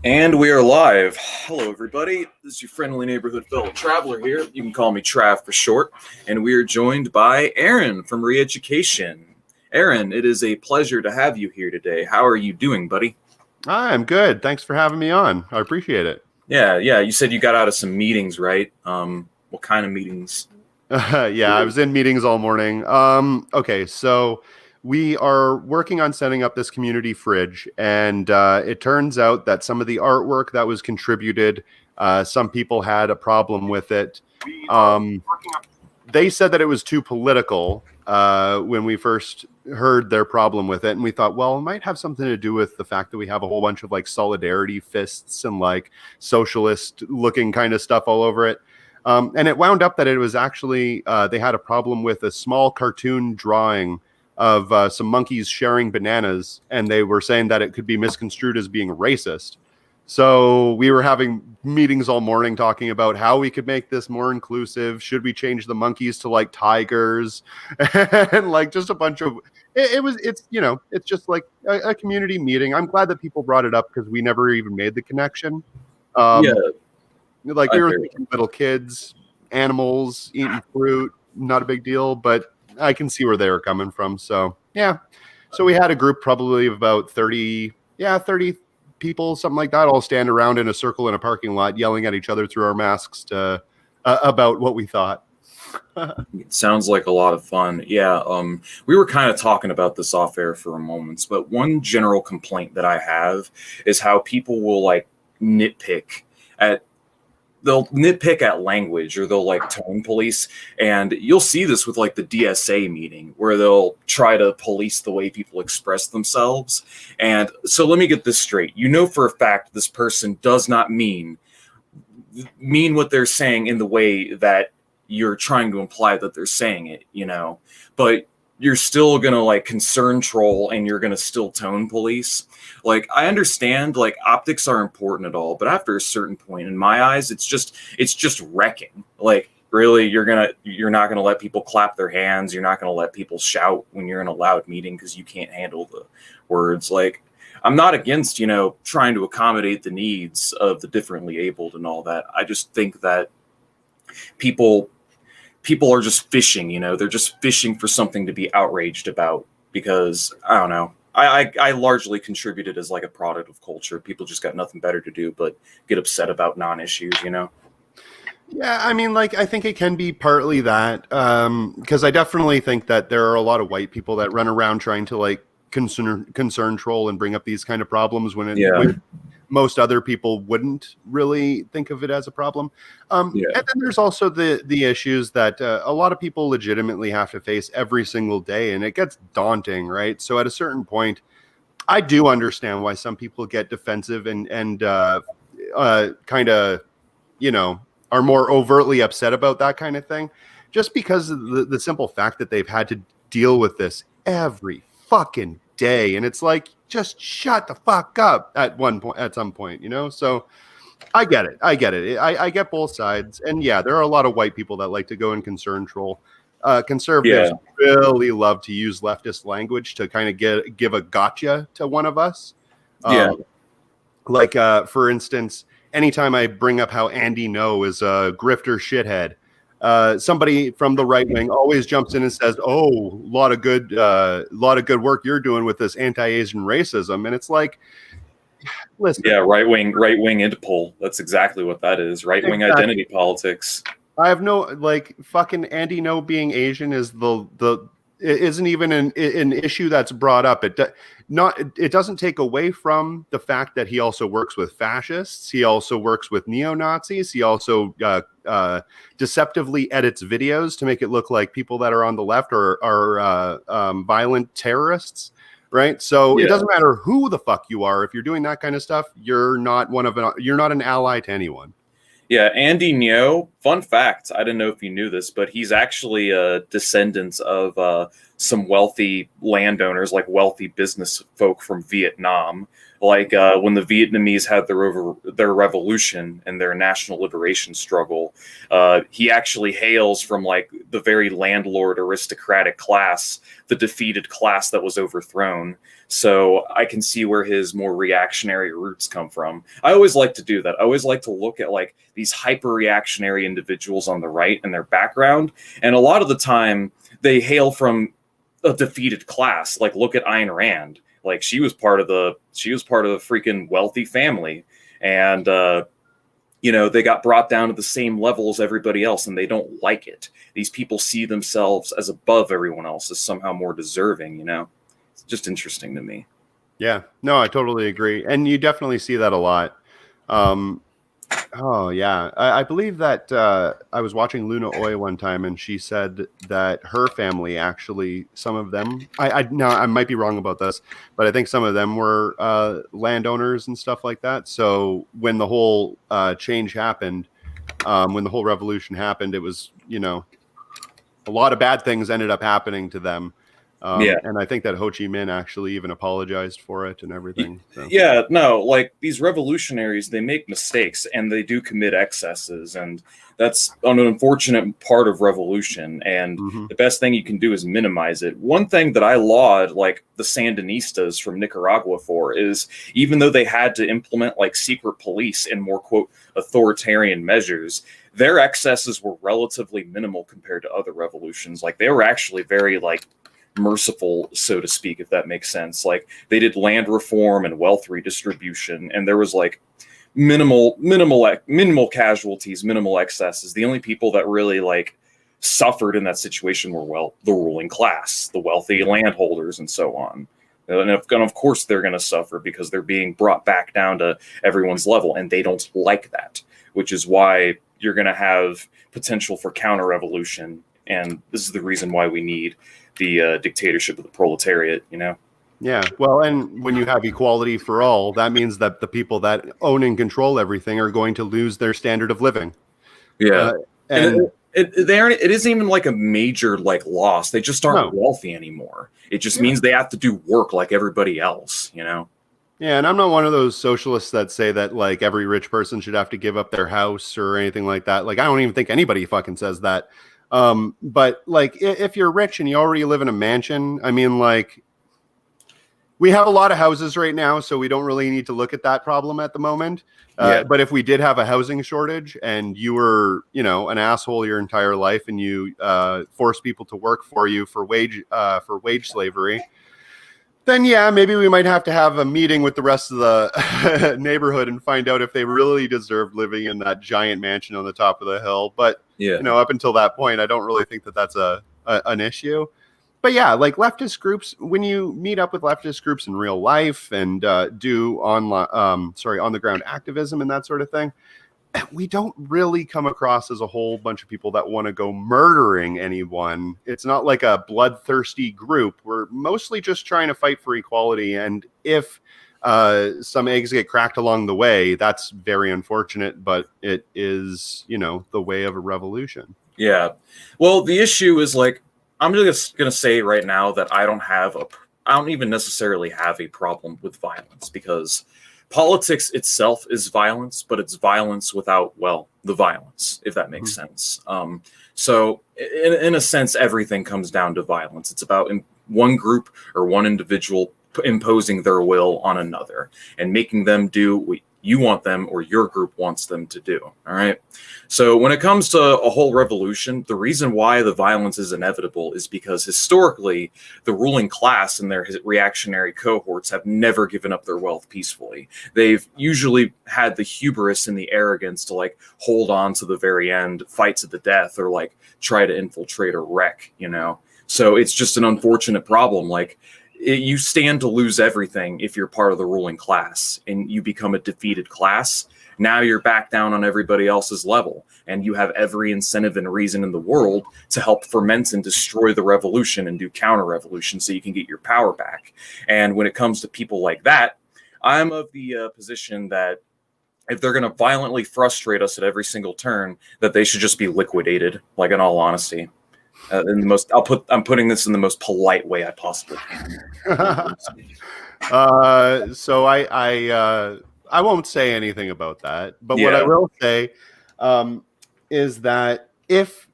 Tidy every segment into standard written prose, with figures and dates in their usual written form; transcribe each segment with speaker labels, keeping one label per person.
Speaker 1: And we are live. Hello, everybody. This is your friendly neighborhood fellow traveler here. You can call me Trav for short. And we are joined by Aaron from Re-Education. Aaron, it is a pleasure to have you here today. How are you doing, buddy?
Speaker 2: I'm good. Thanks for having me on. I appreciate it.
Speaker 1: Yeah. You said you got out of some meetings, right? What kind of meetings?
Speaker 2: Yeah, I was in meetings all morning. Okay, so we are working on setting up this community fridge, and it turns out that some of the artwork that was contributed, some people had a problem with it. They said that it was too political when we first heard their problem with it, and we thought, well, it might have something to do with the fact that we have a whole bunch of like solidarity fists and like socialist looking kind of stuff all over it. And it wound up that it was actually, they had a problem with a small cartoon drawing of some monkeys sharing bananas, and they were saying that it could be misconstrued as being racist. So we were having meetings all morning talking about how we could make this more inclusive. Should we change the monkeys to like tigers? And like just a bunch of, it's just like a community meeting. I'm glad that people brought it up because we never even made the connection.
Speaker 1: Yeah.
Speaker 2: Like we were thinking little kids, animals, eating fruit, not a big deal, but I can see where they were coming from. So yeah. So we had a group probably of about 30 people, something like that, all stand around in a circle in a parking lot yelling at each other through our masks to about what we thought.
Speaker 1: It sounds like a lot of fun. Yeah, we were kind of talking about this off air for a moment, but one general complaint that I have is how people will like nitpick at they'll nitpick at language, or they'll like tone police. And you'll see this with like the DSA meeting where they'll try to police the way people express themselves. And so let me get this straight. You know for a fact this person does not mean what they're saying in the way that you're trying to imply that they're saying it, but you're still gonna like concern troll, and you're gonna still tone police. Like, I understand like optics are important at all, but after a certain point, in my eyes, it's just wrecking. Like, really, you're not gonna let people clap their hands. You're not gonna let people shout when you're in a loud meeting because you can't handle the words. Like, I'm not against trying to accommodate the needs of the differently abled and all that. I just think that people are just fishing, they're just fishing for something to be outraged about, because I don't know. I largely contributed as like a product of culture. People just got nothing better to do but get upset about non-issues,
Speaker 2: Yeah, I mean, like, I think it can be partly that, because I definitely think that there are a lot of white people that run around trying to like concern troll and bring up these kind of problems when most other people wouldn't really think of it as a problem. And then there's also the issues that a lot of people legitimately have to face every single day, and it gets daunting, right? So at a certain point, I do understand why some people get defensive and kind of, are more overtly upset about that kind of thing, just because of the simple fact that they've had to deal with this every fucking day. And it's like, just shut the fuck up at some point, So I get it. I get both sides. And yeah, there are a lot of white people that like to go and concern troll. Conservatives really love to use leftist language to kind of give a gotcha to one of us. Like, for instance, anytime I bring up how Andy No is a grifter shithead, somebody from the right wing always jumps in and says, "Oh, a lot of good work you're doing with this anti-Asian racism," and it's like, listen,
Speaker 1: right wing interpol. That's exactly what that is. Right wing identity politics.
Speaker 2: I have no like fucking Andy No being Asian is it isn't even an issue that's brought up. It doesn't take away from the fact that he also works with fascists. He also works with neo-Nazis. He also deceptively edits videos to make it look like people that are on the left are violent terrorists, right? So it doesn't matter who the fuck you are. If you're doing that kind of stuff, you're not an ally to anyone.
Speaker 1: Yeah, Andy Ngo, fun fact, I didn't know if you knew this, but he's actually a descendant of some wealthy landowners, like wealthy business folk from Vietnam, like when the Vietnamese had their revolution and their national liberation struggle. He actually hails from like the very landlord aristocratic class, the defeated class that was overthrown. So I can see where his more reactionary roots come from. I always like to do that. I always like to look at like these hyper reactionary individuals on the right and their background. And a lot of the time they hail from a defeated class. Like look at Ayn Rand. Like she was part of the freaking wealthy family. And you know, they got brought down to the same level as everybody else, and they don't like it. These people see themselves as above everyone else, as somehow more deserving, you know? It's just interesting to me.
Speaker 2: Yeah, no, I totally agree. And you definitely see that a lot. Oh, yeah. I believe that I was watching Luna Oy one time, and she said that her family actually, some of them, now I might be wrong about this, but I think some of them were landowners and stuff like that. So when the whole change happened, when the whole revolution happened, it was, you know, a lot of bad things ended up happening to them. And I think that Ho Chi Minh actually even apologized for it and everything. So.
Speaker 1: Yeah, no, like these revolutionaries, they make mistakes and they do commit excesses. And that's an unfortunate part of revolution. And the best thing you can do is minimize it. One thing that I laud, like the Sandinistas from Nicaragua for, is even though they had to implement like secret police and more, quote, authoritarian measures, their excesses were relatively minimal compared to other revolutions. Like they were actually very like merciful, so to speak, if that makes sense. Like they did land reform and wealth redistribution, and there was like minimal casualties, minimal excesses. The only people that really like suffered in that situation were, well, the ruling class, the wealthy landholders, and so on. And of course they're going to suffer because they're being brought back down to everyone's level, and they don't like that, which is why you're going to have potential for counter-revolution. And this is the reason why we need the dictatorship of the proletariat, you know?
Speaker 2: Yeah, well, and when you have equality for all, that means that the people that own and control everything are going to lose their standard of living.
Speaker 1: Yeah.
Speaker 2: And
Speaker 1: it isn't even like a major like loss. They just aren't wealthy anymore. It just means they have to do work like everybody else, you know?
Speaker 2: Yeah, and I'm not one of those socialists that say that like every rich person should have to give up their house or anything like that. Like I don't even think anybody fucking says that. But like if you're rich and you already live in a mansion, I mean, like we have a lot of houses right now, so we don't really need to look at that problem at the moment. But if we did have a housing shortage and you were, you know, an asshole your entire life and you force people to work for you for wage slavery, then yeah, maybe we might have to have a meeting with the rest of the neighborhood and find out if they really deserve living in that giant mansion on the top of the hill. But you know, up until that point, I don't really think that that's an issue. But yeah, like leftist groups, when you meet up with leftist groups in real life and do on the ground activism and that sort of thing, we don't really come across as a whole bunch of people that want to go murdering anyone. It's not like a bloodthirsty group. We're mostly just trying to fight for equality. And if some eggs get cracked along the way, that's very unfortunate, but it is, you know, the way of a revolution.
Speaker 1: Yeah. Well, the issue is like, I'm just going to say right now that I don't even necessarily have a problem with violence, because politics itself is violence, but it's violence without, well, the violence, if that makes sense. So in a sense, everything comes down to violence. It's about one group or one individual imposing their will on another and making them do what you want them or your group wants them to do. All right. So when it comes to a whole revolution, the reason why the violence is inevitable is because historically the ruling class and their reactionary cohorts have never given up their wealth peacefully. They've usually had the hubris and the arrogance to like hold on to the very end, fight to the death, or like try to infiltrate or wreck, you know? So it's just an unfortunate problem. Like, you stand to lose everything if you're part of the ruling class and you become a defeated class. Now you're back down on everybody else's level, and you have every incentive and reason in the world to help ferment and destroy the revolution and do counter-revolution so you can get your power back. And when it comes to people like that, I'm of the position that if they're going to violently frustrate us at every single turn, that they should just be liquidated, like in all honesty. In the most, I'm putting this in the most polite way I possibly can.
Speaker 2: So I won't say anything about that. But what I
Speaker 1: Yeah.
Speaker 2: will say is that if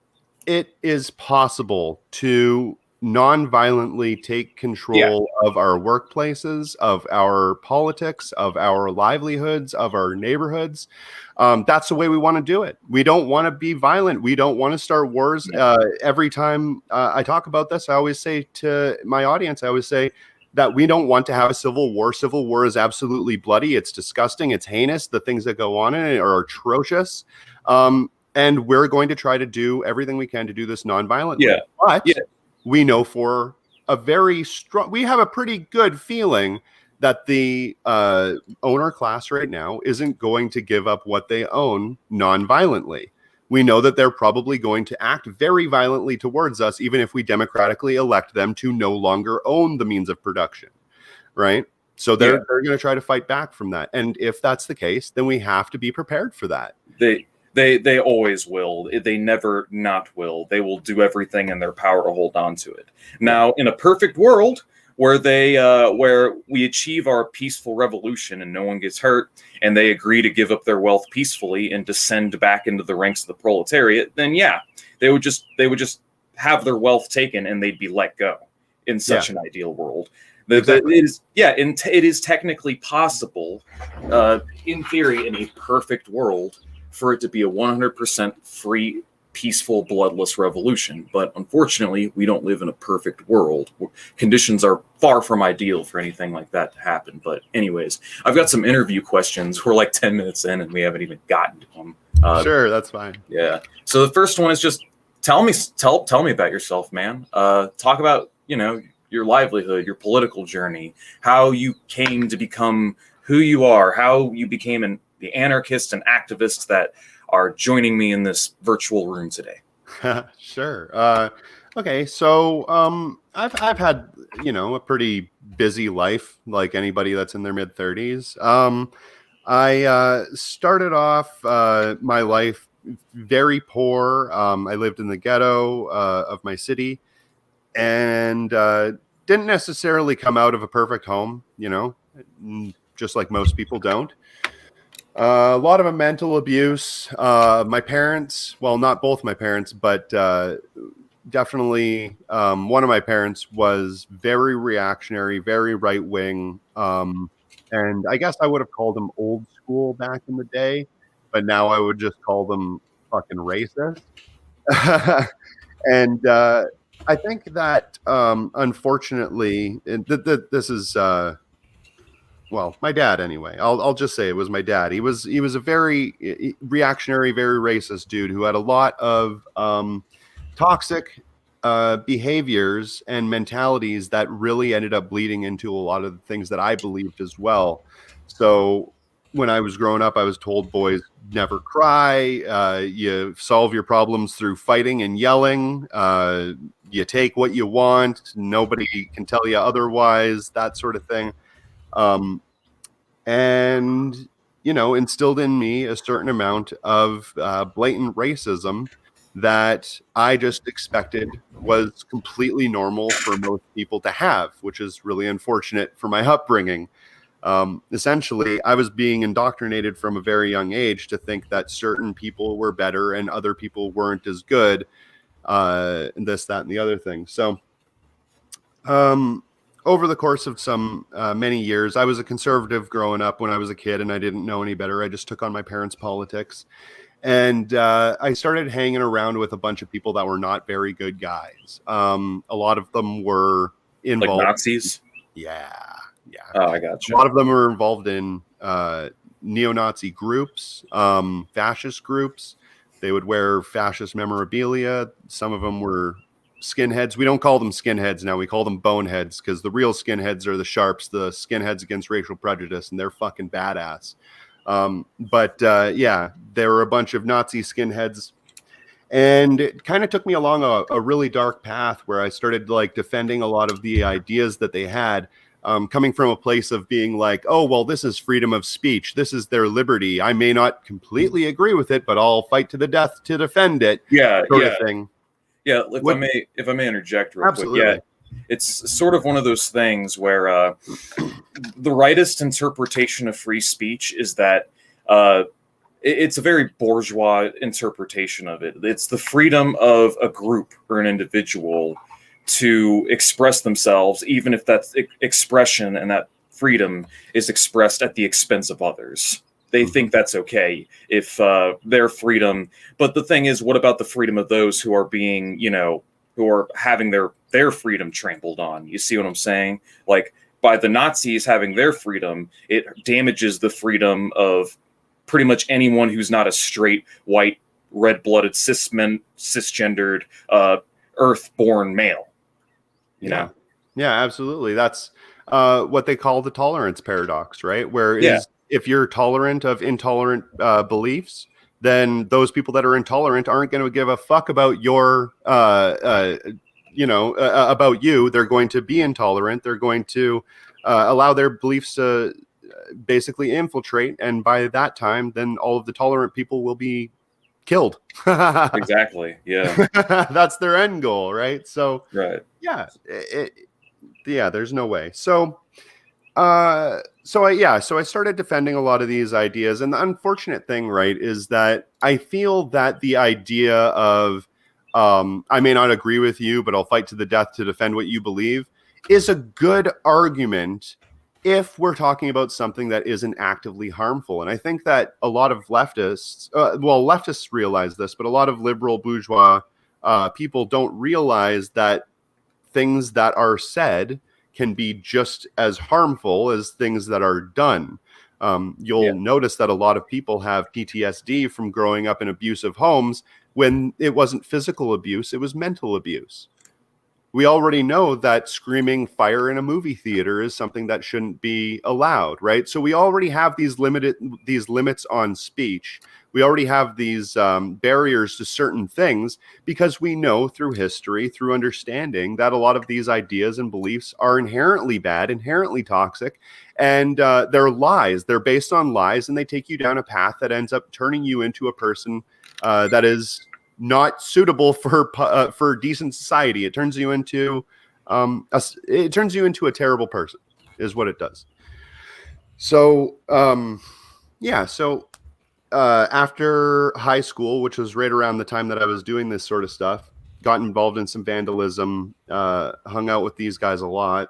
Speaker 2: it is possible to non-violently take control of our workplaces, of our politics, of our livelihoods, of our neighborhoods, that's the way we want to do it. We don't want to be violent. We don't want to start wars. Every time I talk about this, I always say to my audience, I always say that we don't want to have a civil war. Civil war is absolutely bloody. It's disgusting. It's heinous. The things that go on in it are atrocious. And we're going to try to do everything we can to do this non-violently.
Speaker 1: Yeah.
Speaker 2: But we know for a very strong, we have a pretty good feeling that the owner class right now isn't going to give up what they own non-violently. We know that they're probably going to act very violently towards us, even if we democratically elect them to no longer own the means of production, right? So they're going to try to fight back from that. And if that's the case, then we have to be prepared for that.
Speaker 1: They always will. They never not will. They will do everything in their power to hold on to it. Now, in a perfect world where where we achieve our peaceful revolution and no one gets hurt, and they agree to give up their wealth peacefully and descend back into the ranks of the proletariat, then they would just have their wealth taken and they'd be let go. In such an ideal world, it is technically possible, in theory, in a perfect world, for it to be a 100% free, peaceful, bloodless revolution. But unfortunately, we don't live in a perfect world. Conditions are far from ideal for anything like that to happen. But anyways, I've got some interview questions. We're like 10 minutes in and we haven't even gotten to them.
Speaker 2: Sure, that's fine.
Speaker 1: Yeah. So the first one is just tell me about yourself, man. Talk about, your livelihood, your political journey, how you came to become who you are, how you became the anarchist and activists that are joining me in this virtual room today.
Speaker 2: Sure. Okay. So I've had, a pretty busy life, like anybody that's in their mid-30s. I started off my life very poor. I lived in the ghetto of my city, and didn't necessarily come out of a perfect home, just like most people don't. A lot of mental abuse. My parents, well, not both my parents, but definitely one of my parents was very reactionary, very right-wing. And I guess I would have called them old school back in the day, but now I would just call them fucking racist. And I think that, unfortunately, this is... well, my dad, anyway. I'll just say it was my dad. He was a very reactionary, very racist dude who had a lot of toxic behaviors and mentalities that really ended up bleeding into a lot of the things that I believed as well. So when I was growing up, I was told, boys never cry. You solve your problems through fighting and yelling. You take what you want. Nobody can tell you otherwise, that sort of thing. And, instilled in me a certain amount of blatant racism that I just expected was completely normal for most people to have, which is really unfortunate for my upbringing. Essentially, I was being indoctrinated from a very young age to think that certain people were better and other people weren't as good, and this, that, and the other thing. So, over the course of some many years, I was a conservative growing up when I was a kid, and I didn't know any better. I just took on my parents' politics. And I started hanging around with a bunch of people that were not very good guys. A lot of them were involved.
Speaker 1: Like Nazis?
Speaker 2: Yeah.
Speaker 1: Oh, I got you.
Speaker 2: A lot of them were involved in neo-Nazi groups, fascist groups. They would wear fascist memorabilia. Some of them were skinheads. We don't call them skinheads now. We call them boneheads, because the real skinheads are the sharps, the skinheads against racial prejudice, and they're fucking badass. But there were a bunch of Nazi skinheads, and it kind of took me along a really dark path where I started defending a lot of the ideas that they had, coming from a place of being like, oh, well, this is freedom of speech. This is their liberty. I may not completely agree with it, but I'll fight to the death to defend it.
Speaker 1: Yeah.
Speaker 2: Sort of thing.
Speaker 1: Yeah, if I may interject real quick.
Speaker 2: Absolutely.
Speaker 1: Yeah, it's sort of one of those things where the rightist interpretation of free speech is that it's a very bourgeois interpretation of it. It's the freedom of a group or an individual to express themselves, even if that expression and that freedom is expressed at the expense of others. They think that's okay if their freedom. But the thing is, what about the freedom of those who are being, who are having their freedom trampled on? You see what I'm saying? Like, by the Nazis having their freedom, it damages the freedom of pretty much anyone who's not a straight, white, red-blooded, cisgendered, earth-born male. You know?
Speaker 2: Yeah, absolutely. That's what they call the tolerance paradox, right? Where if you're tolerant of intolerant beliefs, then those people that are intolerant aren't going to give a fuck about your, about you. They're going to be intolerant. They're going to allow their beliefs to basically infiltrate. And by that time, then all of the tolerant people will be killed.
Speaker 1: Exactly. Yeah.
Speaker 2: That's their end goal, right? So,
Speaker 1: right.
Speaker 2: Yeah, there's no way. So I started defending a lot of these ideas, and the unfortunate thing, right, is that I feel that the idea of I may not agree with you, but I'll fight to the death to defend what you believe is a good argument if we're talking about something that isn't actively harmful. And I think that a lot of leftists, leftists realize this, but a lot of liberal bourgeois people don't realize that things that are said can be just as harmful as things that are done. You'll notice that a lot of people have PTSD from growing up in abusive homes when it wasn't physical abuse, it was mental abuse. We already know that screaming fire in a movie theater is something that shouldn't be allowed, right? So we already have these limits on speech. We already have these barriers to certain things because we know through history, through understanding, that a lot of these ideas and beliefs are inherently bad, inherently toxic, and they're lies. They're based on lies, and they take you down a path that ends up turning you into a person that is not suitable for decent society. It turns you into a terrible person, is what it does. So after high school, which was right around the time that I was doing this sort of stuff, got involved in some vandalism, hung out with these guys a lot.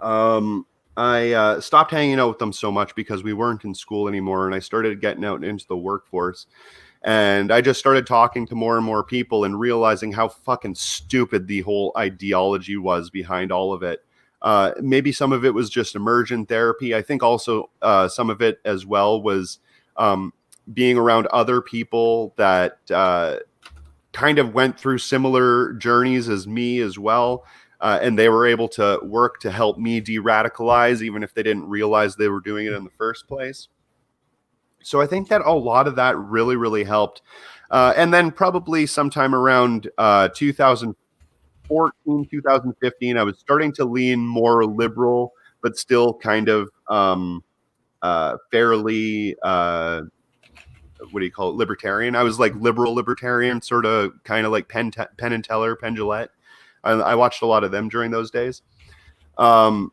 Speaker 2: I stopped hanging out with them so much because we weren't in school anymore, and I started getting out into the workforce. And I just started talking to more and more people and realizing how fucking stupid the whole ideology was behind all of it. Maybe some of it was just immersion therapy. I think also some of it as well was being around other people that kind of went through similar journeys as me as well. And they were able to work to help me de-radicalize, even if they didn't realize they were doing it in the first place. So I think that a lot of that really, really helped. And then probably sometime around 2014, 2015, I was starting to lean more liberal, but still kind of fairly, libertarian. I was like liberal libertarian, sort of kind of like Penn and Teller, Penn Jillette. I watched a lot of them during those days. And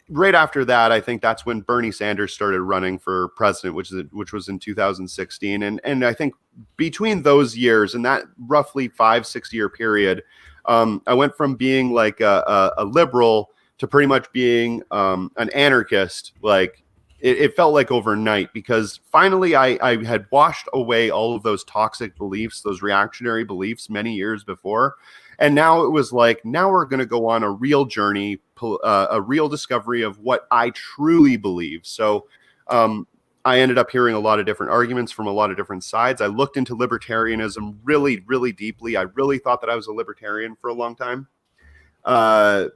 Speaker 2: right after that, I think that's when Bernie Sanders started running for president, which was in 2016. And I think between those years and that roughly 5-6 year period, I went from being like a liberal to pretty much being an anarchist. Like it felt like overnight, because finally I had washed away all of those toxic beliefs, those reactionary beliefs many years before. And now it was like, now we're going to go on a real journey, a real discovery of what I truly believe. So I ended up hearing a lot of different arguments from a lot of different sides. I looked into libertarianism really, really deeply. I really thought that I was a libertarian for a long time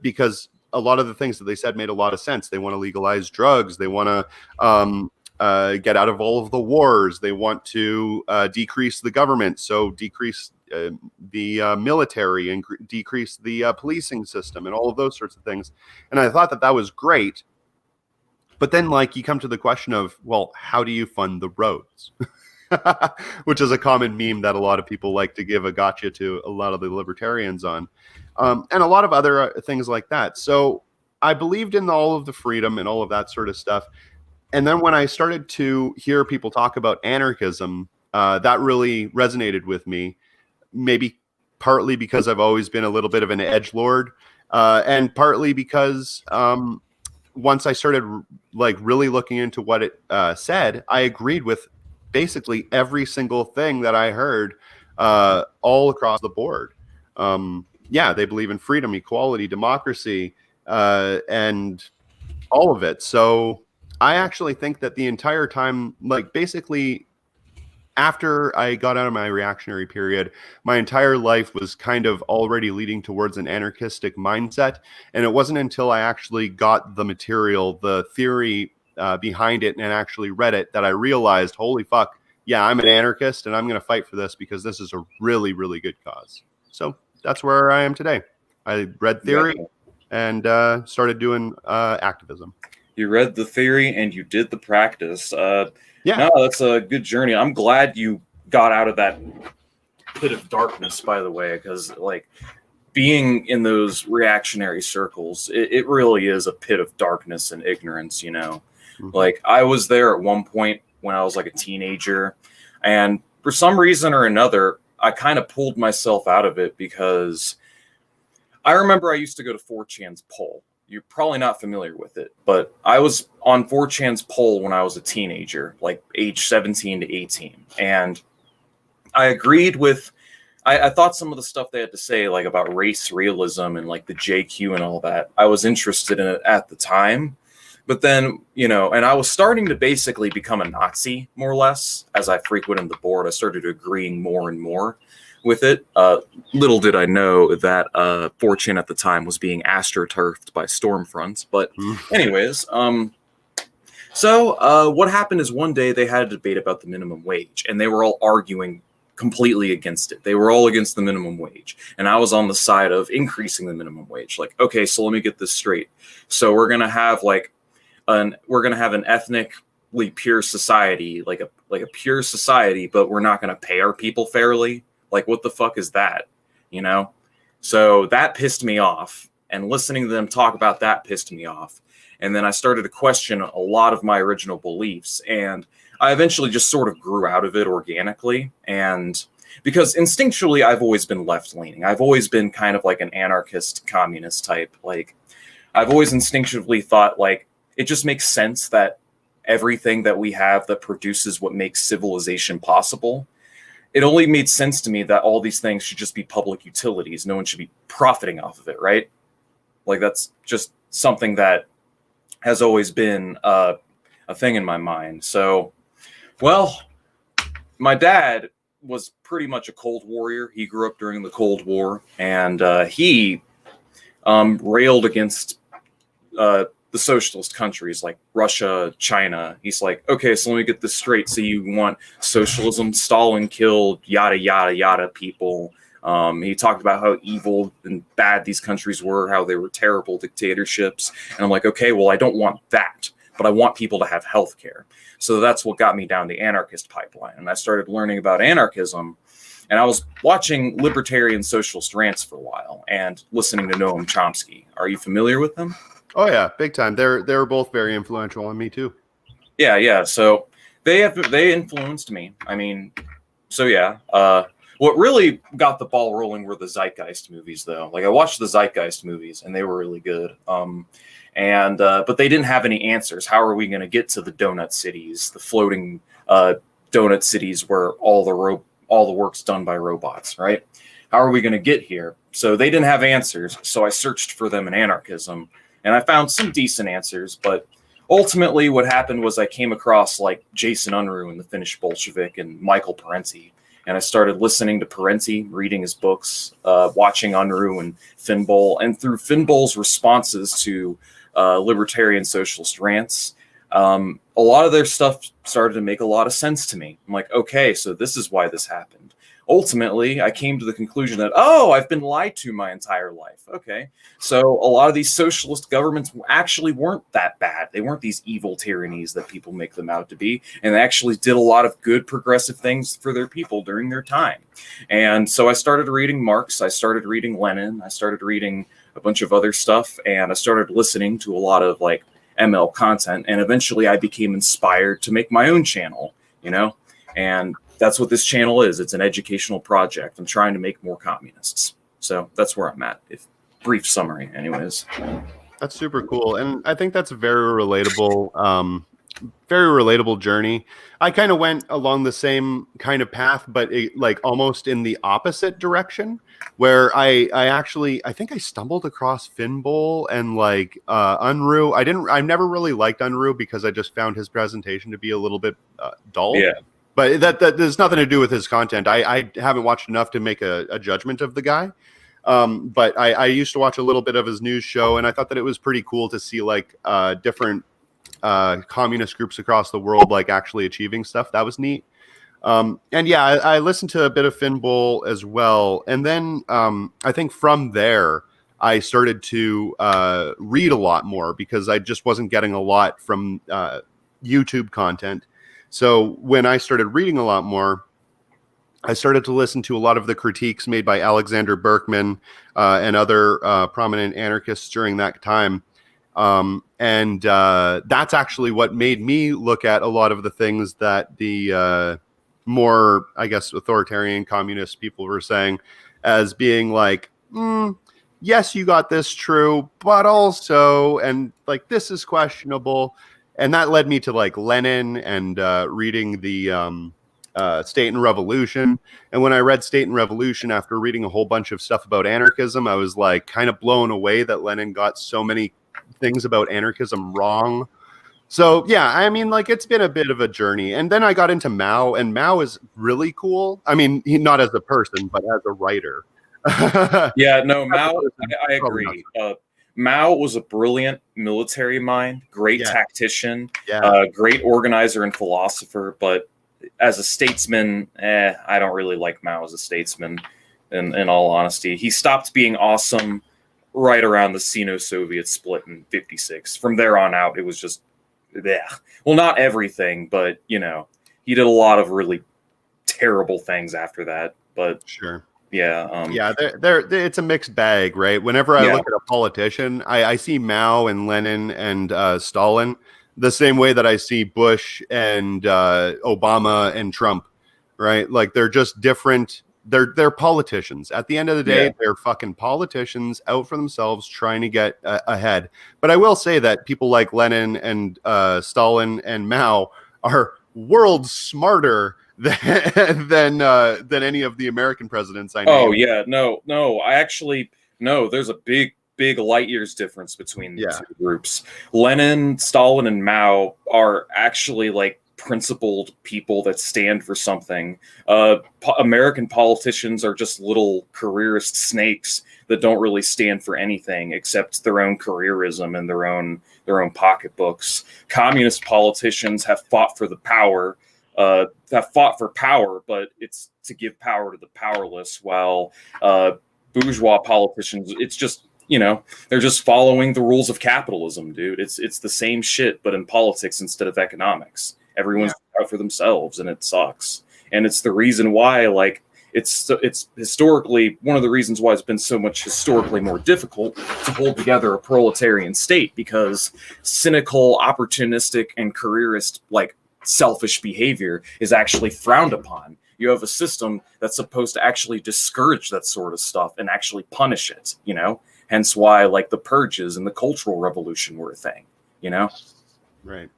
Speaker 2: because a lot of the things that they said made a lot of sense. They want to legalize drugs. They want to get out of all of the wars. They want to decrease the government, so decrease the military and decrease the policing system and all of those sorts of things. And I thought that was great. But then, like, you come to the question of, well, how do you fund the roads? which is a common meme that a lot of people like to give a gotcha to a lot of the libertarians on, and a lot of other things like that. So I believed in all of the freedom and all of that sort of stuff. And then when I started to hear people talk about anarchism, that really resonated with me, maybe partly because I've always been a little bit of an edgelord, and partly because once I started like really looking into what it said, I agreed with basically every single thing that I heard all across the board. Yeah, they believe in freedom, equality, democracy, and all of it. So I actually think that the entire time, like basically after I got out of my reactionary period, my entire life was kind of already leading towards an anarchistic mindset. And it wasn't until I actually got the material, the theory behind it, and actually read it that I realized, holy fuck, yeah, I'm an anarchist and I'm going to fight for this because this is a really, really good cause. So that's where I am today. I read theory and started doing activism.
Speaker 1: You read the theory and you did the practice.
Speaker 2: Yeah.
Speaker 1: No, that's a good journey. I'm glad you got out of that pit of darkness, by the way, because like being in those reactionary circles, it really is a pit of darkness and ignorance, you know. Mm-hmm. Like I was there at one point when I was like a teenager, and for some reason or another, I kind of pulled myself out of it because I remember I used to go to 4chan's poll. You're probably not familiar with it, but I was on 4chan's poll when I was a teenager, like age 17 to 18. And I agreed with, I thought some of the stuff they had to say, like about race realism and like the JQ and all that, I was interested in it at the time. But then, you know, and I was starting to basically become a Nazi, more or less, as I frequented the board. I started agreeing more and more with it. Little did I know that 4chan at the time was being astroturfed by Stormfront. But anyways, so what happened is one day they had a debate about the minimum wage, and they were all arguing completely against it. They were all against the minimum wage, and I was on the side of increasing the minimum wage. Like, okay, so let me get this straight. So we're gonna have an ethnically pure society, like a pure society, but we're not gonna pay our people fairly. Like, what the fuck is that? You know? So that pissed me off. And listening to them talk about that pissed me off. And then I started to question a lot of my original beliefs. And I eventually just sort of grew out of it organically. And because instinctually, I've always been left-leaning. I've always been kind of like an anarchist, communist type. Like, I've always instinctively thought, like, it just makes sense that everything that we have that produces what makes civilization possible, it only made sense to me that all these things should just be public utilities. No one should be profiting off of it, right? Like, that's just something that has always been a thing in my mind. So, well, my dad was pretty much a Cold Warrior. He grew up during the Cold War, and he railed against the socialist countries like Russia, China. He's like, okay, so let me get this straight. So you want socialism, Stalin killed, yada, yada, yada people. He talked about how evil and bad these countries were, how they were terrible dictatorships. And I'm like, okay, well, I don't want that, but I want people to have health care. So that's what got me down the anarchist pipeline. And I started learning about anarchism. And I was watching libertarian socialist rants for a while and listening to Noam Chomsky. Are you familiar with them?
Speaker 2: Oh yeah, big time. They're both very influential on me too.
Speaker 1: Yeah. So they influenced me. I mean, so yeah. What really got the ball rolling were the Zeitgeist movies, though. Like I watched the Zeitgeist movies, and they were really good. But they didn't have any answers. How are we going to get to the donut cities, the floating donut cities where all the work's done by robots, right? How are we going to get here? So they didn't have answers. So I searched for them in anarchism. And I found some decent answers, but ultimately what happened was I came across like Jason Unruh and the Finnish Bolshevik and Michael Parenti. And I started listening to Parenti, reading his books, watching Unruh and Finbol. And through Finbol's responses to libertarian socialist rants, a lot of their stuff started to make a lot of sense to me. I'm like, okay, so this is why this happened. ultimately, I came to the conclusion that, oh, I've been lied to my entire life. Okay. So a lot of these socialist governments actually weren't that bad. They weren't these evil tyrannies that people make them out to be. And they actually did a lot of good progressive things for their people during their time. And so I started reading Marx. I started reading Lenin. I started reading a bunch of other stuff. And I started listening to a lot of like ML content. And eventually I became inspired to make my own channel, and that's what this channel is. It's an educational project. I'm trying to make more communists. So that's where I'm at. If brief summary, anyways.
Speaker 2: That's super cool. And I think that's a very relatable journey. I kind of went along the same kind of path, but like almost in the opposite direction, where I think I stumbled across Finbol and like Unruh. I never really liked Unruh because I just found his presentation to be a little bit dull.
Speaker 1: Yeah.
Speaker 2: But that there's nothing to do with his content. I haven't watched enough to make a judgment of the guy. But I used to watch a little bit of his news show, and I thought that it was pretty cool to see like different communist groups across the world like actually achieving stuff. That was neat. And yeah, I listened to a bit of Finbol as well. And then I think from there, I started to read a lot more because I just wasn't getting a lot from YouTube content. So when I started reading a lot more, I started to listen to a lot of the critiques made by Alexander Berkman and other prominent anarchists during that time. And that's actually what made me look at a lot of the things that the more, I guess, authoritarian communist people were saying as being like, yes, you got this true, but also, and like, this is questionable. And that led me to like Lenin and reading the State and Revolution. And when I read State and Revolution after reading a whole bunch of stuff about anarchism, I was like kind of blown away that Lenin got so many things about anarchism wrong. So yeah, I mean, like, it's been a bit of a journey. And then I got into Mao, and Mao is really cool. I mean, not as a person, but as a writer.
Speaker 1: Yeah, no, Mao, I agree. Mao was a brilliant military mind, great tactician, great organizer and philosopher, but as a statesman, I don't really like Mao as a statesman, in all honesty. He stopped being awesome right around the Sino-Soviet split in 1956. From there on out, it was just, well, not everything, but, he did a lot of really terrible things after that, but...
Speaker 2: Sure.
Speaker 1: Yeah.
Speaker 2: It's a mixed bag, right? Whenever I look at a politician, I see Mao and Lenin and Stalin the same way that I see Bush and Obama and Trump, right? Like, they're just different. They're politicians. At the end of the day, they're fucking politicians out for themselves trying to get ahead. But I will say that people like Lenin and Stalin and Mao are worlds smarter than any of the American presidents I know.
Speaker 1: Oh yeah, no. There's a big light years difference between the two groups. Lenin, Stalin, and Mao are actually like principled people that stand for something. American politicians are just little careerist snakes that don't really stand for anything except their own careerism and their own pocketbooks. Communist politicians have fought for the power. But it's to give power to the powerless, while bourgeois politicians, it's just, they're just following the rules of capitalism, dude. It's the same shit, but in politics instead of economics. Everyone's out for themselves, and it sucks. And it's the reason why, like, it's historically one of the reasons why it's been so much historically more difficult to hold together a proletarian state, because cynical, opportunistic, and careerist, like, selfish behavior is actually frowned upon. You have a system that's supposed to actually discourage that sort of stuff and actually punish it, hence why, like, the purges and the Cultural Revolution were a thing,
Speaker 2: Right.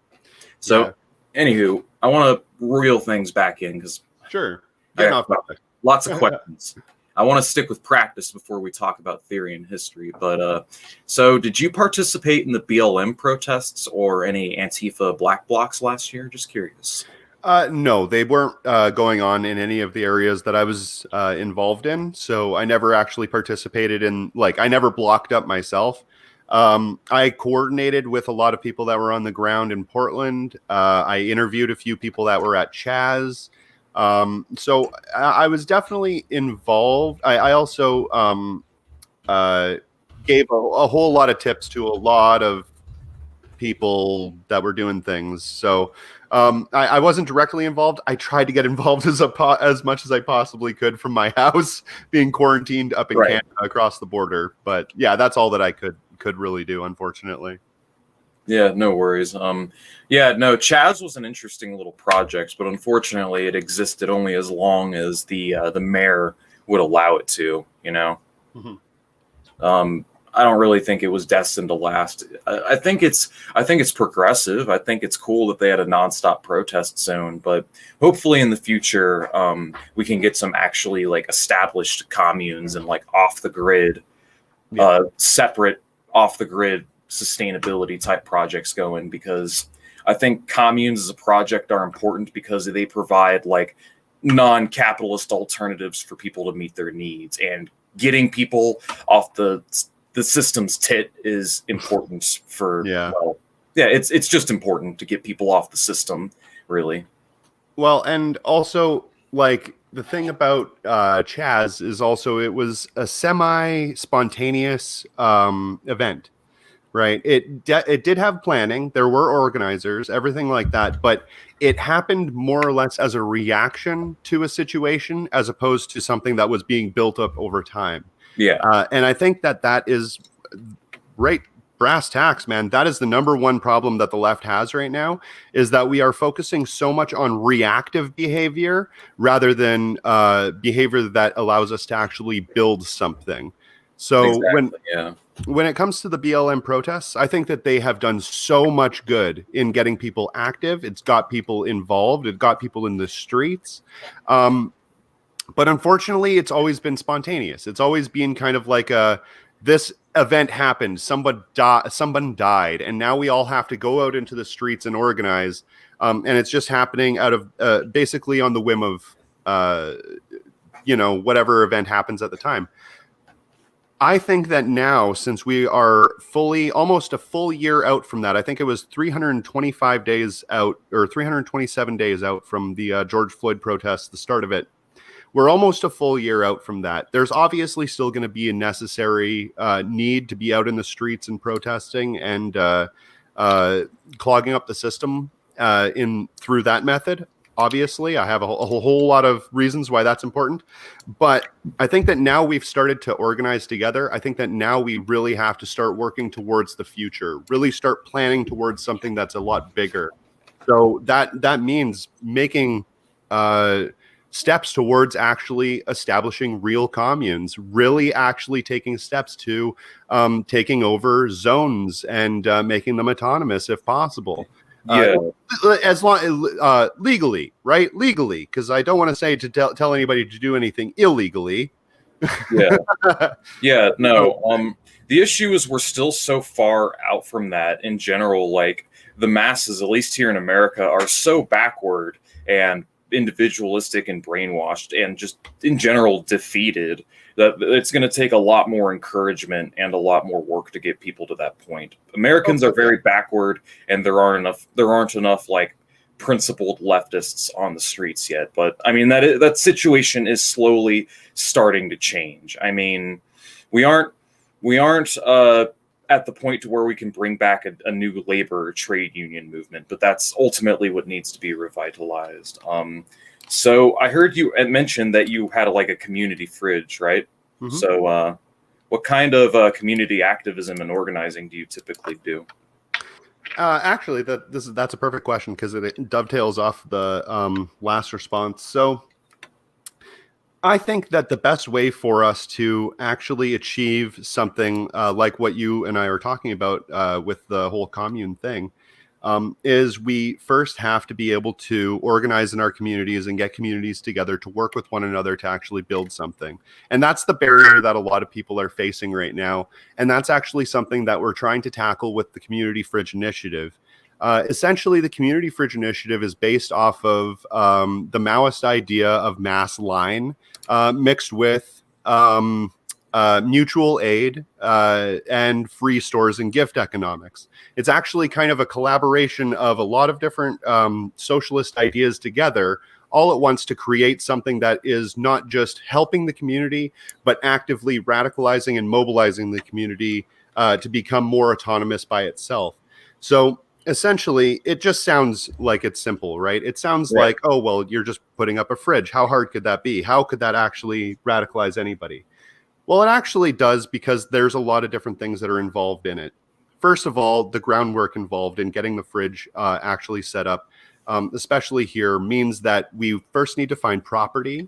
Speaker 1: So anywho, I want to reel things back in because lots of questions. I want to stick with practice before we talk about theory and history. But so did you participate in the BLM protests or any Antifa black blocs last year? Just curious.
Speaker 2: No, they weren't going on in any of the areas that I was involved in. So I never actually participated in, like, I never blocked up myself. I coordinated with a lot of people that were on the ground in Portland. I interviewed a few people that were at Chaz. So I was definitely involved. I also gave a whole lot of tips to a lot of people that were doing things. So I wasn't directly involved. I tried to get involved as much as I possibly could from my house, being quarantined up in
Speaker 1: Right.
Speaker 2: Canada across the border. But yeah, that's all that I could really do, unfortunately.
Speaker 1: Yeah, no worries. Yeah, no, Chaz was an interesting little project, but unfortunately, it existed only as long as the mayor would allow it to. You know, I don't really think it was destined to last. I think it's progressive. I think it's cool that they had a nonstop protest zone, but hopefully in the future, we can get some actually like established communes and like off the grid, separate off the grid sustainability type projects going, because I think communes as a project are important because they provide like non-capitalist alternatives for people to meet their needs, and getting people off the system's tit is important for it's just important to get people off the system, really.
Speaker 2: Well, and also like the thing about Chaz is also it was a semi-spontaneous event. Right. It did have planning. There were organizers, everything like that. But it happened more or less as a reaction to a situation as opposed to something that was being built up over time.
Speaker 1: Yeah.
Speaker 2: And I think that is right. Brass tacks, man. That is the number one problem that the left has right now, is that we are focusing so much on reactive behavior rather than behavior that allows us to actually build something. So when it comes to the BLM protests, I think that they have done so much good in getting people active. It's got people involved. It got people in the streets. But unfortunately, it's always been spontaneous. It's always been kind of like this event happened, someone died, and now we all have to go out into the streets and organize. And it's just happening out of basically on the whim of, whatever event happens at the time. I think that now, since we are almost a full year out from that, I think it was 325 days out or 327 days out from the George Floyd protests, the start of it. We're almost a full year out from that. There's obviously still going to be a necessary need to be out in the streets and protesting and clogging up the system through that method. Obviously, I have a whole lot of reasons why that's important. But I think that now we've started to organize together. I think that now we really have to start working towards the future, really start planning towards something that's a lot bigger. So that means making steps towards actually establishing real communes, really actually taking steps to taking over zones and making them autonomous if possible. As long legally, right? Legally, because I don't want to say to tell anybody to do anything illegally.
Speaker 1: No. The issue is we're still so far out from that in general. Like the masses, at least here in America, are so backward and individualistic and brainwashed and just in general defeated that it's going to take a lot more encouragement and a lot more work to get people to that point. Americans are very backward, and there aren't enough like principled leftists on the streets yet. But I mean that situation is slowly starting to change. I mean, we aren't at the point to where we can bring back a new labor trade union movement, but that's ultimately what needs to be revitalized. So I heard you mention that you had a community fridge, right? Mm-hmm. So what kind of community activism and organizing do you typically do?
Speaker 2: Actually, that's a perfect question because it dovetails off the last response. So I think that the best way for us to actually achieve something like what you and I are talking about with the whole commune thing is we first have to be able to organize in our communities and get communities together to work with one another to actually build something. And that's the barrier that a lot of people are facing right now. And that's actually something that we're trying to tackle with the Community Fridge Initiative. Essentially, the Community Fridge Initiative is based off of the Maoist idea of mass line mixed with mutual aid and free stores and gift economics. It's actually kind of a collaboration of a lot of different socialist ideas together, all at once to create something that is not just helping the community, but actively radicalizing and mobilizing the community to become more autonomous by itself. So essentially, it just sounds like it's simple, right? It sounds like, oh, well, you're just putting up a fridge. How hard could that be? How could that actually radicalize anybody? Well, it actually does, because there's a lot of different things that are involved in it. First of all, the groundwork involved in getting the fridge actually set up, especially here, means that we first need to find property.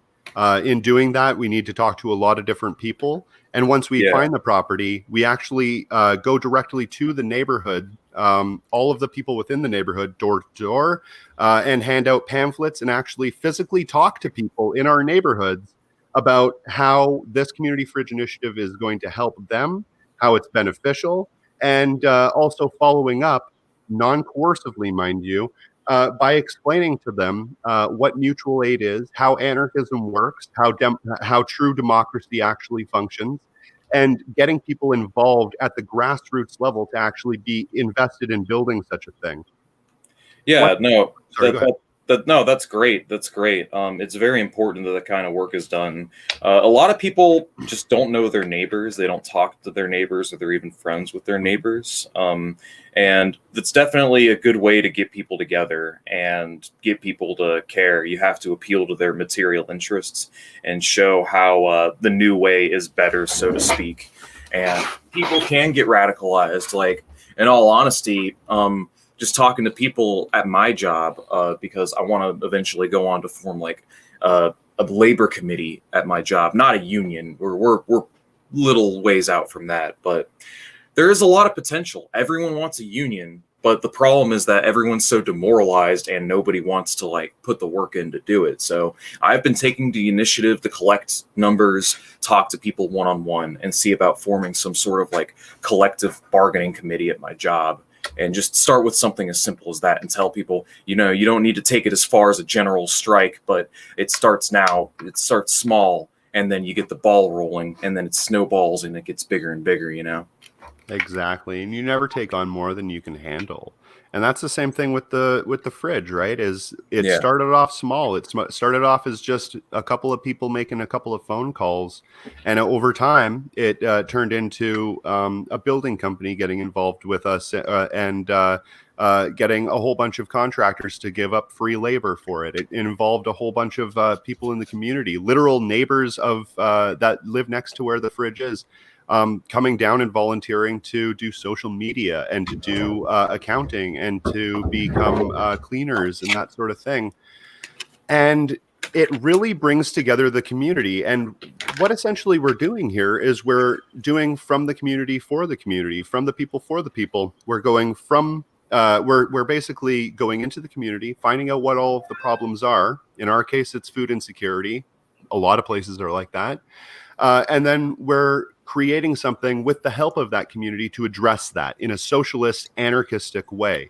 Speaker 2: In doing that, we need to talk to a lot of different people. And once we find the property, we actually go directly to the neighborhood, all of the people within the neighborhood, door to door, and hand out pamphlets and actually physically talk to people in our neighborhoods about how this community fridge initiative is going to help them, how it's beneficial, and also following up, non-coercively, mind you, by explaining to them what mutual aid is, how anarchism works, how true democracy actually functions, and getting people involved at the grassroots level to actually be invested in building such a thing.
Speaker 1: Yeah,
Speaker 2: Sorry,
Speaker 1: that's great. That's great. It's very important that that kind of work is done. A lot of people just don't know their neighbors. They don't talk to their neighbors, or they're even friends with their neighbors. And that's definitely a good way to get people together and get people to care. You have to appeal to their material interests and show how the new way is better, so to speak. And people can get radicalized. Like, in all honesty, just talking to people at my job, because I want to eventually go on to form like a labor committee at my job, not a union. We're little ways out from that, but there is a lot of potential. Everyone wants a union, but the problem is that everyone's so demoralized and nobody wants to like put the work in to do it. So I've been taking the initiative to collect numbers, talk to people one-on-one, and see about forming some sort of like collective bargaining committee at my job. And just start with something as simple as that and tell people, you know, you don't need to take it as far as a general strike, but it starts now. It starts small, and then you get the ball rolling, and then it snowballs and it gets bigger and bigger, you know?
Speaker 2: Exactly. And you never take on more than you can handle. And that's the same thing with the fridge, right? It started off small. It started off as just a couple of people making a couple of phone calls, and over time, it turned into a building company getting involved with us and getting a whole bunch of contractors to give up free labor for it. It involved a whole bunch of people in the community, literal neighbors of that live next to where the fridge is. Coming down and volunteering to do social media and to do accounting and to become cleaners and that sort of thing. And it really brings together the community. And what essentially we're doing here is we're doing from the community for the community, from the people for the people. We're going from we're basically going into the community, finding out what all of the problems are. In our case, it's food insecurity. A lot of places are like that. And then we're creating something with the help of that community to address that in a socialist, anarchistic way.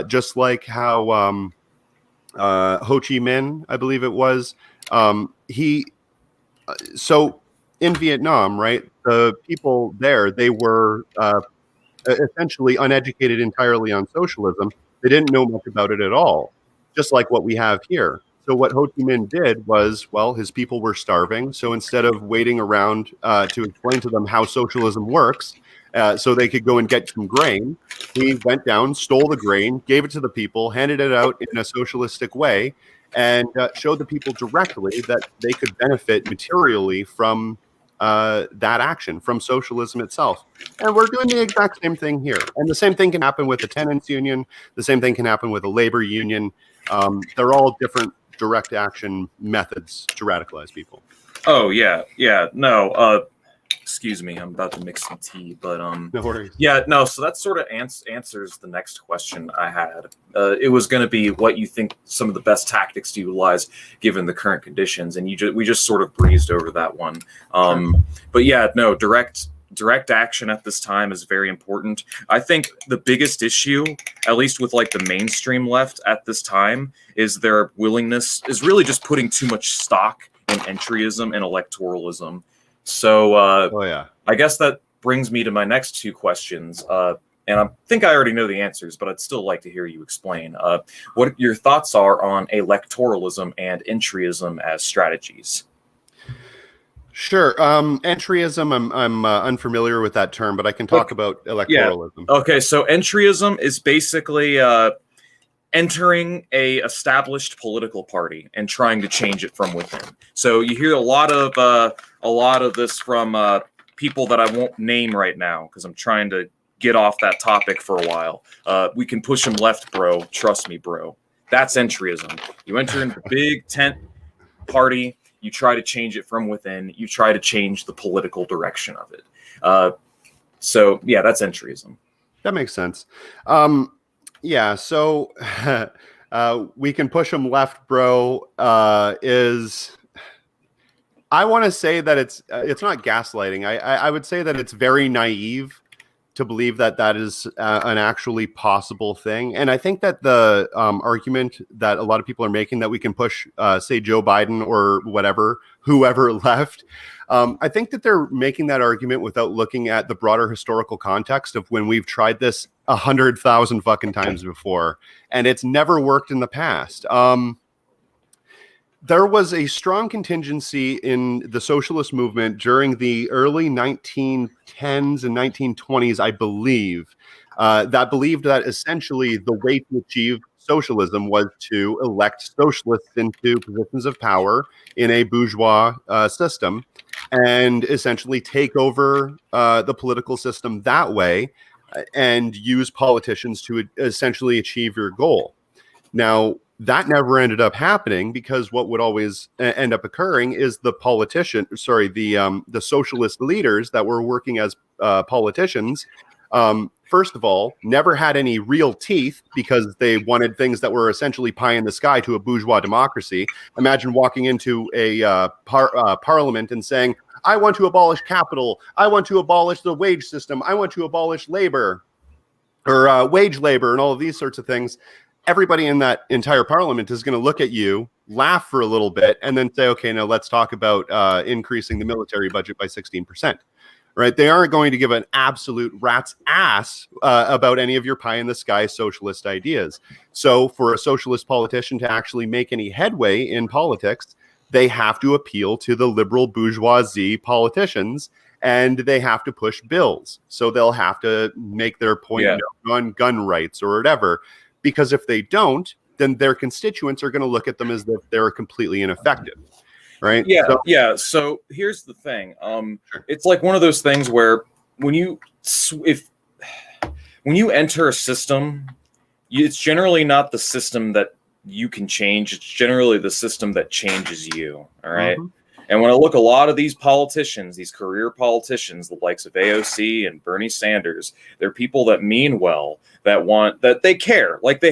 Speaker 2: Just like how Ho Chi Minh, I believe it was, so in Vietnam, right, the people there, they were essentially uneducated entirely on socialism. They didn't know much about it at all, just like what we have here. So what Ho Chi Minh did was, well, his people were starving. So instead of waiting around to explain to them how socialism works, so they could go and get some grain, he went down, stole the grain, gave it to the people, handed it out in a socialistic way, and showed the people directly that they could benefit materially from that action, from socialism itself. And we're doing the exact same thing here. And the same thing can happen with a tenants union. The same thing can happen with a labor union. They're all different direct action methods to radicalize people.
Speaker 1: Oh yeah, no. Excuse me, I'm about to mix some tea, but
Speaker 2: No worries.
Speaker 1: yeah, no. So that sort of answers the next question I had. It was going to be what you think some of the best tactics to utilize given the current conditions, and we just sort of breezed over that one.
Speaker 2: Sure.
Speaker 1: But yeah, no, direct action at this time is very important. I think the biggest issue, at least with like the mainstream left at this time, is their willingness is really just putting too much stock in entryism and electoralism. So I guess that brings me to my next two questions. And I think I already know the answers, but I'd still like to hear you explain what your thoughts are on electoralism and entryism as strategies.
Speaker 2: Sure. Entryism, I'm unfamiliar with that term, but I can talk about
Speaker 1: Yeah.
Speaker 2: electoralism.
Speaker 1: Okay, so entryism is basically entering a established political party and trying to change it from within. So you hear a lot of this from people that I won't name right now because I'm trying to get off that topic for a while. We can push them left, bro. Trust me, bro. That's entryism. You enter into the big tent party. You try to change it from within. You try to change the political direction of it. So yeah, that's entryism.
Speaker 2: That makes sense. Yeah, so we can push them left, bro. I want to say that it's not gaslighting. I would say that it's very naive to believe that that is an actually possible thing. And I think that the argument that a lot of people are making that we can push, say, Joe Biden or whoever left, I think that they're making that argument without looking at the broader historical context of when we've tried this 100,000 fucking times before, and it's never worked in the past. There was a strong contingency in the socialist movement during the early 1910s and 1920s, I believe, that believed that essentially the way to achieve socialism was to elect socialists into positions of power in a bourgeois system and essentially take over the political system that way and use politicians to essentially achieve your goal. Now, that never ended up happening because what would always end up occurring is the socialist leaders that were working as politicians, first of all, never had any real teeth because they wanted things that were essentially pie in the sky to a bourgeois democracy. Imagine walking into a parliament and saying, I want to abolish capital. I want to abolish the wage system. I want to abolish labor or wage labor and all of these sorts of things. Everybody in that entire parliament is going to look at you, laugh for a little bit, and then say, okay, now let's talk about increasing the military budget by 16%. Right? They aren't going to give an absolute rat's ass about any of your pie in the sky socialist ideas. So for a socialist politician to actually make any headway in politics, they have to appeal to the liberal bourgeoisie politicians and they have to push bills. So they'll have to make their point on gun rights or whatever. Because if they don't, then their constituents are going to look at them as if they're completely ineffective, right?
Speaker 1: So here's the thing. It's like one of those things where when you enter a system, it's generally not the system that you can change. It's generally the system that changes you. All right. Mm-hmm. And when I look a lot of these politicians, these career politicians, the likes of AOC and Bernie Sanders, they're people that mean well, that they care, like they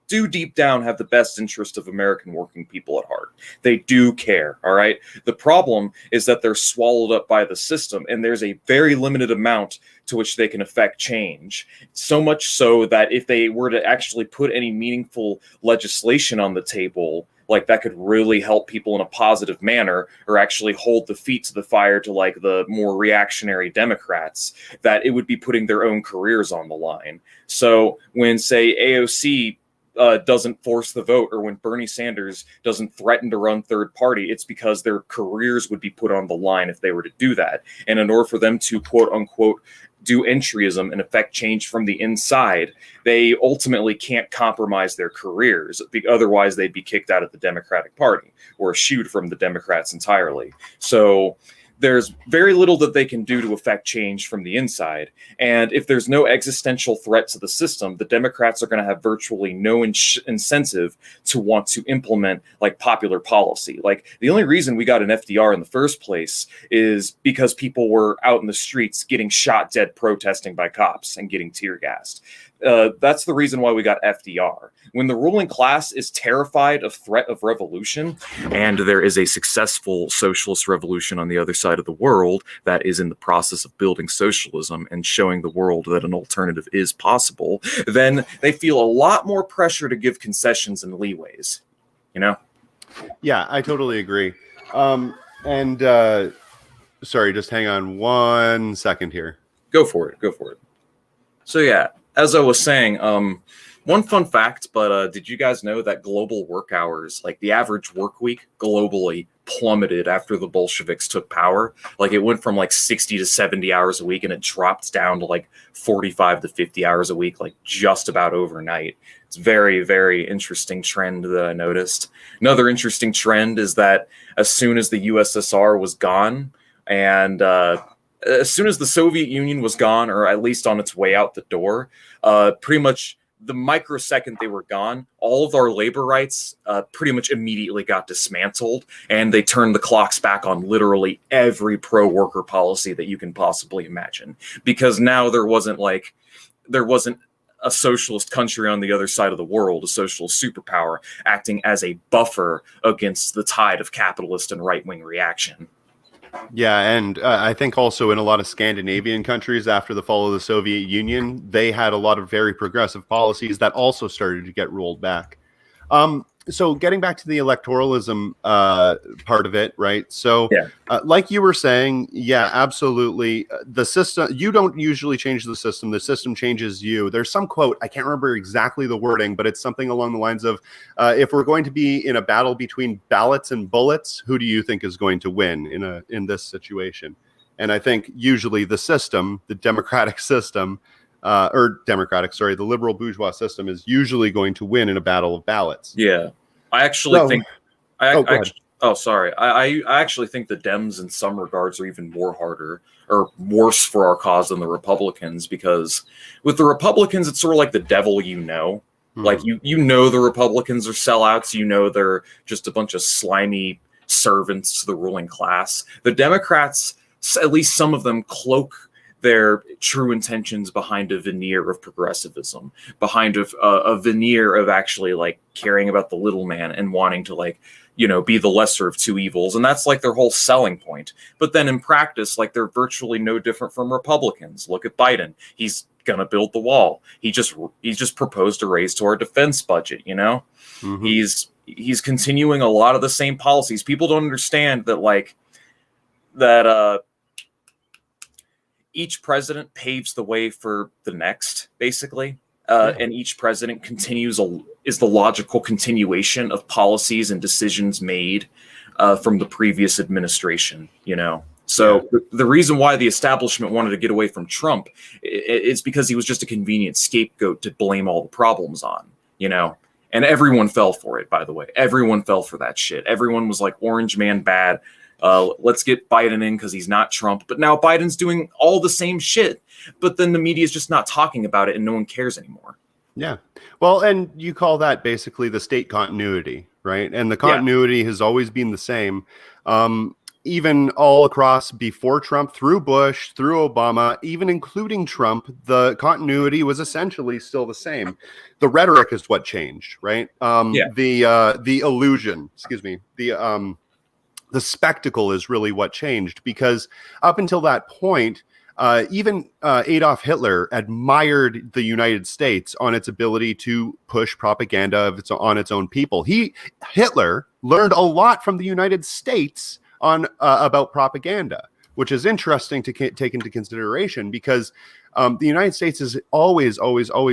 Speaker 1: do deep down have the best interest of American working people at heart. They do care, all right? The problem is that they're swallowed up by the system, and there's a very limited amount to which they can affect change. So much so that if they were to actually put any meaningful legislation on the table, like that could really help people in a positive manner or actually hold the feet to the fire to like the more reactionary Democrats, that it would be putting their own careers on the line. So when, say, AOC doesn't force the vote, or when Bernie Sanders doesn't threaten to run third party, it's because their careers would be put on the line if they were to do that. And in order for them to quote unquote do entryism and affect change from the inside, they ultimately can't compromise their careers. Otherwise, they'd be kicked out of the Democratic Party or eschewed from the Democrats entirely. So there's very little that they can do to affect change from the inside. And if there's no existential threat to the system, the Democrats are going to have virtually no incentive to want to implement like popular policy. Like the only reason we got an FDR in the first place is because people were out in the streets getting shot dead protesting by cops and getting tear gassed. That's the reason why we got FDR. When the ruling class is terrified of threat of revolution, and there is a successful socialist revolution on the other side of the world that is in the process of building socialism and showing the world that an alternative is possible, then they feel a lot more pressure to give concessions and leeways, you know?
Speaker 2: Yeah, I totally agree. Sorry, just hang on 1 second here.
Speaker 1: Go for it. So yeah, as I was saying, one fun fact, but did you guys know that global work hours, like the average work week globally, plummeted after the Bolsheviks took power? Like it went from like 60 to 70 hours a week, and it dropped down to like 45 to 50 hours a week, like just about overnight. It's very, very interesting trend that I noticed. Another interesting trend is that as soon as the USSR was gone, and as soon as the Soviet Union was gone, or at least on its way out the door, pretty much the microsecond they were gone, all of our labor rights pretty much immediately got dismantled, and they turned the clocks back on literally every pro-worker policy that you can possibly imagine. Because now there wasn't a socialist country on the other side of the world, a socialist superpower, acting as a buffer against the tide of capitalist and right-wing reaction.
Speaker 2: Yeah, and I think also in a lot of Scandinavian countries after the fall of the Soviet Union, they had a lot of very progressive policies that also started to get rolled back. So getting back to the electoralism part of it, right? So
Speaker 1: Yeah.
Speaker 2: like you were saying, yeah, absolutely. The system, you don't usually change the system changes you. There's some quote, I can't remember exactly the wording, but it's something along the lines of, if we're going to be in a battle between ballots and bullets, who do you think is going to win in this situation? And I think usually the system, the democratic system, the liberal bourgeois system is usually going to win in a battle of ballots.
Speaker 1: Yeah, I actually think.
Speaker 2: Sorry.
Speaker 1: I actually think the Dems in some regards are even more harder or worse for our cause than the Republicans, because with the Republicans, it's sort of like the devil, like you know the Republicans are sellouts, they're just a bunch of slimy servants to the ruling class. The Democrats, at least some of them, cloak their true intentions behind a veneer of progressivism, behind a veneer of actually like caring about the little man and wanting to be the lesser of two evils. And that's like their whole selling point. But then in practice, like they're virtually no different from Republicans. Look at Biden. He's going to build the wall. He just proposed a raise to our defense budget. He's continuing a lot of the same policies. People don't understand that each president paves the way for the next, basically. And each president is the logical continuation of policies and decisions made from the previous administration, So the reason why the establishment wanted to get away from Trump is because he was just a convenient scapegoat to blame all the problems on, And everyone fell for it, by the way. Everyone fell for that shit. Everyone was like, Orange man bad. Let's get Biden in because he's not Trump. But now Biden's doing all the same shit. But then the media is just not talking about it and no one cares anymore.
Speaker 2: Yeah. Well, and you call that basically the state continuity, right? And the continuity has always been the same. Even all across before Trump, through Bush, through Obama, even including Trump, the continuity was essentially still the same. The rhetoric is what changed, right? The illusion, the spectacle is really what changed, because up until that point, even Adolf Hitler admired the United States on its ability to push propaganda on its own people. Hitler learned a lot from the United States about propaganda, which is interesting to take into consideration, because the United States has always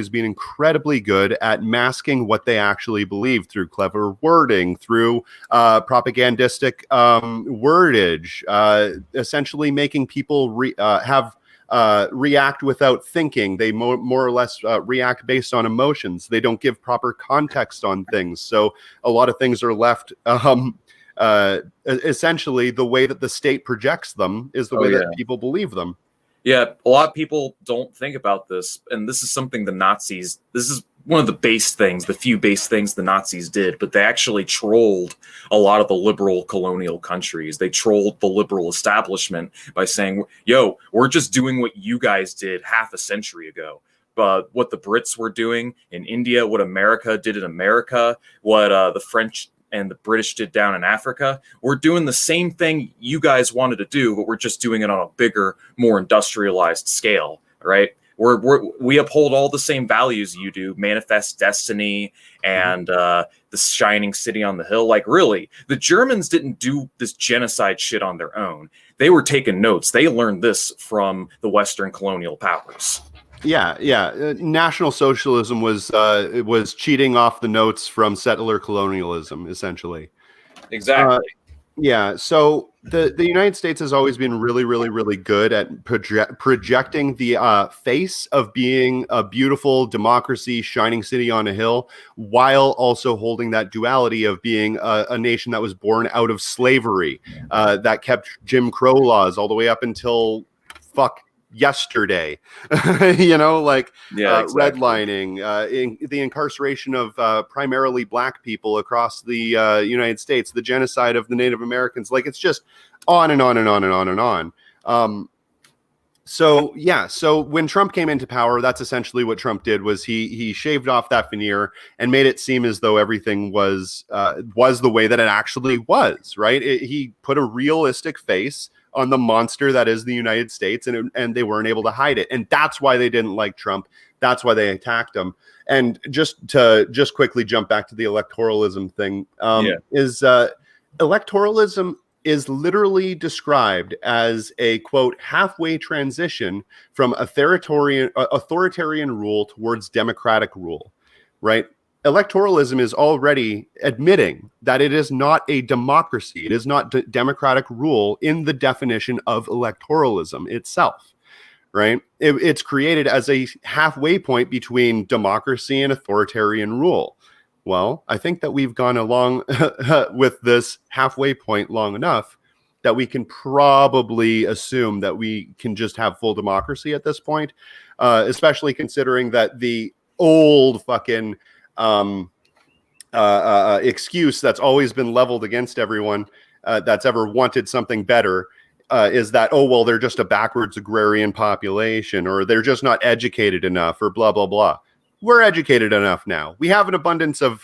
Speaker 2: been incredibly good at masking what they actually believe through clever wording, through propagandistic wordage, essentially making people react without thinking. They more or less react based on emotions. They don't give proper context on things. So a lot of things are left essentially the way that the state projects them is the way that people believe them.
Speaker 1: Yeah, a lot of people don't think about this, and this is something this is one of the few base things the Nazis did, but they actually trolled a lot of the liberal colonial countries. They trolled the liberal establishment by saying, yo, we're just doing what you guys did half a century ago. But what the Brits were doing in India, what America did in America, what the French and the British did down in Africa, we're doing the same thing you guys wanted to do, but we're just doing it on a bigger, more industrialized scale, right? We uphold all the same values you do, manifest destiny and the shining city on the hill. Like, really, the Germans didn't do this genocide shit on their own. They were taking notes. They learned this from the Western colonial powers.
Speaker 2: Yeah. National Socialism was cheating off the notes from settler colonialism, essentially.
Speaker 1: Exactly.
Speaker 2: Yeah, so the United States has always been really, really, really good at projecting the face of being a beautiful democracy, shining city on a hill, while also holding that duality of being a nation that was born out of slavery, that kept Jim Crow laws all the way up until yesterday. Like
Speaker 1: Yeah, exactly.
Speaker 2: redlining, the incarceration of primarily black people across the United States, the genocide of the Native Americans. Like, it's just on and on and on and on and on. So when Trump came into power, that's essentially what Trump did. Was he shaved off that veneer and made it seem as though everything was the way that it actually was, right? He put a realistic face on the monster that is the United States, and they weren't able to hide it. And that's why they didn't like Trump. That's why they attacked him. And just quickly jump back to the electoralism thing, electoralism is literally described as a, quote, halfway transition from authoritarian rule towards democratic rule, right? Electoralism is already admitting that it is not a democracy. It is not democratic rule in the definition of electoralism itself, right? It's created as a halfway point between democracy and authoritarian rule. Well, I think that we've gone along with this halfway point long enough that we can probably assume that we can just have full democracy at this point, especially considering that the old fucking excuse that's always been leveled against everyone that's ever wanted something better is that, oh, well, they're just a backwards agrarian population, or they're just not educated enough, or blah, blah, blah. We're educated enough now. We have an abundance of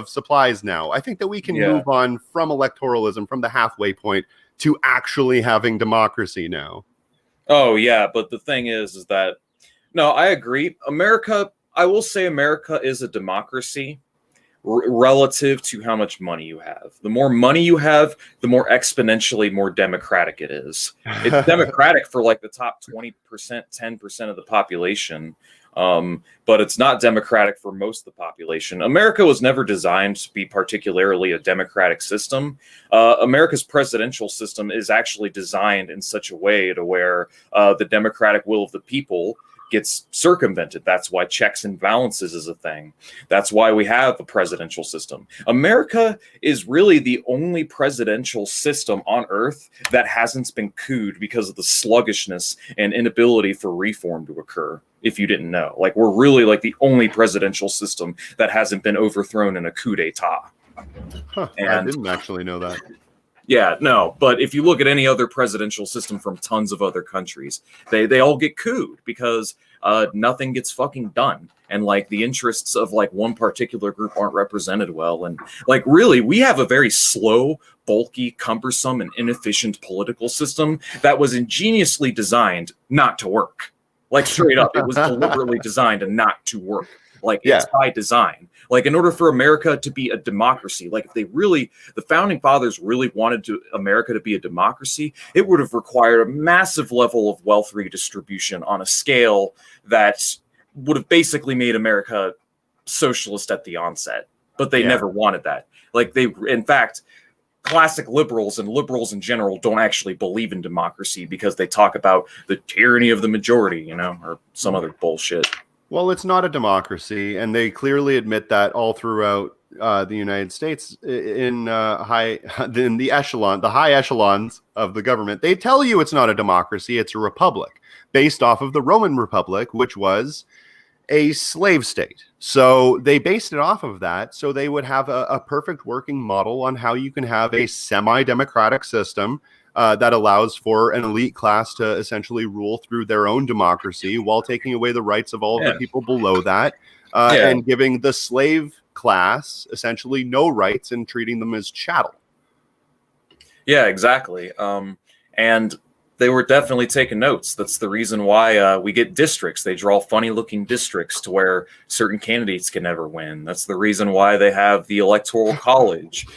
Speaker 2: supplies now. I think that we can move on from electoralism, from the halfway point, to actually having democracy now.
Speaker 1: Oh, yeah. But the thing is that, no, I agree. I will say America is a democracy relative to how much money you have. The more money you have, the more exponentially more democratic it is. It's democratic for like the top 20%, 10% of the population. But it's not democratic for most of the population. America was never designed to be particularly a democratic system. America's presidential system is actually designed in such a way to where the democratic will of the people gets circumvented. That's why checks and balances is a thing. That's why we have a presidential system. America is really the only presidential system on earth that hasn't been couped because of the sluggishness and inability for reform to occur. If you didn't know, like, we're really like the only presidential system that hasn't been overthrown in a coup d'etat.
Speaker 2: I didn't actually know that.
Speaker 1: Yeah, no, but if you look at any other presidential system from tons of other countries, they all get couped because nothing gets fucking done. And like the interests of like one particular group aren't represented well. And like, really, we have a very slow, bulky, cumbersome, and inefficient political system that was ingeniously designed not to work. Like, straight up, it was deliberately designed not to work. Like, it's by design. Like, in order for America to be a democracy, like, if the founding fathers really wanted America to be a democracy, it would have required a massive level of wealth redistribution on a scale that would have basically made America socialist at the onset. But they never wanted that. Like, in fact, classic liberals and liberals in general don't actually believe in democracy because they talk about the tyranny of the majority, or some other bullshit.
Speaker 2: Well, it's not a democracy, and they clearly admit that all throughout the United States in the high echelons of the government. They tell you it's not a democracy, it's a republic, based off of the Roman Republic, which was a slave state. So they based it off of that. So they would have a perfect working model on how you can have a semi-democratic system that allows for an elite class to essentially rule through their own democracy while taking away the rights of all of the people below that, and giving the slave class essentially no rights and treating them as chattel.
Speaker 1: Yeah, exactly. And they were definitely taking notes. That's the reason why we get districts. They draw funny-looking districts to where certain candidates can never win. That's the reason why they have the Electoral College,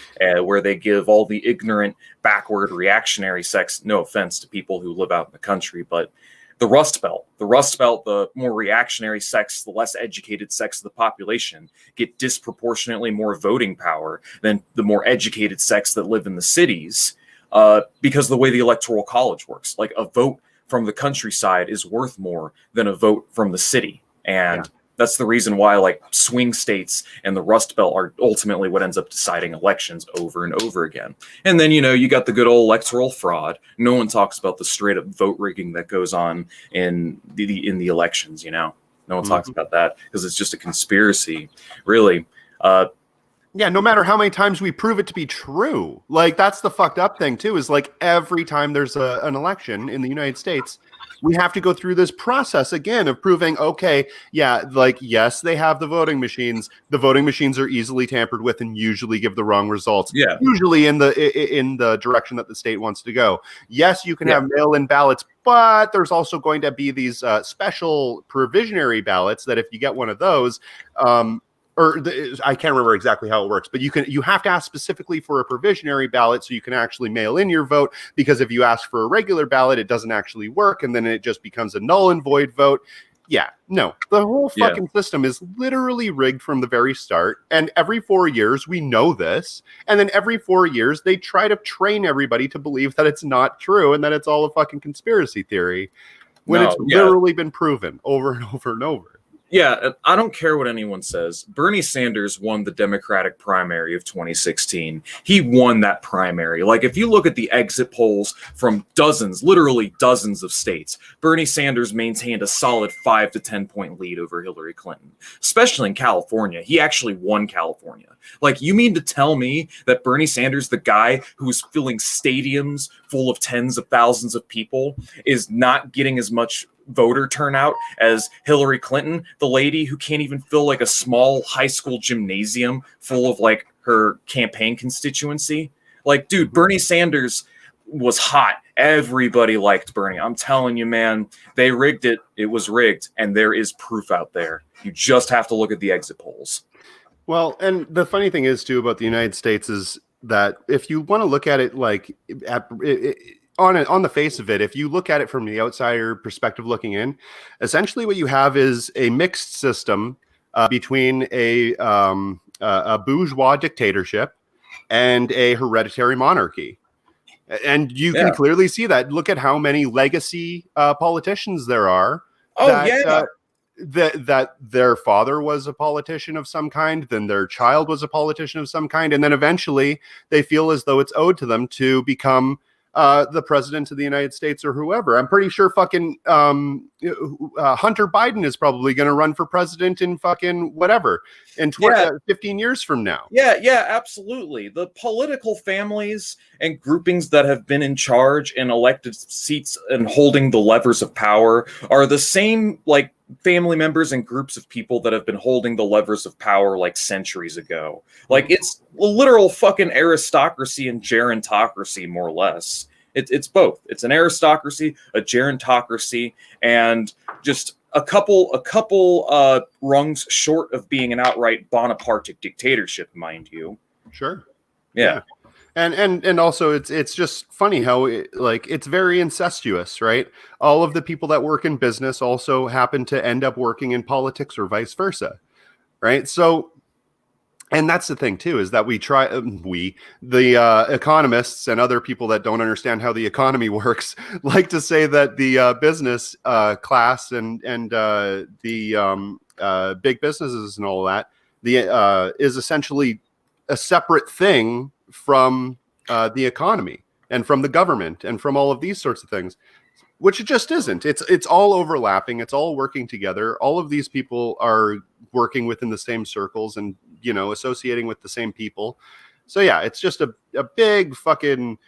Speaker 1: where they give all the ignorant, backward, reactionary sects, no offense to people who live out in the country, but the Rust Belt. The Rust Belt, the more reactionary sects, the less educated sects of the population get disproportionately more voting power than the more educated sects that live in the cities, because of the way the Electoral College works. Like, a vote from the countryside is worth more than a vote from the city. And that's the reason why, like, swing states and the Rust Belt are ultimately what ends up deciding elections over and over again. And then, you got the good old electoral fraud. No one talks about the straight up vote rigging that goes on in the elections. No one talks about that because it's just a conspiracy, really.
Speaker 2: Yeah, no matter how many times we prove it to be true. Like, that's the fucked up thing, too, is like every time there's an election in the United States, we have to go through this process again of proving, okay, yeah, like, yes, they have the voting machines. The voting machines are easily tampered with and usually give the wrong results.
Speaker 1: Yeah.
Speaker 2: Usually in the direction that the state wants to go. Yes, you can have mail-in ballots, but there's also going to be these special provisionary ballots that if you get one of those, I can't remember exactly how it works, but you have to ask specifically for a provisionary ballot so you can actually mail in your vote, because if you ask for a regular ballot, it doesn't actually work, and then it just becomes a null and void vote. Yeah, no, the whole fucking system is literally rigged from the very start, and every 4 years we know this, and then every 4 years they try to train everybody to believe that it's not true and that it's all a fucking conspiracy theory, when it's literally been proven over and over and over.
Speaker 1: Yeah, I don't care what anyone says. Bernie Sanders won the Democratic primary of 2016. He won that primary. Like, if you look at the exit polls from literally dozens of states, Bernie Sanders maintained a solid 5 to 10 point lead over Hillary Clinton, especially in California. He actually won California. Like, you mean to tell me that Bernie Sanders, the guy who's filling stadiums full of tens of thousands of people, is not getting as much voter turnout as Hillary Clinton, the lady who can't even fill like a small high school gymnasium full of like her campaign constituency? Like, dude, Bernie Sanders was hot. Everybody liked Bernie. I'm telling you, man, they rigged it. It was rigged. And there is proof out there. You just have to look at the exit polls.
Speaker 2: Well, and the funny thing is too about the United States is that if you want to look at it like on the face of it, if you look at it from the outsider perspective looking in, essentially what you have is a mixed system between a bourgeois dictatorship and a hereditary monarchy. And you can clearly see that. Look at how many legacy politicians there are. That their father was a politician of some kind, then their child was a politician of some kind, and then eventually they feel as though it's owed to them to become the president of the United States or whoever. I'm pretty sure fucking Hunter Biden is probably going to run for president in fucking whatever in 15 years from now.
Speaker 1: Yeah, absolutely. The political families and groupings that have been in charge in elected seats and holding the levers of power are the same like family members and groups of people that have been holding the levers of power like centuries ago. Like, it's a literal fucking aristocracy and gerontocracy, more or less. It's both. It's an aristocracy, a gerontocracy, and just a couple rungs short of being an outright Bonapartic dictatorship, mind you.
Speaker 2: Sure.
Speaker 1: Yeah.
Speaker 2: And also it's just funny how it's very incestuous, right? All of the people that work in business also happen to end up working in politics or vice versa, right? So, and that's the thing too, is that the economists and other people that don't understand how the economy works like to say that the business class and the big businesses and all that is essentially a separate thing from the economy and from the government and from all of these sorts of things, which it just isn't. It's all overlapping. It's all working together. All of these people are working within the same circles and, associating with the same people. So yeah, it's just a big fucking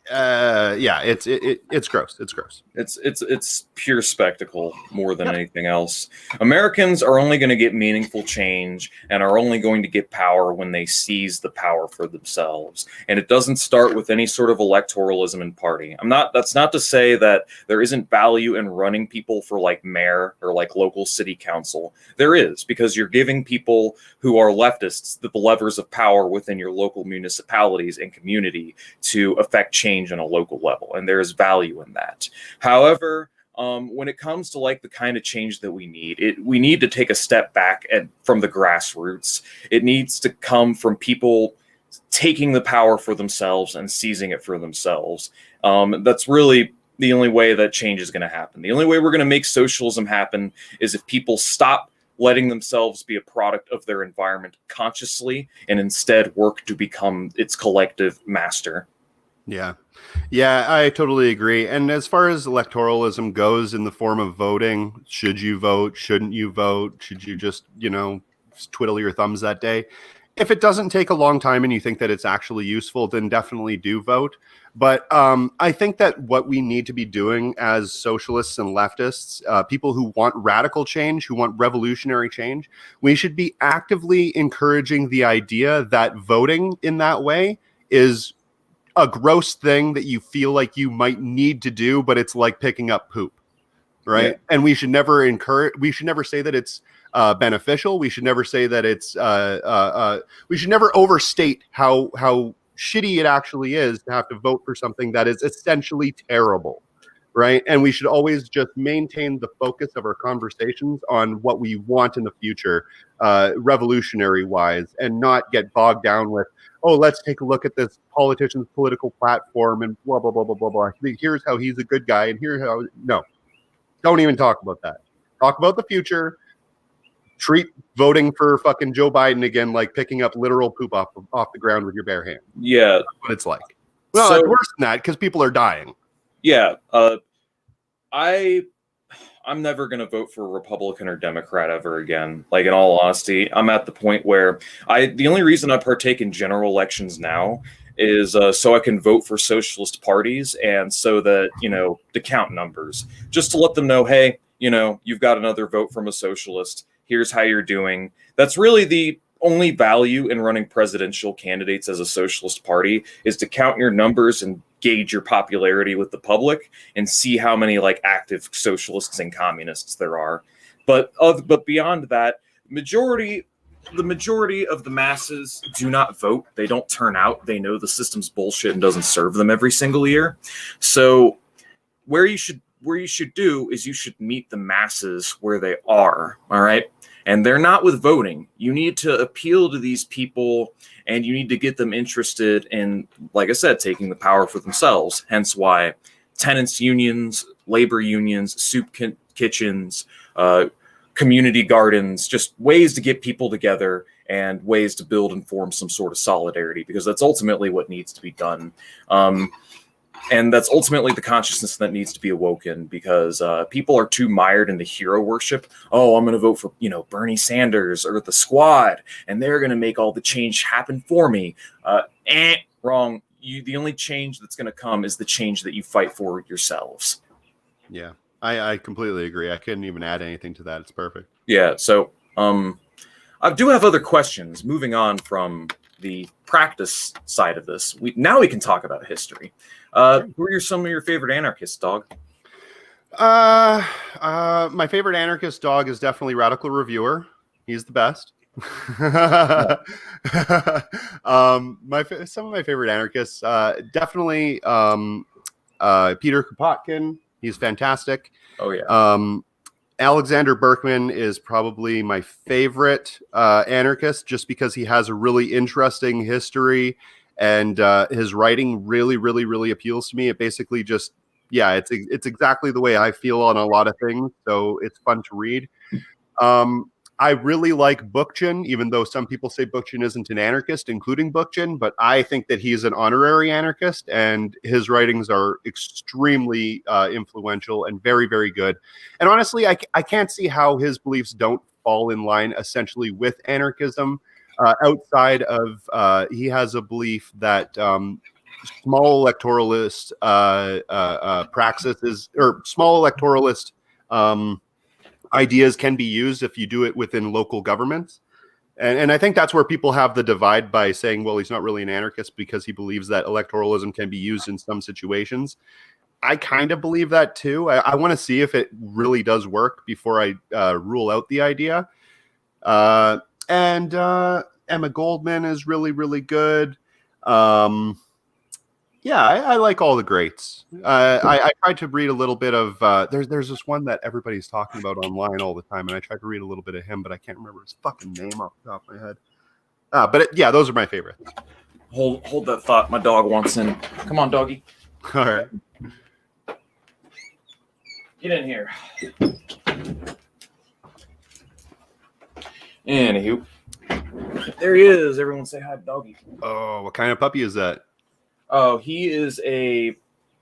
Speaker 2: it's gross. It's gross.
Speaker 1: It's pure spectacle more than anything else. Americans are only going to get meaningful change and are only going to get power when they seize the power for themselves. And it doesn't start with any sort of electoralism and party. That's not to say that there isn't value in running people for like mayor or like local city council. There is, because you're giving people who are leftists the levers of power within your local municipalities and community to affect change on a local level, and there is value in that. However, when it comes to like the kind of change that we need to take a step back from the grassroots. It needs to come from people taking the power for themselves and seizing it for themselves. That's really the only way that change is going to happen. The only way we're going to make socialism happen is if people stop letting themselves be a product of their environment consciously and instead work to become its collective master.
Speaker 2: Yeah. Yeah, I totally agree. And as far as electoralism goes in the form of voting, should you vote? Shouldn't you vote? Should you just, twiddle your thumbs that day? If it doesn't take a long time and you think that it's actually useful, then definitely do vote. But I think that what we need to be doing as socialists and leftists, people who want radical change, who want revolutionary change, we should be actively encouraging the idea that voting in that way is a gross thing that you feel like you might need to do, but it's like picking up poop, right? Yeah. And we should never say that it's beneficial. We should never say that it's, we should never overstate how shitty it actually is to have to vote for something that is essentially terrible, right? And we should always just maintain the focus of our conversations on what we want in the future, revolutionary wise, and not get bogged down with, oh, let's take a look at this politician's political platform and blah, blah, blah, blah, blah, blah. Here's how he's a good guy. And here's how, no, don't even talk about that. Talk about the future. Treat voting for fucking Joe Biden again like picking up literal poop off the ground with your bare hand.
Speaker 1: Yeah.
Speaker 2: That's what it's like. Well, it's worse than that because people are dying.
Speaker 1: Yeah. I'm never going to vote for a Republican or Democrat ever again. Like, in all honesty, I'm at the point where the only reason I partake in general elections now is so I can vote for socialist parties and so that, to count numbers, just to let them know, hey, you've got another vote from a socialist. Here's how you're doing. That's really the only value in running presidential candidates as a socialist party, is to count your numbers and gauge your popularity with the public and see how many like active socialists and communists there are. But beyond that, the majority of the masses do not vote. They don't turn out. They know the system's bullshit and doesn't serve them every single year. So where you should do is you should meet the masses where they are. All right. And they're not with voting. You need to appeal to these people and you need to get them interested in, like I said, taking the power for themselves. Hence why tenants unions, labor unions, soup kitchens, community gardens, just ways to get people together and ways to build and form some sort of solidarity, because that's ultimately what needs to be done. And that's ultimately the consciousness that needs to be awoken, because people are too mired in the hero worship. Oh, I'm going to vote for, Bernie Sanders or the Squad, and they're going to make all the change happen for me. Wrong. The only change that's going to come is the change that you fight for yourselves.
Speaker 2: Yeah, I completely agree. I couldn't even add anything to that. It's perfect.
Speaker 1: Yeah. So I do have other questions. Moving on from the practice side of this, we can talk about history. Who are some of your favorite anarchists, dog?
Speaker 2: My favorite anarchist dog is definitely Radical Reviewer. He's the best. Some of my favorite anarchists, definitely Peter Kropotkin. He's fantastic.
Speaker 1: Oh yeah.
Speaker 2: Alexander Berkman is probably my favorite anarchist, just because he has a really interesting history, and his writing really, really, really appeals to me. It basically just, it's exactly the way I feel on a lot of things, so it's fun to read. I really like Bookchin, even though some people say Bookchin isn't an anarchist, including Bookchin, but I think that he's an honorary anarchist, and his writings are extremely influential and very, very good. And honestly, I can't see how his beliefs don't fall in line essentially with anarchism. Outside of, he has a belief that small electoralist praxis or small electoralist ideas can be used if you do it within local governments. And I think that's where people have the divide by saying, well, he's not really an anarchist because he believes that electoralism can be used in some situations. I kind of believe that too. I want to see if it really does work before I rule out the idea. And Emma Goldman is really, really good. Yeah, I like all the greats. I tried to read a little bit of there's this one that everybody's talking about online all the time, and I tried to read a little bit of him, but I can't remember his fucking name off the top of my head. Yeah, those are my favorites.
Speaker 1: Hold that thought. My dog wants in. Come on, doggy.
Speaker 2: All right.
Speaker 1: Get in here. Anywho, there he is. Everyone say hi, doggy.
Speaker 2: Oh, what kind of puppy is that?
Speaker 1: Oh, he is a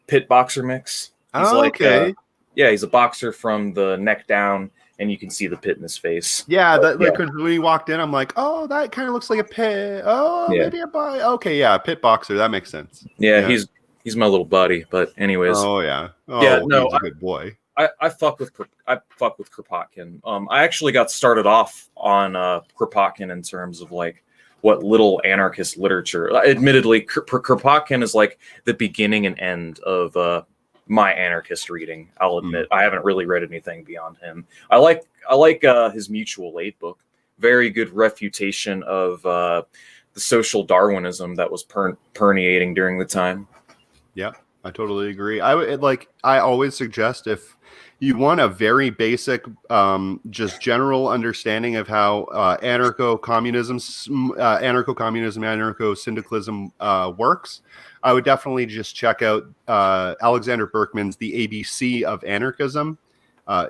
Speaker 1: pit boxer mix. He's
Speaker 2: okay.
Speaker 1: He's a boxer from the neck down, and you can see the pit in his face.
Speaker 2: Yeah, like when he walked in, I'm like, oh, that kind of looks like a pit. Oh, yeah. Maybe a boy. Okay, yeah, pit boxer. That makes sense.
Speaker 1: Yeah, he's my little buddy. But anyways.
Speaker 2: Oh yeah. Oh,
Speaker 1: yeah, no,
Speaker 2: he's a good boy.
Speaker 1: I fuck with Kropotkin. I actually got started off on Kropotkin in terms of like what little anarchist literature. Admittedly, Kropotkin is like the beginning and end of my anarchist reading. I'll admit I haven't really read anything beyond him. I like his mutual aid book. Very good refutation of the social Darwinism that was permeating during the time.
Speaker 2: Yeah, I totally agree. I always suggest, if you want a very basic, just general understanding of how anarcho-communism, anarcho-syndicalism works, I would definitely just check out Alexander Berkman's The ABC of Anarchism.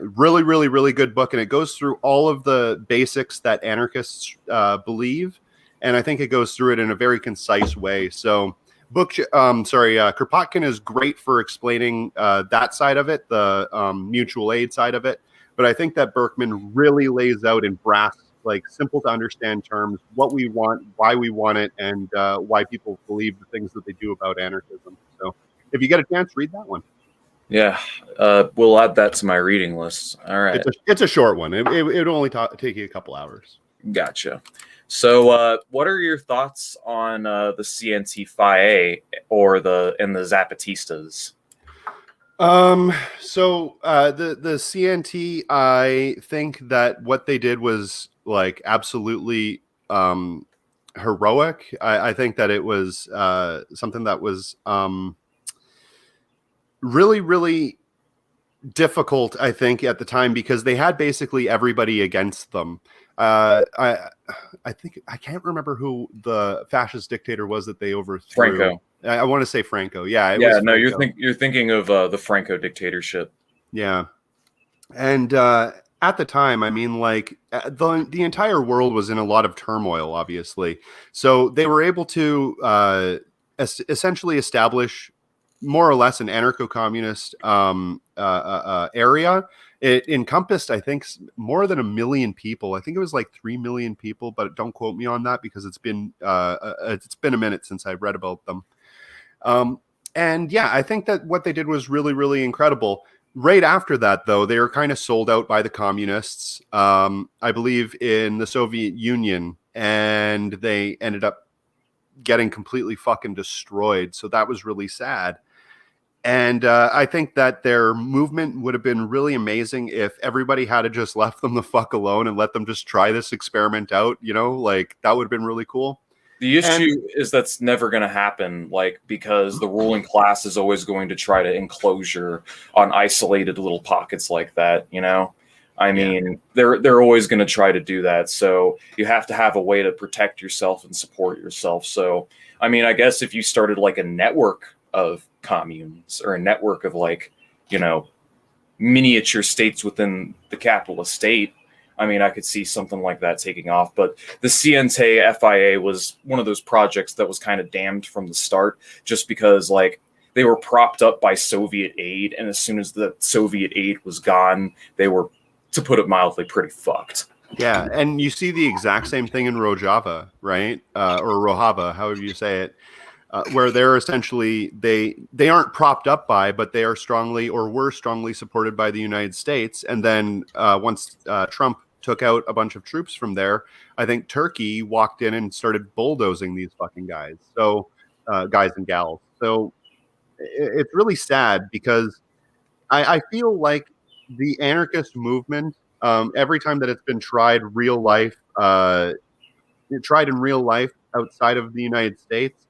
Speaker 2: Really, really, really good book, and it goes through all of the basics that anarchists believe, and I think it goes through it in a very concise way. So Kropotkin is great for explaining that side of it, the mutual aid side of it. But I think that Berkman really lays out in brass, like simple to understand terms, what we want, why we want it, and why people believe the things that they do about anarchism. So if you get a chance, read that one.
Speaker 1: Yeah, we'll add that to my reading list. All right.
Speaker 2: It's a short one. It would only take you a couple hours. Gotcha.
Speaker 1: So, what are your thoughts on the CNT-FA or the Zapatistas?
Speaker 2: So the CNT, I think that what they did was like absolutely heroic. I think that it was something that was really, really difficult, I think, at the time, because they had basically everybody against them. I think I can't remember who the fascist dictator was that they overthrew.
Speaker 1: Franco.
Speaker 2: I want to say Franco. Yeah.
Speaker 1: No, you're thinking of the Franco dictatorship.
Speaker 2: Yeah. And at the time, I mean, like the entire world was in a lot of turmoil, obviously. So they were able to essentially establish more or less an anarcho-communist area. It encompassed, I think, more than 1 million people. I think it was like 3 million people, but don't quote me on that because it's been a minute since I read about them. And yeah, I think that what they did was really, really incredible. Right after that, though, they were kind of sold out by the communists, I believe, in the Soviet Union, and they ended up getting completely fucking destroyed. So that was really sad. And I think that their movement would have been really amazing if everybody had just left them the fuck alone and let them just try this experiment out. You know, like that would have been really cool.
Speaker 1: The issue is that's never going to happen, like, because the ruling class is always going to try to enclosure on isolated little pockets like that. You know, I mean, they're always going to try to do that. So you have to have a way to protect yourself and support yourself. So, I mean, I guess if you started like a network of communes or a network of like, you know, miniature states within the capitalist state, I mean, I could see something like that taking off. But the CNT-FIA was one of those projects that was kind of damned from the start, just because like they were propped up by Soviet aid, and as soon as the Soviet aid was gone, they were, to put it mildly, pretty fucked.
Speaker 2: Yeah, and you see the exact same thing in Rojava, right? Or Rojava, however you say it. Where they're essentially, they aren't propped up by, but they are strongly or were strongly supported by the United States. And then once Trump took out a bunch of troops from there, I think Turkey walked in and started bulldozing these fucking guys. So guys and gals. So it's really sad because I feel like the anarchist movement, every time that it's been tried in real life outside of the United States,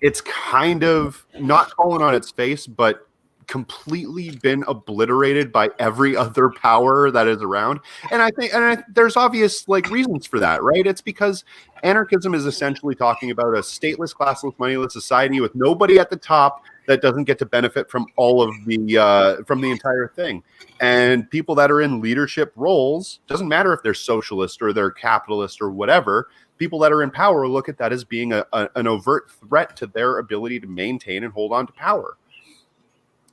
Speaker 2: it's kind of not fallen on its face, but completely been obliterated by every other power that is around. And I think, there's obvious like reasons for that, right? It's because anarchism is essentially talking about a stateless, classless, moneyless society with nobody at the top that doesn't get to benefit from all of the entire thing. And people that are in leadership roles, doesn't matter if they're socialist or they're capitalist or whatever, people that are in power look at that as being an overt threat to their ability to maintain and hold on to power.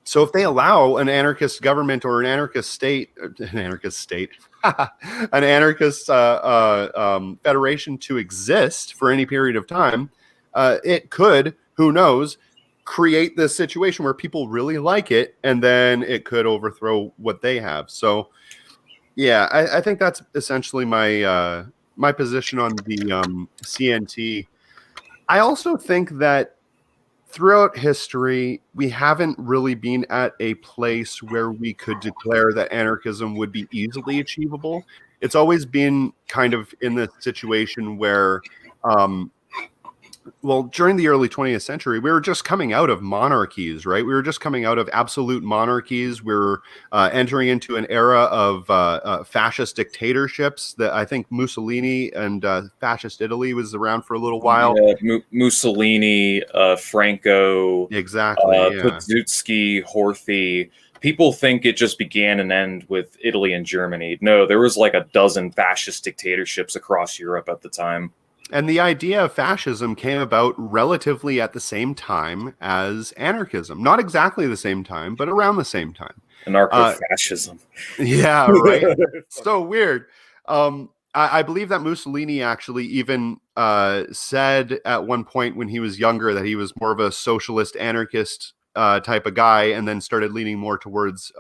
Speaker 2: So if they allow an anarchist government or an anarchist federation to exist for any period of time, it could, who knows, create this situation where people really like it, and then it could overthrow what they have. So, yeah, I think that's essentially my my position on the CNT. I also think that throughout history, we haven't really been at a place where we could declare that anarchism would be easily achievable. It's always been kind of in this situation where, well, during the early 20th century, we were just coming out of monarchies, right? We were just coming out of absolute monarchies. We were entering into an era of fascist dictatorships that I think Mussolini and fascist Italy was around for a little while.
Speaker 1: Yeah, Mussolini, Franco,
Speaker 2: exactly,
Speaker 1: Piłsudski, Horthy. People think it just began and ended with Italy and Germany. No, there was like a dozen fascist dictatorships across Europe at the time.
Speaker 2: And the idea of fascism came about relatively at the same time as anarchism. Not exactly the same time, but around the same time.
Speaker 1: Anarcho-fascism.
Speaker 2: Yeah, right. So weird. I believe that Mussolini actually even said at one point when he was younger that he was more of a socialist anarchist type of guy, and then started leaning more towards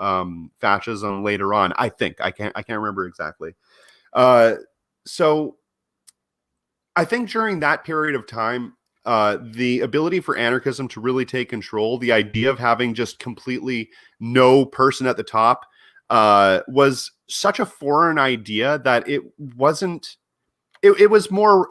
Speaker 2: fascism later on. I think I can't remember exactly. So I think during that period of time, the ability for anarchism to really take control, the idea of having just completely no person at the top, was such a foreign idea that it wasn't. It was more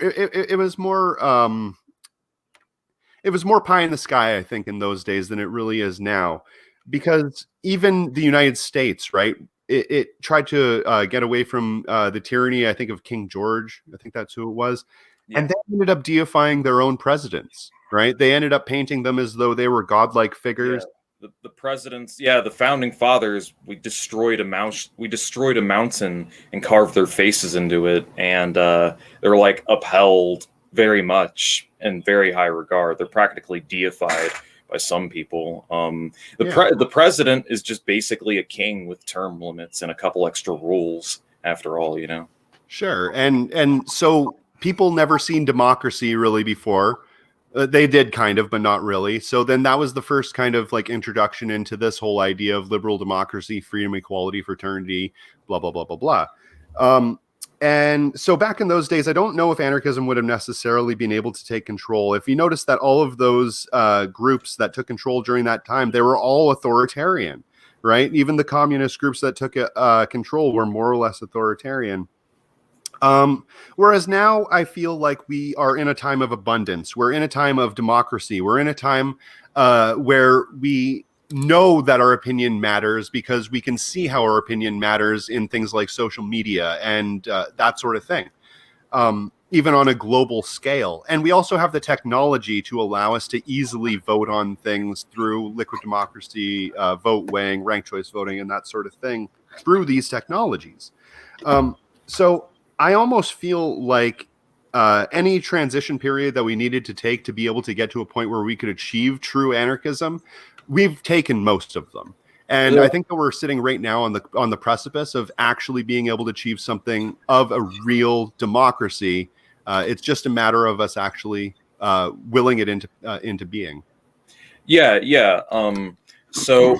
Speaker 2: pie in the sky, I think, in those days than it really is now, because even the United States, right? It tried to get away from the tyranny, I think, of King George. I think that's who it was. Yeah. And they ended up deifying their own presidents, right? They ended up painting them as though they were godlike figures.
Speaker 1: Yeah. The presidents, the founding fathers, we destroyed a mountain and carved their faces into it, and they're like upheld very much in very high regard. They're practically deified by some people. The president is just basically a king with term limits and a couple extra rules, after all, you know.
Speaker 2: Sure, and so people never seen democracy really before. They did kind of, but not really. So then that was the first kind of like introduction into this whole idea of liberal democracy, freedom, equality, fraternity, blah, blah, blah, blah, blah. And so back in those days, I don't know if anarchism would have necessarily been able to take control. If you notice that all of those groups that took control during that time, they were all authoritarian, right? Even the communist groups that took control were more or less authoritarian. Whereas now I feel like we are in a time of abundance. We're in a time of democracy. We're in a time where we know that our opinion matters because we can see how our opinion matters in things like social media and that sort of thing, even on a global scale. And we also have the technology to allow us to easily vote on things through liquid democracy, vote weighing, ranked choice voting, and that sort of thing through these technologies. So I almost feel like any transition period that we needed to take to be able to get to a point where we could achieve true anarchism, we've taken most of them. And I think that we're sitting right now on the precipice of actually being able to achieve something of a real democracy. It's just a matter of us actually willing it into being.
Speaker 1: Yeah. So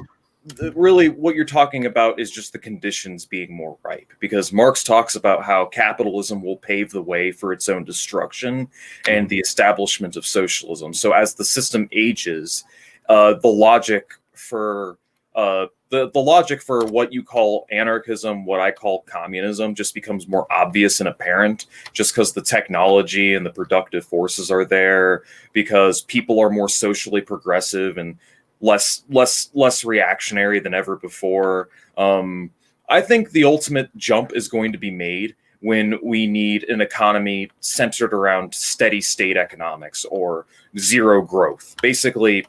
Speaker 1: really what you're talking about is just the conditions being more ripe, because Marx talks about how capitalism will pave the way for its own destruction and the establishment of socialism. So as the system ages, the logic for the logic for what you call anarchism, what I call communism, just becomes more obvious and apparent just because the technology and the productive forces are there, because people are more socially progressive and less reactionary than ever before. I think the ultimate jump is going to be made when we need an economy centered around steady state economics or zero growth. Basically,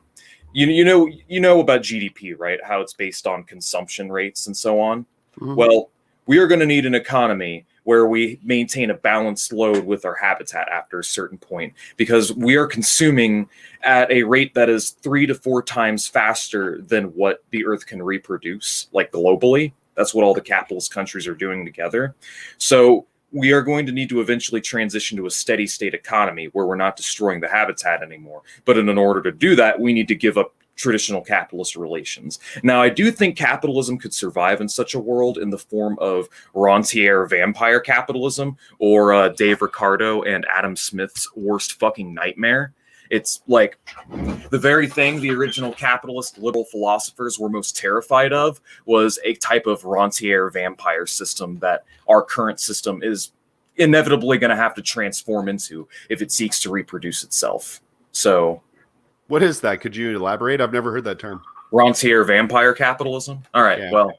Speaker 1: you know about GDP, right? How it's based on consumption rates and so on.
Speaker 2: Mhm.
Speaker 1: Well, we are going to need an economy where we maintain a balanced load with our habitat after a certain point, because we are consuming at a rate that is 3 to 4 times faster than what the Earth can reproduce, like globally. That's what all the capitalist countries are doing together. So we are going to need to eventually transition to a steady state economy where we're not destroying the habitat anymore. But in order to do that, we need to give up traditional capitalist relations. Now, I do think capitalism could survive in such a world in the form of rentier vampire capitalism, or Dave Ricardo and Adam Smith's worst fucking nightmare. It's like the very thing the original capitalist liberal philosophers were most terrified of was a type of rentier vampire system that our current system is inevitably going to have to transform into if it seeks to reproduce itself. So,
Speaker 2: What is that? Could you elaborate? I've never heard that term.
Speaker 1: rentier vampire capitalism. All right.
Speaker 2: Yeah.
Speaker 1: Well,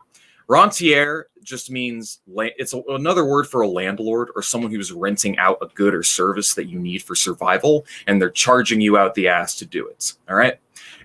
Speaker 1: rentier just means it's another word for a landlord or someone who's renting out a good or service that you need for survival, and they're charging you out the ass to do it. All right.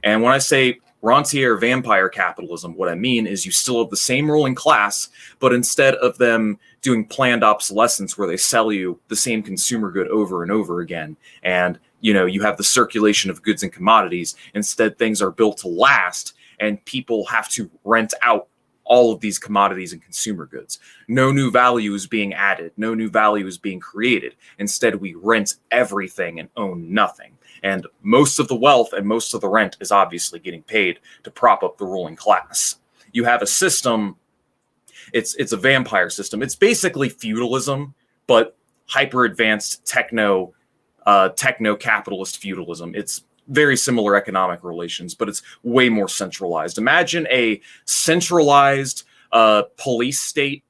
Speaker 1: And when I say rentier vampire capitalism, what I mean is you still have the same ruling class, but instead of them doing planned obsolescence where they sell you the same consumer good over and over again, and you have the circulation of goods and commodities, instead things are built to last, and people have to rent out all of these commodities and consumer goods. No new value is being added. No new value is being created. Instead, we rent everything and own nothing. And most of the wealth and most of the rent is obviously getting paid to prop up the ruling class. You have a system, it's a vampire system. It's basically feudalism, but hyper advanced techno capitalist feudalism. It's very similar economic relations, but it's way more centralized. Imagine a centralized police state,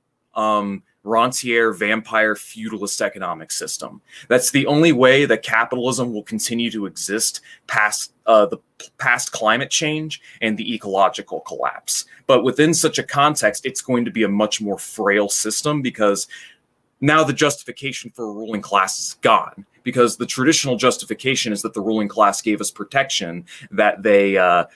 Speaker 1: rentier vampire feudalist economic system. That's the only way that capitalism will continue to exist past climate change and the ecological collapse. But within such a context, it's going to be a much more frail system, because now the justification for a ruling class is gone, because the traditional justification is that the ruling class gave us protection, that they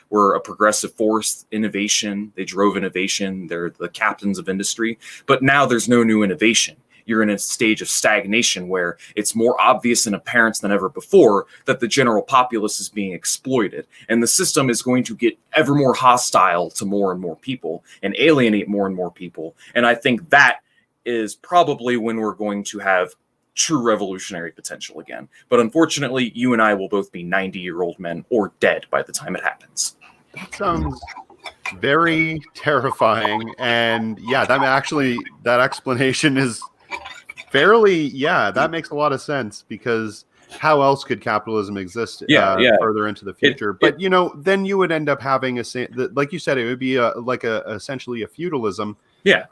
Speaker 1: were a progressive force, innovation, they drove innovation, they're the captains of industry. But now there's no new innovation. You're in a stage of stagnation where it's more obvious and apparent than ever before that the general populace is being exploited. And the system is going to get ever more hostile to more and more people and alienate more and more people. And I think that is probably when we're going to have true revolutionary potential again. But unfortunately, you and I will both be 90-year-old men or dead by the time it happens.
Speaker 2: That sounds very terrifying. And yeah, that explanation is fairly, that makes a lot of sense, because how else could capitalism exist further into the future? But then you would end up having like you said, it would be essentially a feudalism.
Speaker 1: Yeah.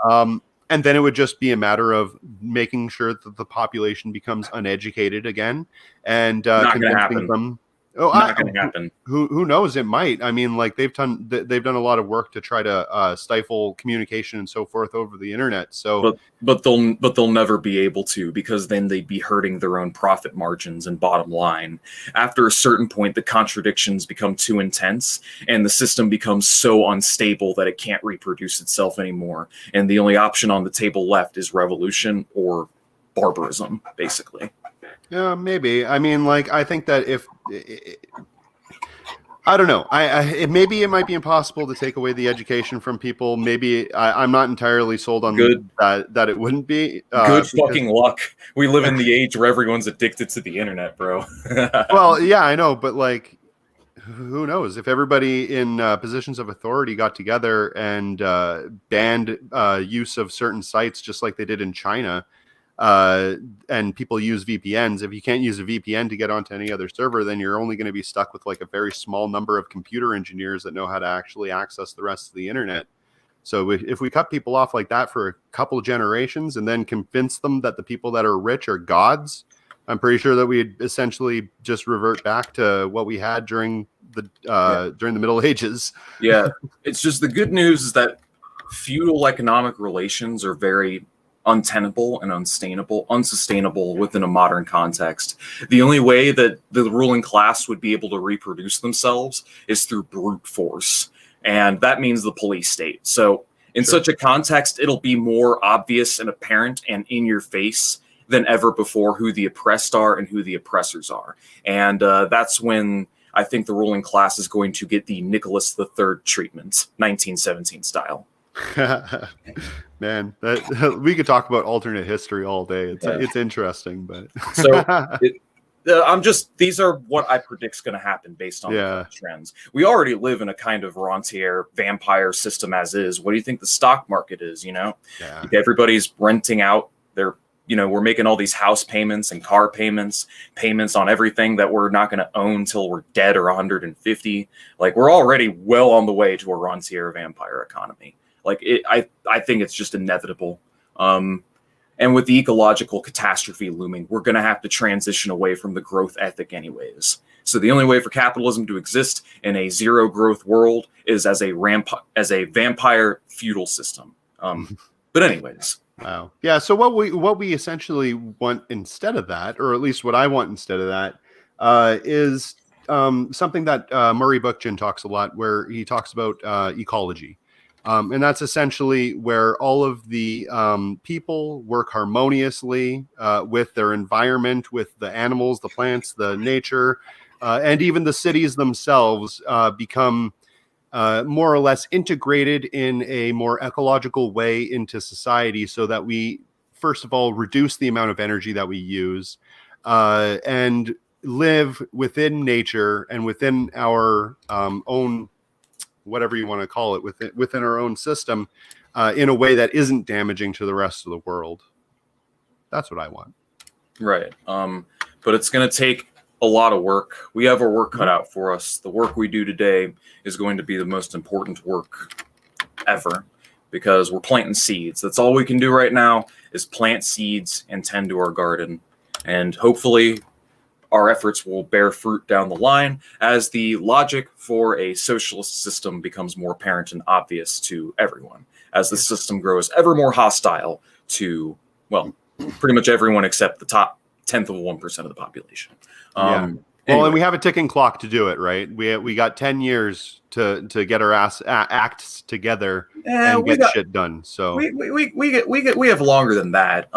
Speaker 2: And then it would just be a matter of making sure that the population becomes uneducated again, and convincing them.
Speaker 1: Not going to happen.
Speaker 2: Who knows? It might. I mean, like they've done a lot of work to try to stifle communication and so forth over the internet. So,
Speaker 1: but they'll never be able to, because then they'd be hurting their own profit margins and bottom line. After a certain point, the contradictions become too intense, and the system becomes so unstable that it can't reproduce itself anymore. And the only option on the table left is revolution or barbarism, basically.
Speaker 2: Yeah, maybe. I mean, like, I think that I don't know. Maybe it might be impossible to take away the education from people. Maybe I'm not entirely sold on that it wouldn't be.
Speaker 1: Fucking luck. We live in the age where everyone's addicted to the internet, bro.
Speaker 2: Well, yeah, I know, but like, who knows? If everybody in positions of authority got together and banned use of certain sites, just like they did in China. and people use VPNs. If you can't use a VPN to get onto any other server, then you're only going to be stuck with like a very small number of computer engineers that know how to actually access the rest of the internet. So if we cut people off like that for a couple of generations and then convince them that the people that are rich are gods, I'm pretty sure that we'd essentially just revert back to what we had during the Middle Ages.
Speaker 1: Yeah, it's just the good news is that feudal economic relations are very untenable and unsustainable within a modern context. The only way that the ruling class would be able to reproduce themselves is through brute force, and that means the police state. So in such a context, it'll be more obvious and apparent and in your face than ever before who the oppressed are and who the oppressors are. And that's when I think the ruling class is going to get the Nicholas III treatment, 1917 style.
Speaker 2: Man, we could talk about alternate history all day. It's interesting, but
Speaker 1: these are what I predict is going to happen based on the trends. We already live in a kind of rentier vampire system as is. What do you think the stock market is? Everybody's renting out their, we're making all these house payments and car payments on everything that we're not going to own till we're dead or 150. Like, we're already well on the way to a rentier vampire economy. Like, I think it's just inevitable. And with the ecological catastrophe looming, we're going to have to transition away from the growth ethic anyways. So the only way for capitalism to exist in a zero growth world is as a vampire feudal system. But anyways.
Speaker 2: Wow. Yeah. So what we essentially want instead of that, or at least what I want instead of that, is something that Murray Bookchin talks a lot, where he talks about ecology. And that's essentially where all of the people work harmoniously with their environment, with the animals, the plants, the nature, and even the cities themselves become more or less integrated in a more ecological way into society, so that we, first of all, reduce the amount of energy that we use and live within nature and within our own, whatever you want to call it, within our own system, in a way that isn't damaging to the rest of the world. That's what I want.
Speaker 1: Right. But it's going to take a lot of work. We have our work cut out for us. The work we do today is going to be the most important work ever, because we're planting seeds. That's all we can do right now, is plant seeds and tend to our garden. And hopefully our efforts will bear fruit down the line as the logic for a socialist system becomes more apparent and obvious to everyone, as the system grows ever more hostile to, well, pretty much everyone except the top 10th of 1% of the population.
Speaker 2: Well, and we have a ticking clock to do it, right? We got 10 years to get our acts together and get shit done. So
Speaker 1: we have longer than that.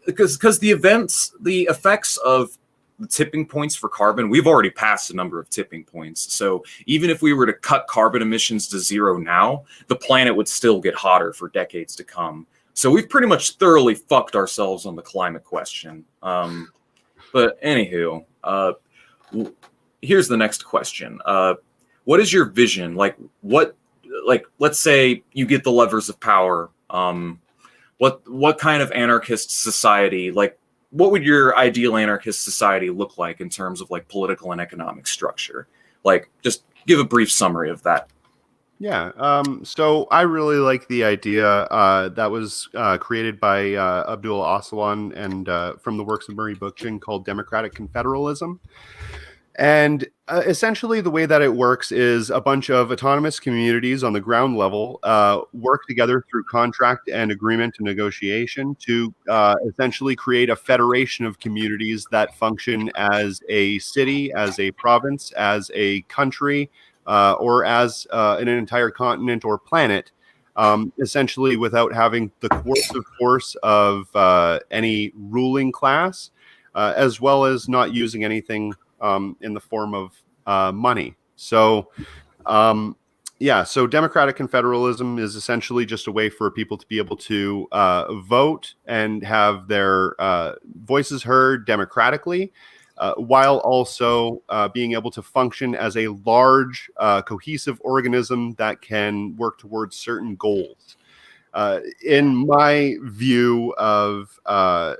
Speaker 1: Because the effects of the tipping points for carbon, we've already passed a number of tipping points. So even if we were to cut carbon emissions to zero now, the planet would still get hotter for decades to come. So we've pretty much thoroughly fucked ourselves on the climate question. But anywho, here's the next question. What is your vision? Let's say you get the levers of power. What kind of anarchist society, what would your ideal anarchist society look like in terms of political and economic structure? Just give a brief summary of that.
Speaker 2: Yeah. So I really like the idea that was created by Abdul Öcalan and from the works of Murray Bookchin, called democratic confederalism. And essentially the way that it works is a bunch of autonomous communities on the ground level work together through contract and agreement and negotiation to essentially create a federation of communities that function as a city, as a province, as a country, or as an entire continent or planet, essentially without having the coercive force of any ruling class, as well as not using anything in the form of money. So, so democratic confederalism is essentially just a way for people to be able to vote and have their voices heard democratically, while also being able to function as a large, cohesive organism that can work towards certain goals. In my view of a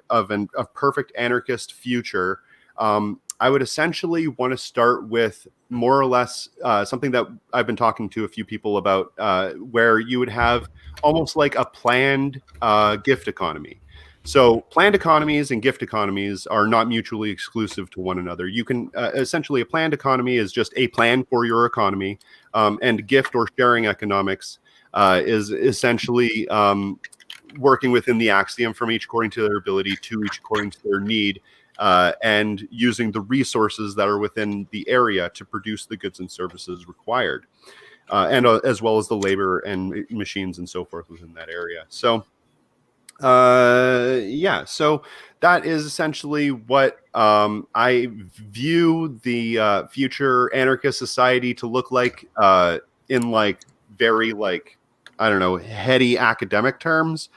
Speaker 2: perfect anarchist future, I would essentially want to start with more or less something that I've been talking to a few people about, where you would have almost like a planned gift economy. So planned economies and gift economies are not mutually exclusive to one another. You can essentially, a planned economy is just a plan for your economy, and gift or sharing economics is essentially working within the axiom from each according to their ability to each according to their need, and using the resources that are within the area to produce the goods and services required, and as well as the labor and machines and so forth within that area. So so that is essentially what I view the future anarchist society to look like, in like very like, I don't know, heady academic terms.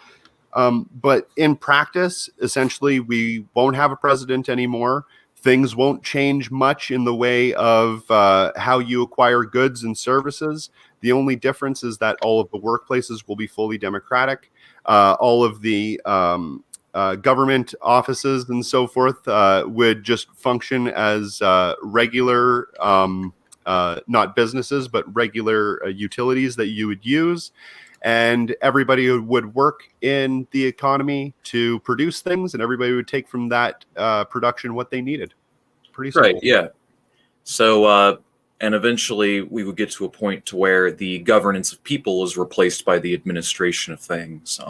Speaker 2: But in practice, essentially, we won't have a president anymore. Things won't change much in the way of how you acquire goods and services. The only difference is that all of the workplaces will be fully democratic. All of the government offices and so forth would just function as regular, not businesses, but regular utilities that you would use. And everybody would work in the economy to produce things, and everybody would take from that production what they needed. Pretty simple.
Speaker 1: Right, yeah. So, and eventually we would get to a point to where the governance of people is replaced by the administration of things.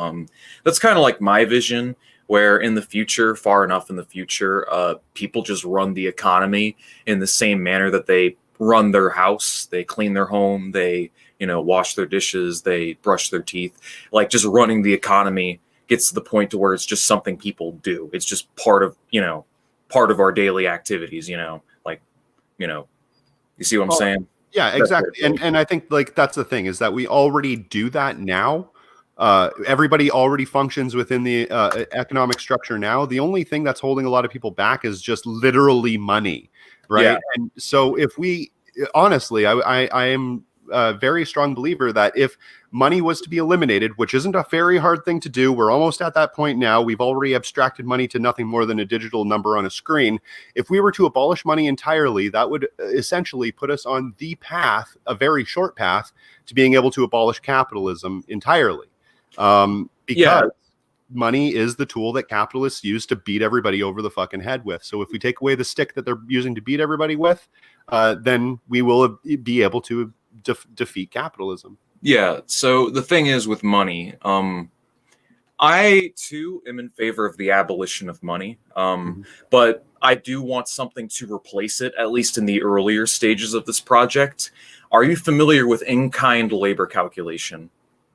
Speaker 1: That's kind of like my vision, where in the future, far enough in the future, people just run the economy in the same manner that they run their house. They clean their home, they wash their dishes, they brush their teeth. Like, just running the economy gets to the point to where it's just something people do. It's just part of our daily activities, you see what I'm saying?
Speaker 2: Yeah, exactly. And I think like that's the thing, is that we already do that now. Everybody already functions within the economic structure now. The only thing that's holding a lot of people back is just literally money, right?
Speaker 1: Yeah.
Speaker 2: And so if we, honestly, I am a very strong believer that if money was to be eliminated, which isn't a very hard thing to do, we're almost at that point now. We've already abstracted money to nothing more than a digital number on a screen. If we were to abolish money entirely, that would essentially put us on the path, a very short path, to being able to abolish capitalism entirely. Because money is the tool that capitalists use to beat everybody over the fucking head with. So if we take away the stick that they're using to beat everybody with, then we will be able to defeat capitalism.
Speaker 1: Yeah. So the thing is with money, I too am in favor of the abolition of money, but I do want something to replace it, at least in the earlier stages of this project. Are you familiar with in-kind labor calculation,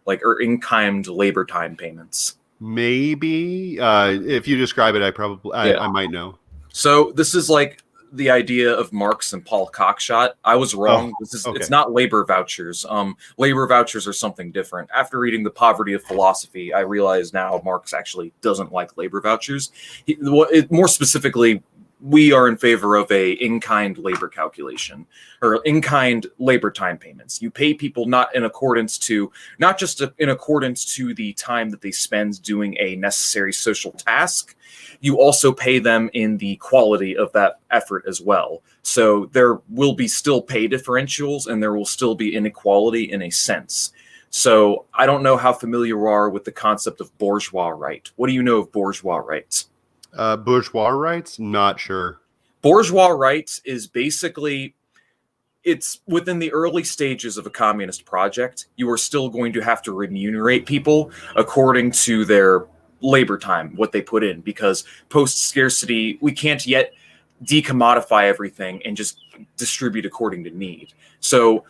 Speaker 1: or in-kind labor time payments?
Speaker 2: Maybe if you describe it, I might know.
Speaker 1: So this is like the idea of Marx and Paul Cockshott. I was wrong. It's not labor vouchers. Labor vouchers are something different. After reading The Poverty of Philosophy, I realize now Marx actually doesn't like labor vouchers. More specifically, we are in favor of a in-kind labor calculation, or in-kind labor time payments. You pay people not just in accordance to the time that they spend doing a necessary social task. You also pay them in the quality of that effort as well. So there will be still pay differentials, and there will still be inequality in a sense. So I don't know how familiar you are with the concept of bourgeois right. What do you know of bourgeois rights?
Speaker 2: Bourgeois rights? Not sure.
Speaker 1: Bourgeois rights is basically, it's within the early stages of a communist project. You are still going to have to remunerate people according to their labor time, what they put in, because post-scarcity, we can't yet decommodify everything and just distribute according to need. So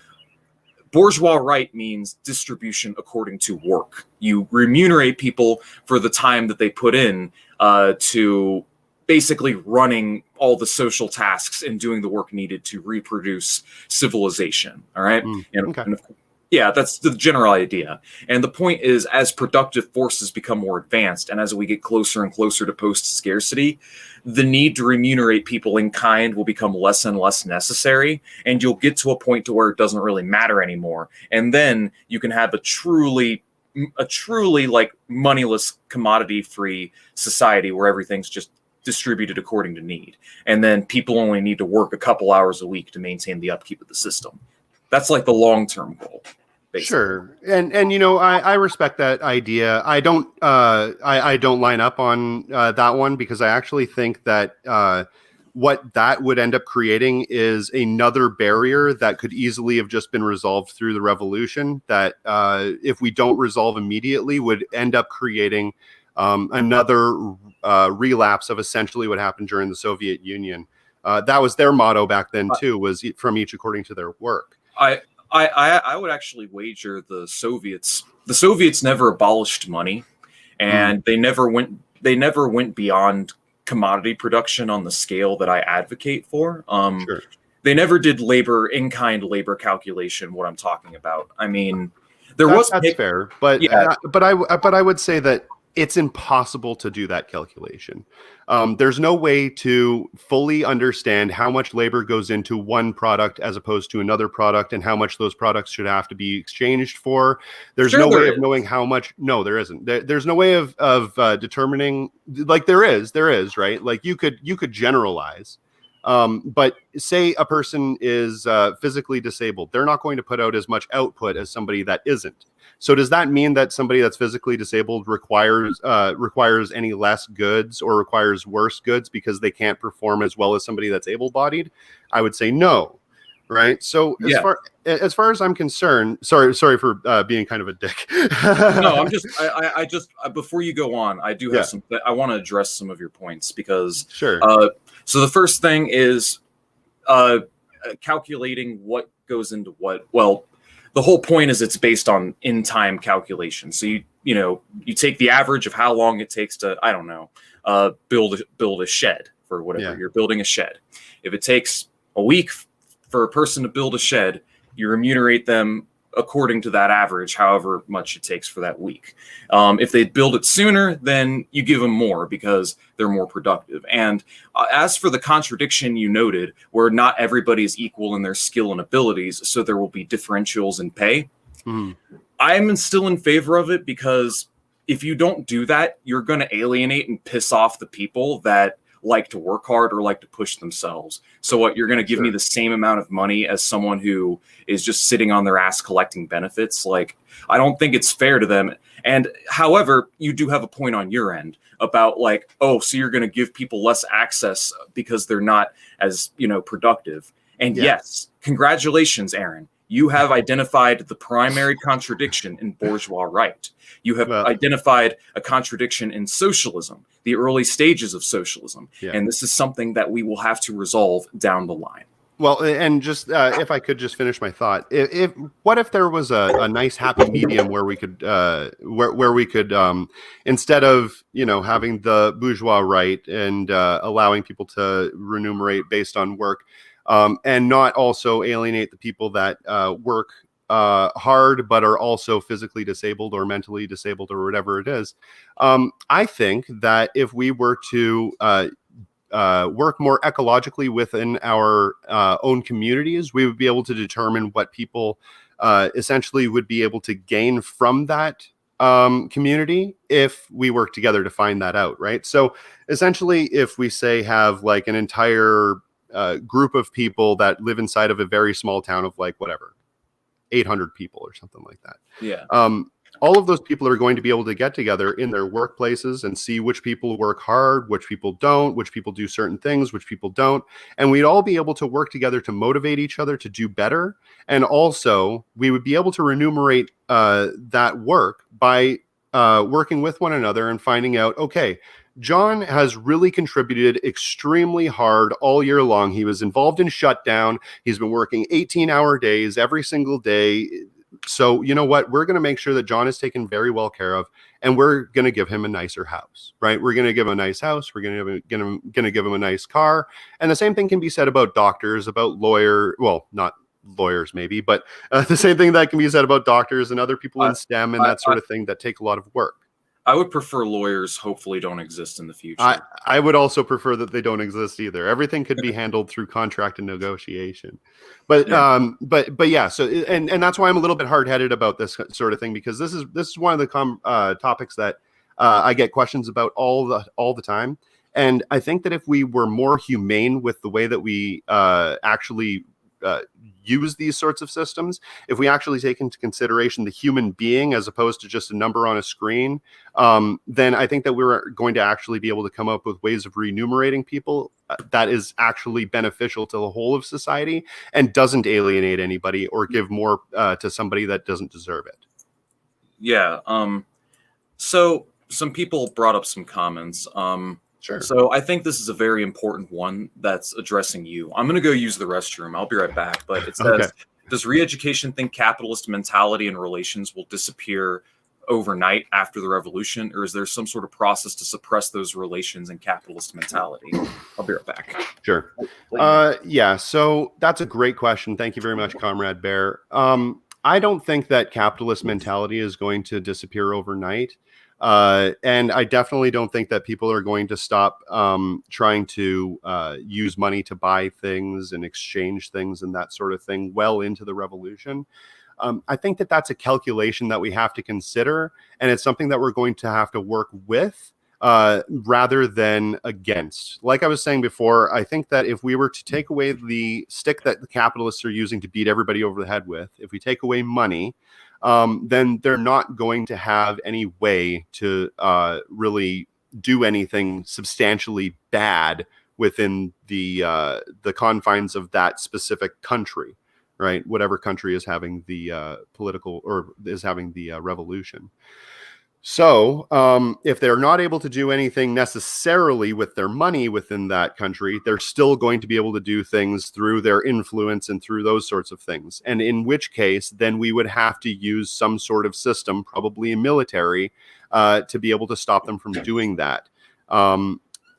Speaker 1: bourgeois right means distribution according to work. You remunerate people for the time that they put in to basically running all the social tasks and doing the work needed to reproduce civilization. All right. Yeah, that's the general idea. And the point is, as productive forces become more advanced, and as we get closer and closer to post-scarcity, the need to remunerate people in kind will become less and less necessary, and you'll get to a point to where it doesn't really matter anymore. And then you can have a truly a truly like moneyless, commodity-free society where everything's just distributed according to need, and then people only need to work a couple hours a week to maintain the upkeep of the system. That's like the long-term goal. Basically.
Speaker 2: Sure, and I respect that idea. I don't line up on that one, because I actually think that what that would end up creating is another barrier that could easily have just been resolved through the revolution, that if we don't resolve immediately would end up creating another relapse of essentially what happened during the Soviet Union. That was their motto back then too, was from each according to their work.
Speaker 1: I would actually wager the Soviets never abolished money, and they never went beyond commodity production on the scale that I advocate for.
Speaker 2: Sure.
Speaker 1: They never did in-kind labor calculation, what I'm talking about. I mean, that's
Speaker 2: fair, but
Speaker 1: yeah.
Speaker 2: But I would say that it's impossible to do that calculation. There's no way to fully understand how much labor goes into one product as opposed to another product, and how much those products should have to be exchanged for. There's no way of knowing how much. No, there isn't. There's no way of determining. Like there is, right? Like you could generalize. But say a person is physically disabled, they're not going to put out as much output as somebody that isn't. So does that mean that somebody that's physically disabled requires any less goods or requires worse goods because they can't perform as well as somebody that's able-bodied? I would say no, right? So as far as I'm concerned, sorry for being kind of a dick.
Speaker 1: No, I just before you go on, I do have I want to address some of your points, because
Speaker 2: sure.
Speaker 1: So the first thing is calculating what goes into what. Well, the whole point is it's based on in-time calculation. So you take the average of how long it takes to, I don't know, build a shed for whatever you're building a shed. If it takes a week for a person to build a shed, you remunerate them according to that average, however much it takes for that week. If they build it sooner, then you give them more because they're more productive. And as for the contradiction you noted, where not everybody is equal in their skill and abilities, so there will be differentials in pay, I'm still in favor of it, because if you don't do that, you're going to alienate and piss off the people that like to work hard or like to push themselves. So what, you're going to give me the same amount of money as someone who is just sitting on their ass collecting benefits? Like, I don't think it's fair to them. And however, you do have a point on your end about like, oh, so you're going to give people less access because they're not as, productive. And yes, congratulations, Aaron. You have identified the primary contradiction in bourgeois right. You have identified a contradiction in socialism, the early stages of socialism. Yeah. And this is something that we will have to resolve down the line.
Speaker 2: Well, and just if I could just finish my thought, what if there was a nice happy medium where we could where we could instead of having the bourgeois right and allowing people to remunerate based on work, and not also alienate the people that work hard but are also physically disabled or mentally disabled or whatever it is. I think that if we were to work more ecologically within our own communities, we would be able to determine what people essentially would be able to gain from that community if we work together to find that out, right? So essentially, if we say have like an entire group of people that live inside of a very small town of like whatever, 800 people or something like that.
Speaker 1: Yeah.
Speaker 2: All of those people are going to be able to get together in their workplaces and see which people work hard, which people don't, which people do certain things, which people don't. And we'd all be able to work together to motivate each other to do better. And also we would be able to remunerate that work by working with one another and finding out, okay, John has really contributed extremely hard all year long. He was involved in shutdown. He's been working 18-hour days every single day. So you know what? We're going to make sure that John is taken very well care of, and we're going to give him a nicer house, right? We're going to give him a nice house. We're going to give him a nice car. And the same thing can be said about doctors, about not lawyers maybe, but the same thing that can be said about doctors and other people in STEM and that sort of thing that take a lot of work.
Speaker 1: I would prefer lawyers hopefully don't exist in the future.
Speaker 2: I would also prefer that they don't exist either. Everything could be handled through contract and negotiation. But but yeah, so and that's why I'm a little bit hard-headed about this sort of thing, because this is one of the topics that I get questions about all the time. And I think that if we were more humane with the way that we actually use these sorts of systems, if we actually take into consideration the human being as opposed to just a number on a screen, then I think that we're going to actually be able to come up with ways of remunerating people that is actually beneficial to the whole of society and doesn't alienate anybody or give more to somebody that doesn't deserve it.
Speaker 1: Yeah. So some people brought up some comments.
Speaker 2: Sure.
Speaker 1: So I think this is a very important one that's addressing you. I'm going to go use the restroom. I'll be right back. But it says,
Speaker 2: Okay.
Speaker 1: Does re-education think capitalist mentality and relations will disappear overnight after the revolution? Or is there some sort of process to suppress those relations and capitalist mentality? I'll be right back.
Speaker 2: Sure. Yeah, so that's a great question. Thank you very much, Comrade Bear. I don't think that capitalist mentality is going to disappear overnight. And I definitely don't think that people are going to stop trying to use money to buy things and exchange things and that sort of thing well into the revolution. I think that that's a calculation that we have to consider, and it's something that we're going to have to work with rather than against. Like I was saying before, I think that if we were to take away the stick that the capitalists are using to beat everybody over the head with, if we take away money, then they're not going to have any way to really do anything substantially bad within the confines of that specific country, right? Whatever country is having the political or is having the revolution. So if they're not able to do anything necessarily with their money within that country, they're still going to be able to do things through their influence and through those sorts of things. And in which case, then we would have to use some sort of system, probably a military, to be able to stop them from doing that.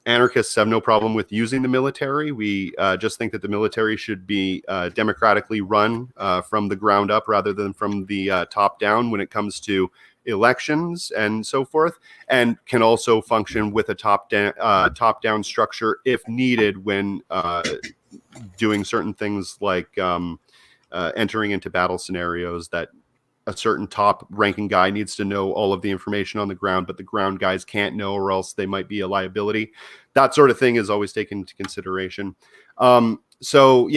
Speaker 2: Anarchists have no problem with using the military. We just think that the military should be democratically run from the ground up rather than from the top down when it comes to elections and so forth, and can also function with a top-down structure if needed when doing certain things like entering into battle scenarios that a certain top-ranking guy needs to know all of the information on the ground, but the ground guys can't know, or else they might be a liability. That sort of thing is always taken into consideration. So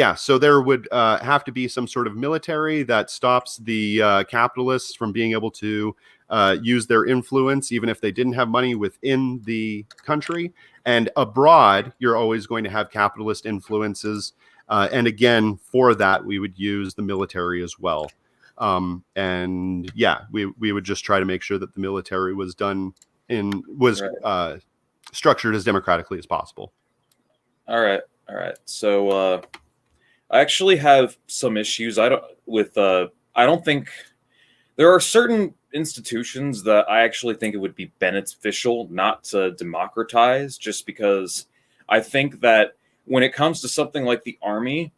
Speaker 2: there would have to be some sort of military that stops the capitalists from being able to use their influence, even if they didn't have money within the country. And abroad, you're always going to have capitalist influences. And again, for that, we would use the military as well. And yeah, we would just try to make sure that the military was structured as democratically as possible.
Speaker 1: All right. So I actually have some issues. I don't think there are certain institutions that I actually think it would be beneficial not to democratize, just because I think that when it comes to something like the army,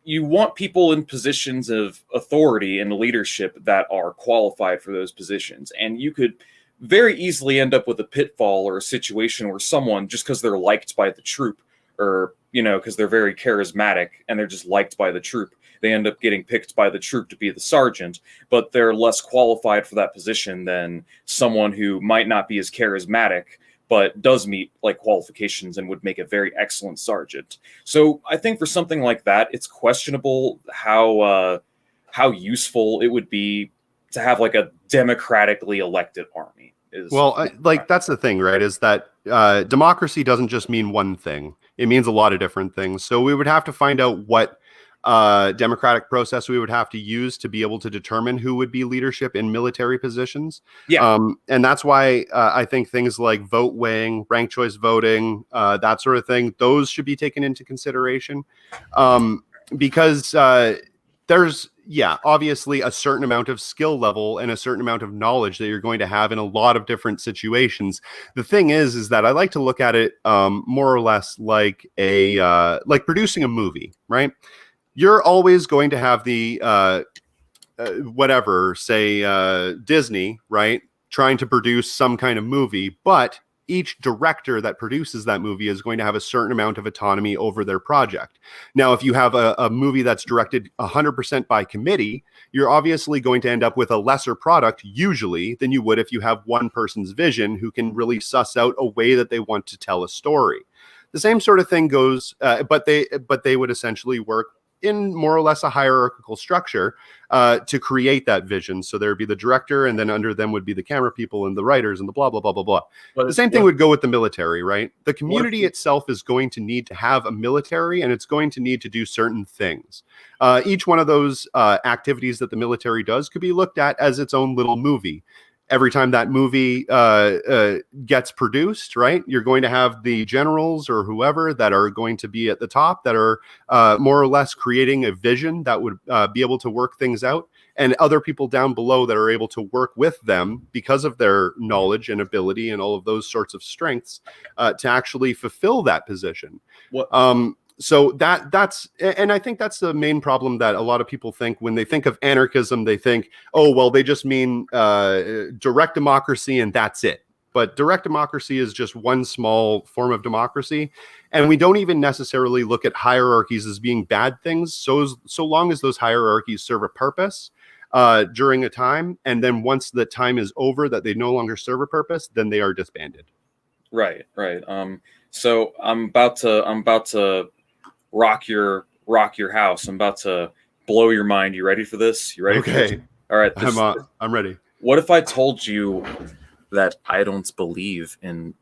Speaker 1: you want people in positions of authority and leadership that are qualified for those positions. And you could very easily end up with a pitfall or a situation where someone, just because they're liked by the troop, or, because they're very charismatic and they're just liked by the troop, they end up getting picked by the troop to be the sergeant, but they're less qualified for that position than someone who might not be as charismatic, but does meet qualifications and would make a very excellent sergeant. So I think for something like that, it's questionable how useful it would be to have a democratically elected army.
Speaker 2: That's the thing, right? Is that democracy doesn't just mean one thing. It means a lot of different things. So we would have to find out what democratic process we would have to use to be able to determine who would be leadership in military positions.
Speaker 1: Yeah.
Speaker 2: And that's why I think things like vote weighing, ranked choice voting, that sort of thing, those should be taken into consideration. Because there's, obviously a certain amount of skill level and a certain amount of knowledge that you're going to have in a lot of different situations. The thing is that I like to look at it more or less like like producing a movie, right? You're always going to have the Disney, right? trying to produce some kind of movie, but each director that produces that movie is going to have a certain amount of autonomy over their project. Now, if you have a movie that's directed 100% by committee, you're obviously going to end up with a lesser product usually than you would if you have one person's vision who can really suss out a way that they want to tell a story. The same sort of thing goes, but they would essentially work in more or less a hierarchical structure to create that vision. So there would be the director, and then under them would be the camera people and the writers and the blah, blah, blah, blah, blah. The same thing would go with the military, right? The community itself is going to need to have a military, and it's going to need to do certain things. Each one of those activities that the military does could be looked at as its own little movie. Every time that movie gets produced, right, you're going to have the generals or whoever that are going to be at the top that are more or less creating a vision that would be able to work things out, and other people down below that are able to work with them because of their knowledge and ability and all of those sorts of strengths to actually fulfill that position. So that's, and I think that's the main problem that a lot of people think when they think of anarchism. They think, oh, well, they just mean direct democracy and that's it. But direct democracy is just one small form of democracy. And we don't even necessarily look at hierarchies as being bad things. So long as those hierarchies serve a purpose during a time. And then once the time is over that they no longer serve a purpose, then they are disbanded.
Speaker 1: Right. So I'm about to rock your house. I'm about to blow your mind. You ready for this? You ready?
Speaker 2: Okay.
Speaker 1: For this? All right.
Speaker 2: I'm ready.
Speaker 1: What if I told you that I don't believe in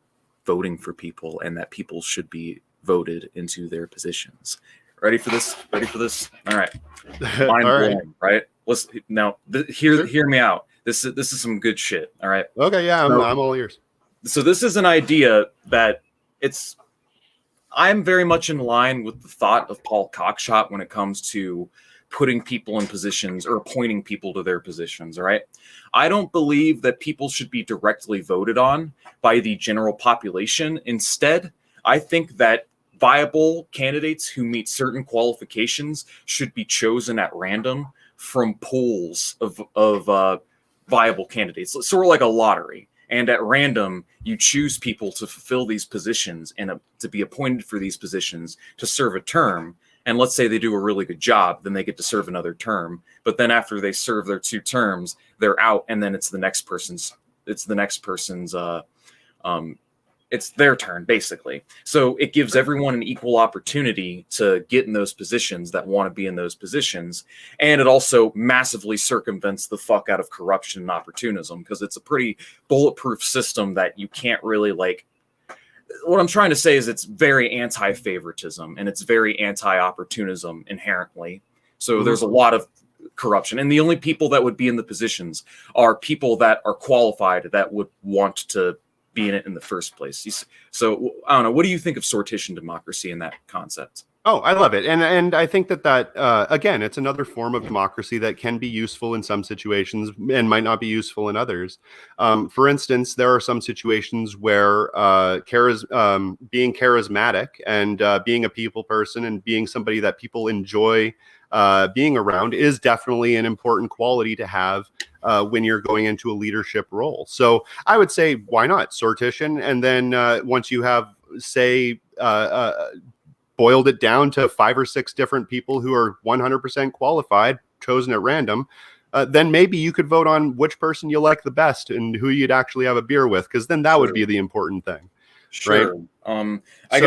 Speaker 1: voting for people and that people should be voted into their positions? Ready for this? All right. Mind blowing, right? Let's now hear me out. This is some good shit. All right.
Speaker 2: Okay. Yeah. I'm all ears.
Speaker 1: So this is an idea that I'm very much in line with the thought of Paul Cockshott when it comes to putting people in positions or appointing people to their positions, all right? I don't believe that people should be directly voted on by the general population. Instead, I think that viable candidates who meet certain qualifications should be chosen at random from pools of viable candidates. Sort of like a lottery. And at random, you choose people to fulfill these positions and to be appointed for these positions to serve a term. And let's say they do a really good job, then they get to serve another term. But then after they serve their 2 terms, they're out, and then it's their turn, basically. So it gives everyone an equal opportunity to get in those positions that want to be in those positions. And it also massively circumvents the fuck out of corruption and opportunism, because it's a pretty bulletproof system that you can't really what I'm trying to say is it's very anti-favoritism and it's very anti-opportunism inherently. So there's a lot of corruption. And the only people that would be in the positions are people that are qualified, that would want to be in it in the first place. So I don't know. What do you think of sortition democracy in that concept?
Speaker 2: Oh, I love it. And I think that again, it's another form of democracy that can be useful in some situations and might not be useful in others. For instance, there are some situations where being charismatic and being a people person and being somebody that people enjoy being around is definitely an important quality to have when you're going into a leadership role. So I would say, why not sortition? And then once you have, say, boiled it down to 5 or 6 different people who are 100% qualified, chosen at random, then maybe you could vote on which person you like the best and who you'd actually have a beer with, because then that would be the important thing.
Speaker 1: Sure.
Speaker 2: Right?
Speaker 1: I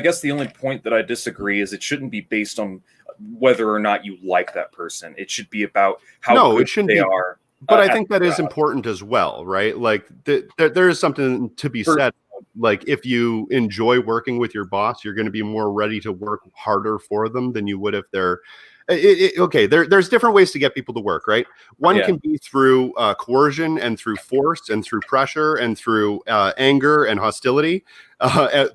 Speaker 1: guess the only point that I disagree is it shouldn't be based on whether or not you like that person. It should be about how good they are.
Speaker 2: But I think that is important as well, right? Like there is something to be said. Like if you enjoy working with your boss, you're going to be more ready to work harder for them than you would if they're there's different ways to get people to work, right? One can be through coercion and through force and through pressure and through anger and hostility,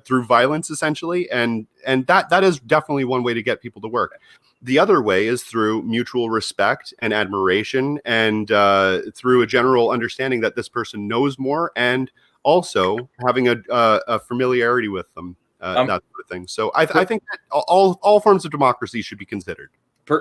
Speaker 2: through violence, essentially. And that is definitely one way to get people to work. The other way is through mutual respect and admiration and through a general understanding that this person knows more and also having a familiarity with them, that sort of thing. So I think that all forms of democracy should be considered.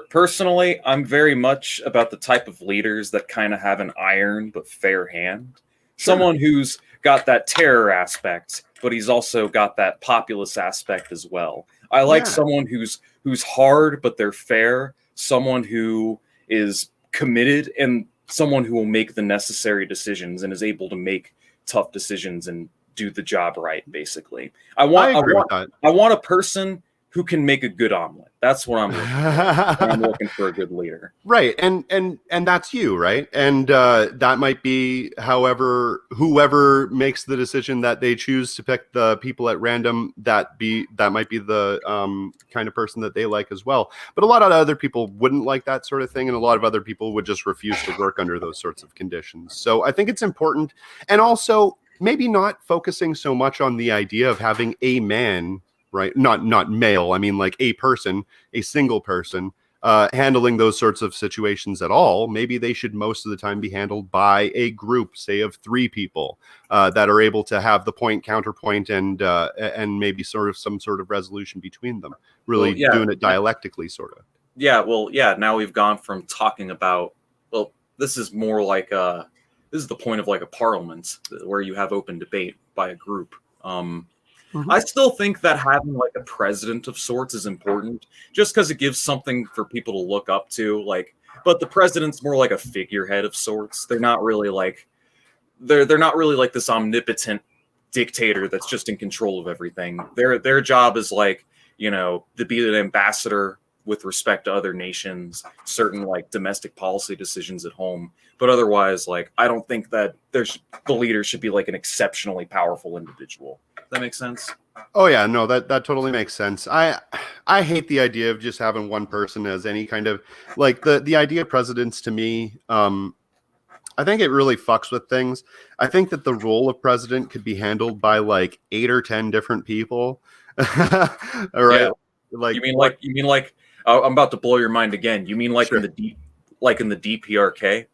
Speaker 1: Personally, I'm very much about the type of leaders that kind of have an iron but fair hand. Someone who's got that terror aspect, but he's also got that populist aspect as well. I like someone who's hard, but they're fair. Someone who is committed, and someone who will make the necessary decisions and is able to make tough decisions and do the job right. Basically, I want a person who can make a good omelet. That's what I'm looking for. I'm looking for a good leader.
Speaker 2: Right. And that's you, right? And that might be whoever makes the decision that they choose to pick the people at random, that might be the kind of person that they like as well. But a lot of other people wouldn't like that sort of thing, and a lot of other people would just refuse to work under those sorts of conditions. So I think it's important, and also maybe not focusing so much on the idea of having a man, right? Not male. I mean, like a person, a single person, handling those sorts of situations at all. Maybe they should most of the time be handled by a group, say of 3 people, that are able to have the point counterpoint and maybe sort of some sort of resolution between them. Really doing it dialectically, sort of.
Speaker 1: Yeah. Well, yeah. Now we've gone from talking about, well, this is more like this is the point of like a parliament where you have open debate by a group. I still think that having like a president of sorts is important, just because it gives something for people to look up to. Like, but the president's more like a figurehead of sorts. They're not really like they're not really like this omnipotent dictator that's just in control of everything. Their job is like, to be an ambassador with respect to other nations, certain like domestic policy decisions at home. But otherwise, like, I don't think that the leader should be like an exceptionally powerful individual. That makes sense?
Speaker 2: Oh yeah, no, that totally makes sense. I hate the idea of just having one person as any kind of, like, the idea of presidents to me. I think it really fucks with things. I think that the role of president could be handled by like 8 or 10 different people. All right. Yeah. Like,
Speaker 1: you mean like I'm about to blow your mind again. You mean like
Speaker 2: sure.
Speaker 1: in the DPRK,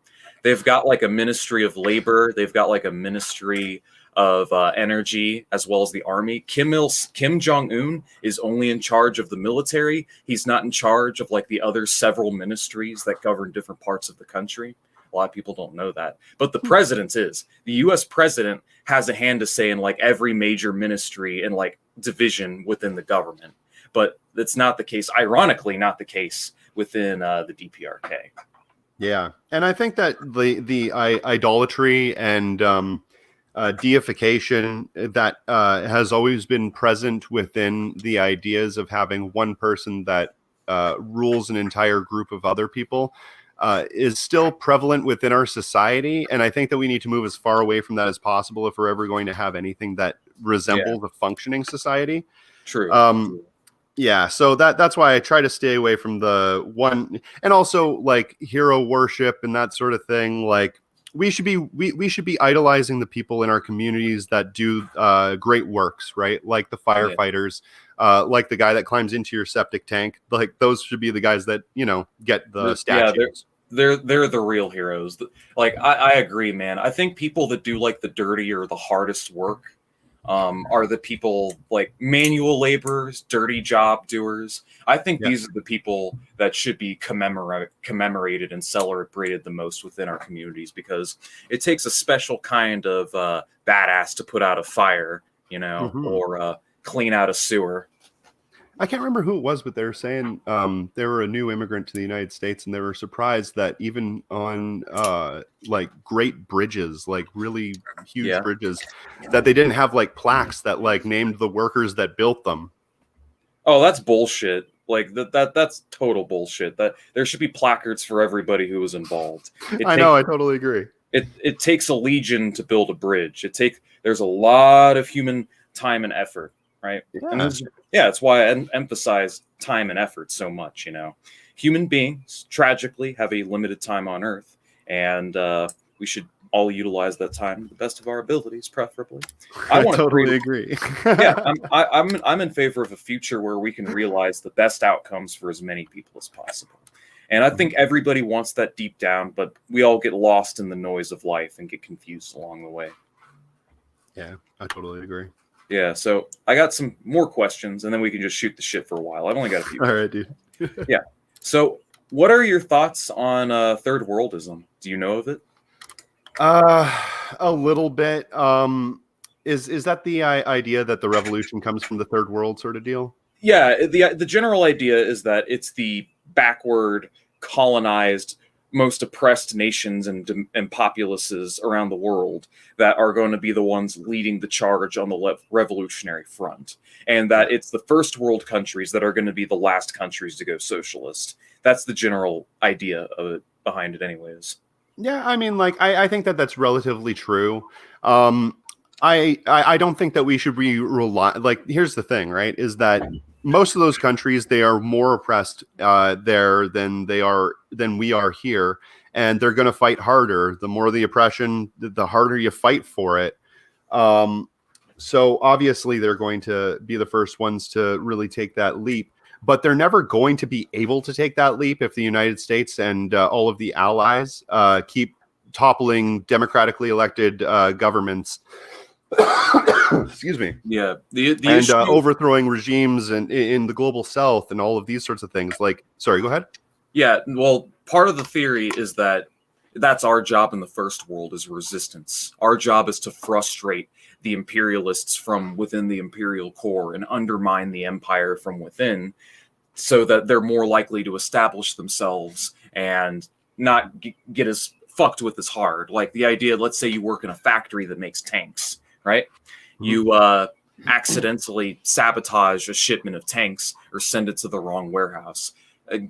Speaker 1: they've got like a ministry of labor. They've got like a ministry of energy, as well as the army. Kim Jong-un is only in charge of the military. He's not in charge of like the other several ministries that govern different parts of the country. A lot of people don't know that, but the president is. The U.S. president has a hand to say in like every major ministry and like division within the government. But that's not the case. Ironically, not the case within the DPRK.
Speaker 2: Yeah, and I think that the idolatry and deification that has always been present within the ideas of having one person that rules an entire group of other people is still prevalent within our society. And I think that we need to move as far away from that as possible if we're ever going to have anything that resembles a functioning society.
Speaker 1: True.
Speaker 2: Yeah, so that's why I try to stay away from the one, and also like hero worship and that sort of thing. Like, we should be idolizing the people in our communities that do great works, right? Like the firefighters, like the guy that climbs into your septic tank. Like, those should be the guys that get the statues.
Speaker 1: They're the real heroes. Like, I agree, man. I think people that do like the dirty or the hardest work are the people like manual laborers, dirty job doers. I think these are the people that should be commemorated and celebrated the most within our communities, because it takes a special kind of badass to put out a fire, or clean out a sewer.
Speaker 2: I can't remember who it was, but they were saying they were a new immigrant to the United States, and they were surprised that even on like great bridges, like really huge bridges, that they didn't have like plaques that like named the workers that built them.
Speaker 1: Oh, that's bullshit. Like that's total bullshit. That there should be placards for everybody who was involved.
Speaker 2: I totally agree.
Speaker 1: It takes a legion to build a bridge. There's a lot of human time and effort. Right.
Speaker 2: Yeah.
Speaker 1: And that's why I emphasize time and effort so much. Human beings tragically have a limited time on Earth, and we should all utilize that time to the best of our abilities, preferably.
Speaker 2: I totally agree.
Speaker 1: Yeah, I'm in favor of a future where we can realize the best outcomes for as many people as possible. And I think everybody wants that deep down, but we all get lost in the noise of life and get confused along the way.
Speaker 2: Yeah, I totally agree.
Speaker 1: Yeah, so I got some more questions, and then we can just shoot the shit for a while. I've only got a few.
Speaker 2: All right, dude.
Speaker 1: Yeah. So what are your thoughts on third worldism? Do you know of it?
Speaker 2: A little bit. Is that the idea that the revolution comes from the third world sort of deal?
Speaker 1: Yeah, the general idea is that it's the backward, colonized, most oppressed nations and populaces around the world that are going to be the ones leading the charge on the revolutionary front, and that it's the first world countries that are going to be the last countries to go socialist. That's the general idea of it, behind it, anyways.
Speaker 2: Yeah, I mean, like, I think that that's relatively true. Um, I don't think that we should be rely. Like, here's the thing, right? Is that most of those countries, they are more oppressed there than we are here, and they're going to fight harder. The more the oppression, the harder you fight for it. Um, so obviously, they're going to be the first ones to really take that leap. But they're never going to be able to take that leap if the United States and all of the allies keep toppling democratically elected governments. Excuse me.
Speaker 1: Yeah, the
Speaker 2: And
Speaker 1: issue.
Speaker 2: overthrowing regimes in the global south and all of these sorts of things. Like, sorry, go ahead.
Speaker 1: Yeah, well, part of the theory is that that's our job in the first world, is resistance. Our job is to frustrate the imperialists from within the imperial core and undermine the empire from within, so that they're more likely to establish themselves and not get as fucked with as hard. Like the idea, let's say you work in a factory that makes tanks, right?
Speaker 2: Mhm.
Speaker 1: You accidentally sabotage a shipment of tanks or send it to the wrong warehouse.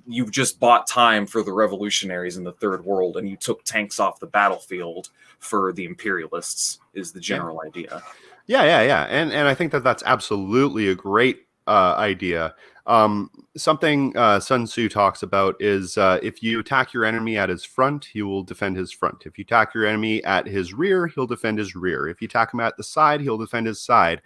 Speaker 1: You've just bought time for the revolutionaries in the third world, and you took tanks off the battlefield for the imperialists, is the general idea.
Speaker 2: Yeah. And I think that that's absolutely a great idea. Something Sun Tzu talks about is if you attack your enemy at his front, he will defend his front. If you attack your enemy at his rear, he'll defend his rear. If you attack him at the side, he'll defend his side.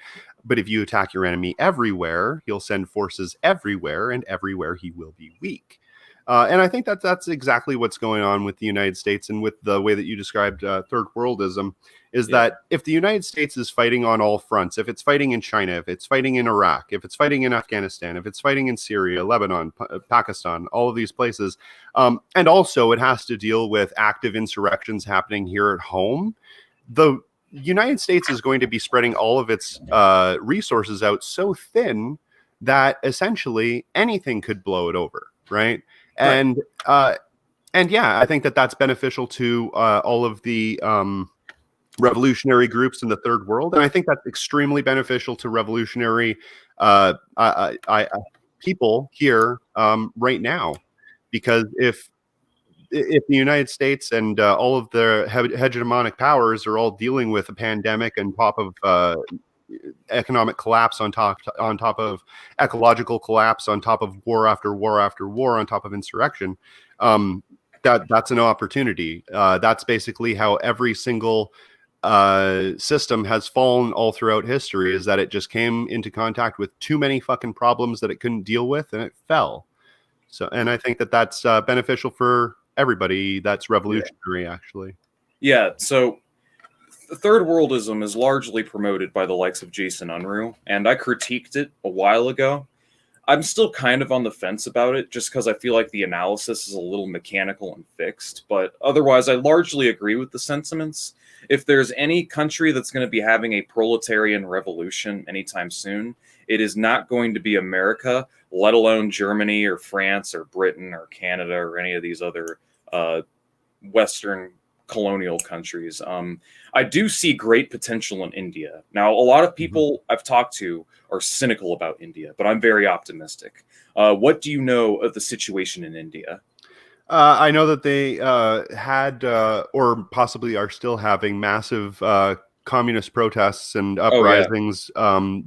Speaker 2: But if you attack your enemy everywhere, he'll send forces everywhere, and everywhere he will be weak. And I think that that's exactly what's going on with the United States and with the way that you described third worldism, is that if the United States is fighting on all fronts, if it's fighting in China, if it's fighting in Iraq, if it's fighting in Afghanistan, if it's fighting in Syria, Lebanon, Pakistan, all of these places, and also it has to deal with active insurrections happening here at home, the United States is going to be spreading all of its resources out so thin that essentially anything could blow it over, right? And yeah, I think that that's beneficial to all of the revolutionary groups in the third world, and I think that's extremely beneficial to revolutionary people here right now, because if the United States and all of the hegemonic powers are all dealing with a pandemic and top of economic collapse on top of ecological collapse on top of war after war after war on top of insurrection, that's an opportunity. That's basically how every single system has fallen all throughout history, is that it just came into contact with too many fucking problems that it couldn't deal with, and it fell. So, and I think that that's beneficial for everybody that's revolutionary, actually.
Speaker 1: Yeah, so the third worldism is largely promoted by the likes of Jason Unruh, and I critiqued it a while ago. I'm still kind of on the fence about it, just because I feel like the analysis is a little mechanical and fixed, but otherwise I largely agree with the sentiments. If there's any country that's going to be having a proletarian revolution anytime soon, it is not going to be America, let alone Germany or France or Britain or Canada or any of these other Western colonial countries. I do see great potential in India. Now, a lot of people I've talked to are cynical about India, but I'm very optimistic. What do you know of the situation in India?
Speaker 2: I know that they had or possibly are still having massive communist protests and uprisings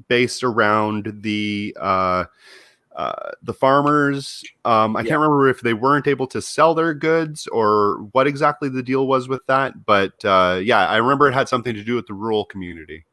Speaker 2: based around the farmers. I can't remember if they weren't able to sell their goods or what exactly the deal was with that. But yeah, I remember it had something to do with the rural community.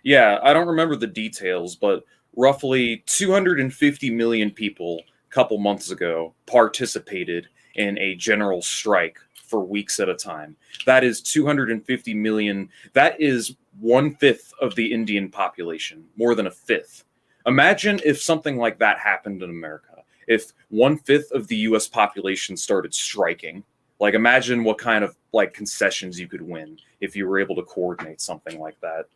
Speaker 1: Yeah, I don't remember the details, but roughly 250 million people a couple months ago participated in a general strike for weeks at a time. That is 250 million. That is 1/5 of the Indian population, more than a fifth. Imagine if something like that happened in America. If 1/5 of the US population started striking, Like, imagine what kind of like concessions you could win if you were able to coordinate something like that.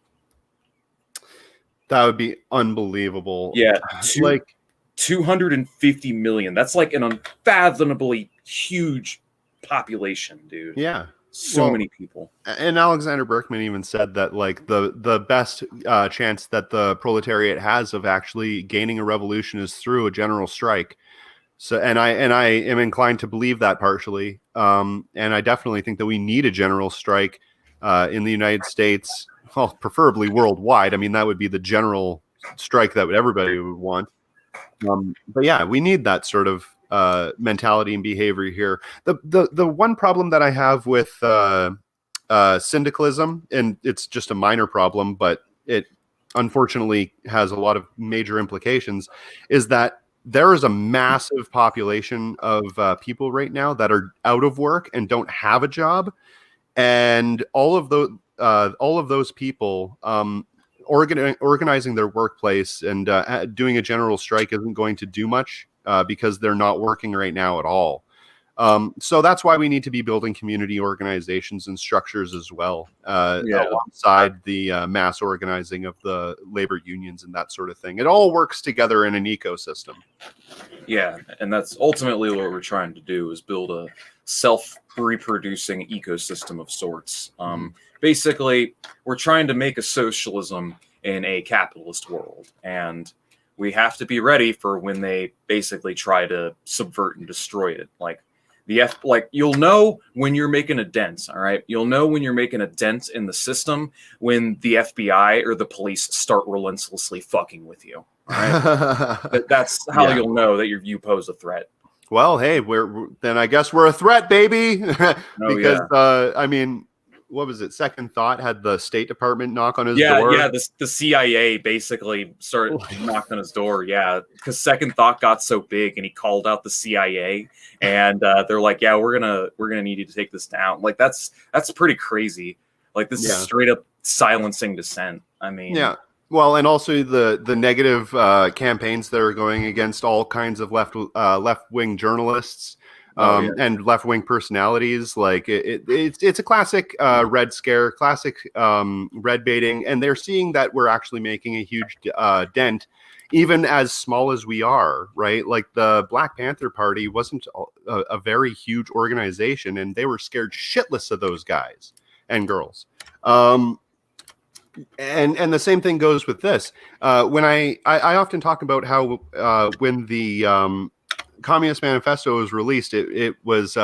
Speaker 2: That would be unbelievable.
Speaker 1: Yeah,
Speaker 2: Like
Speaker 1: 250 million. That's like an unfathomably huge population, dude.
Speaker 2: yeah.
Speaker 1: So many people.
Speaker 2: And Alexander Berkman even said that like the best chance that the proletariat has of actually gaining a revolution is through a general strike. So and I am inclined to believe that partially. And I definitely think that we need a general strike in the United States, well, preferably worldwide. I mean, that would be the general strike that everybody would want. But yeah, we need that sort of mentality and behavior here. The one problem that I have with syndicalism, and it's just a minor problem, but it unfortunately has a lot of major implications, is that there is a massive population of people right now that are out of work and don't have a job, and all of those people organizing their workplace and doing a general strike isn't going to do much because they're not working right now at all. So that's why we need to be building community organizations and structures as well, alongside the mass organizing of the labor unions and that sort of thing. It all works together in an ecosystem.
Speaker 1: Yeah, and that's ultimately what we're trying to do, is build a self-reproducing ecosystem of sorts. Basically, we're trying to make a socialism in a capitalist world, and we have to be ready for when they basically try to subvert and destroy it. Like you'll know when you're making a dent, all right? You'll know when you're making a dent in the system when the FBI or the police start relentlessly fucking with you. All right? That's how you'll know that you pose a threat.
Speaker 2: Well, hey, then I guess we're a threat, baby. Because I mean, what was it? Second Thought had the State Department knock on his door.
Speaker 1: Yeah, the CIA basically started knocking on his door. Yeah, because Second Thought got so big, and he called out the CIA, and they're like, "Yeah, we're gonna need you to take this down." Like that's pretty crazy. Like this is straight up silencing dissent. I mean,
Speaker 2: yeah. Well, and also the negative campaigns that are going against all kinds of left-wing journalists. And left-wing personalities, like it's a classic red scare, classic red baiting, and they're seeing that we're actually making a huge dent, even as small as we are, right? Like the Black Panther Party wasn't a very huge organization, and they were scared shitless of those guys and girls. And the same thing goes with this. When I often talk about how when the Communist Manifesto was released, it was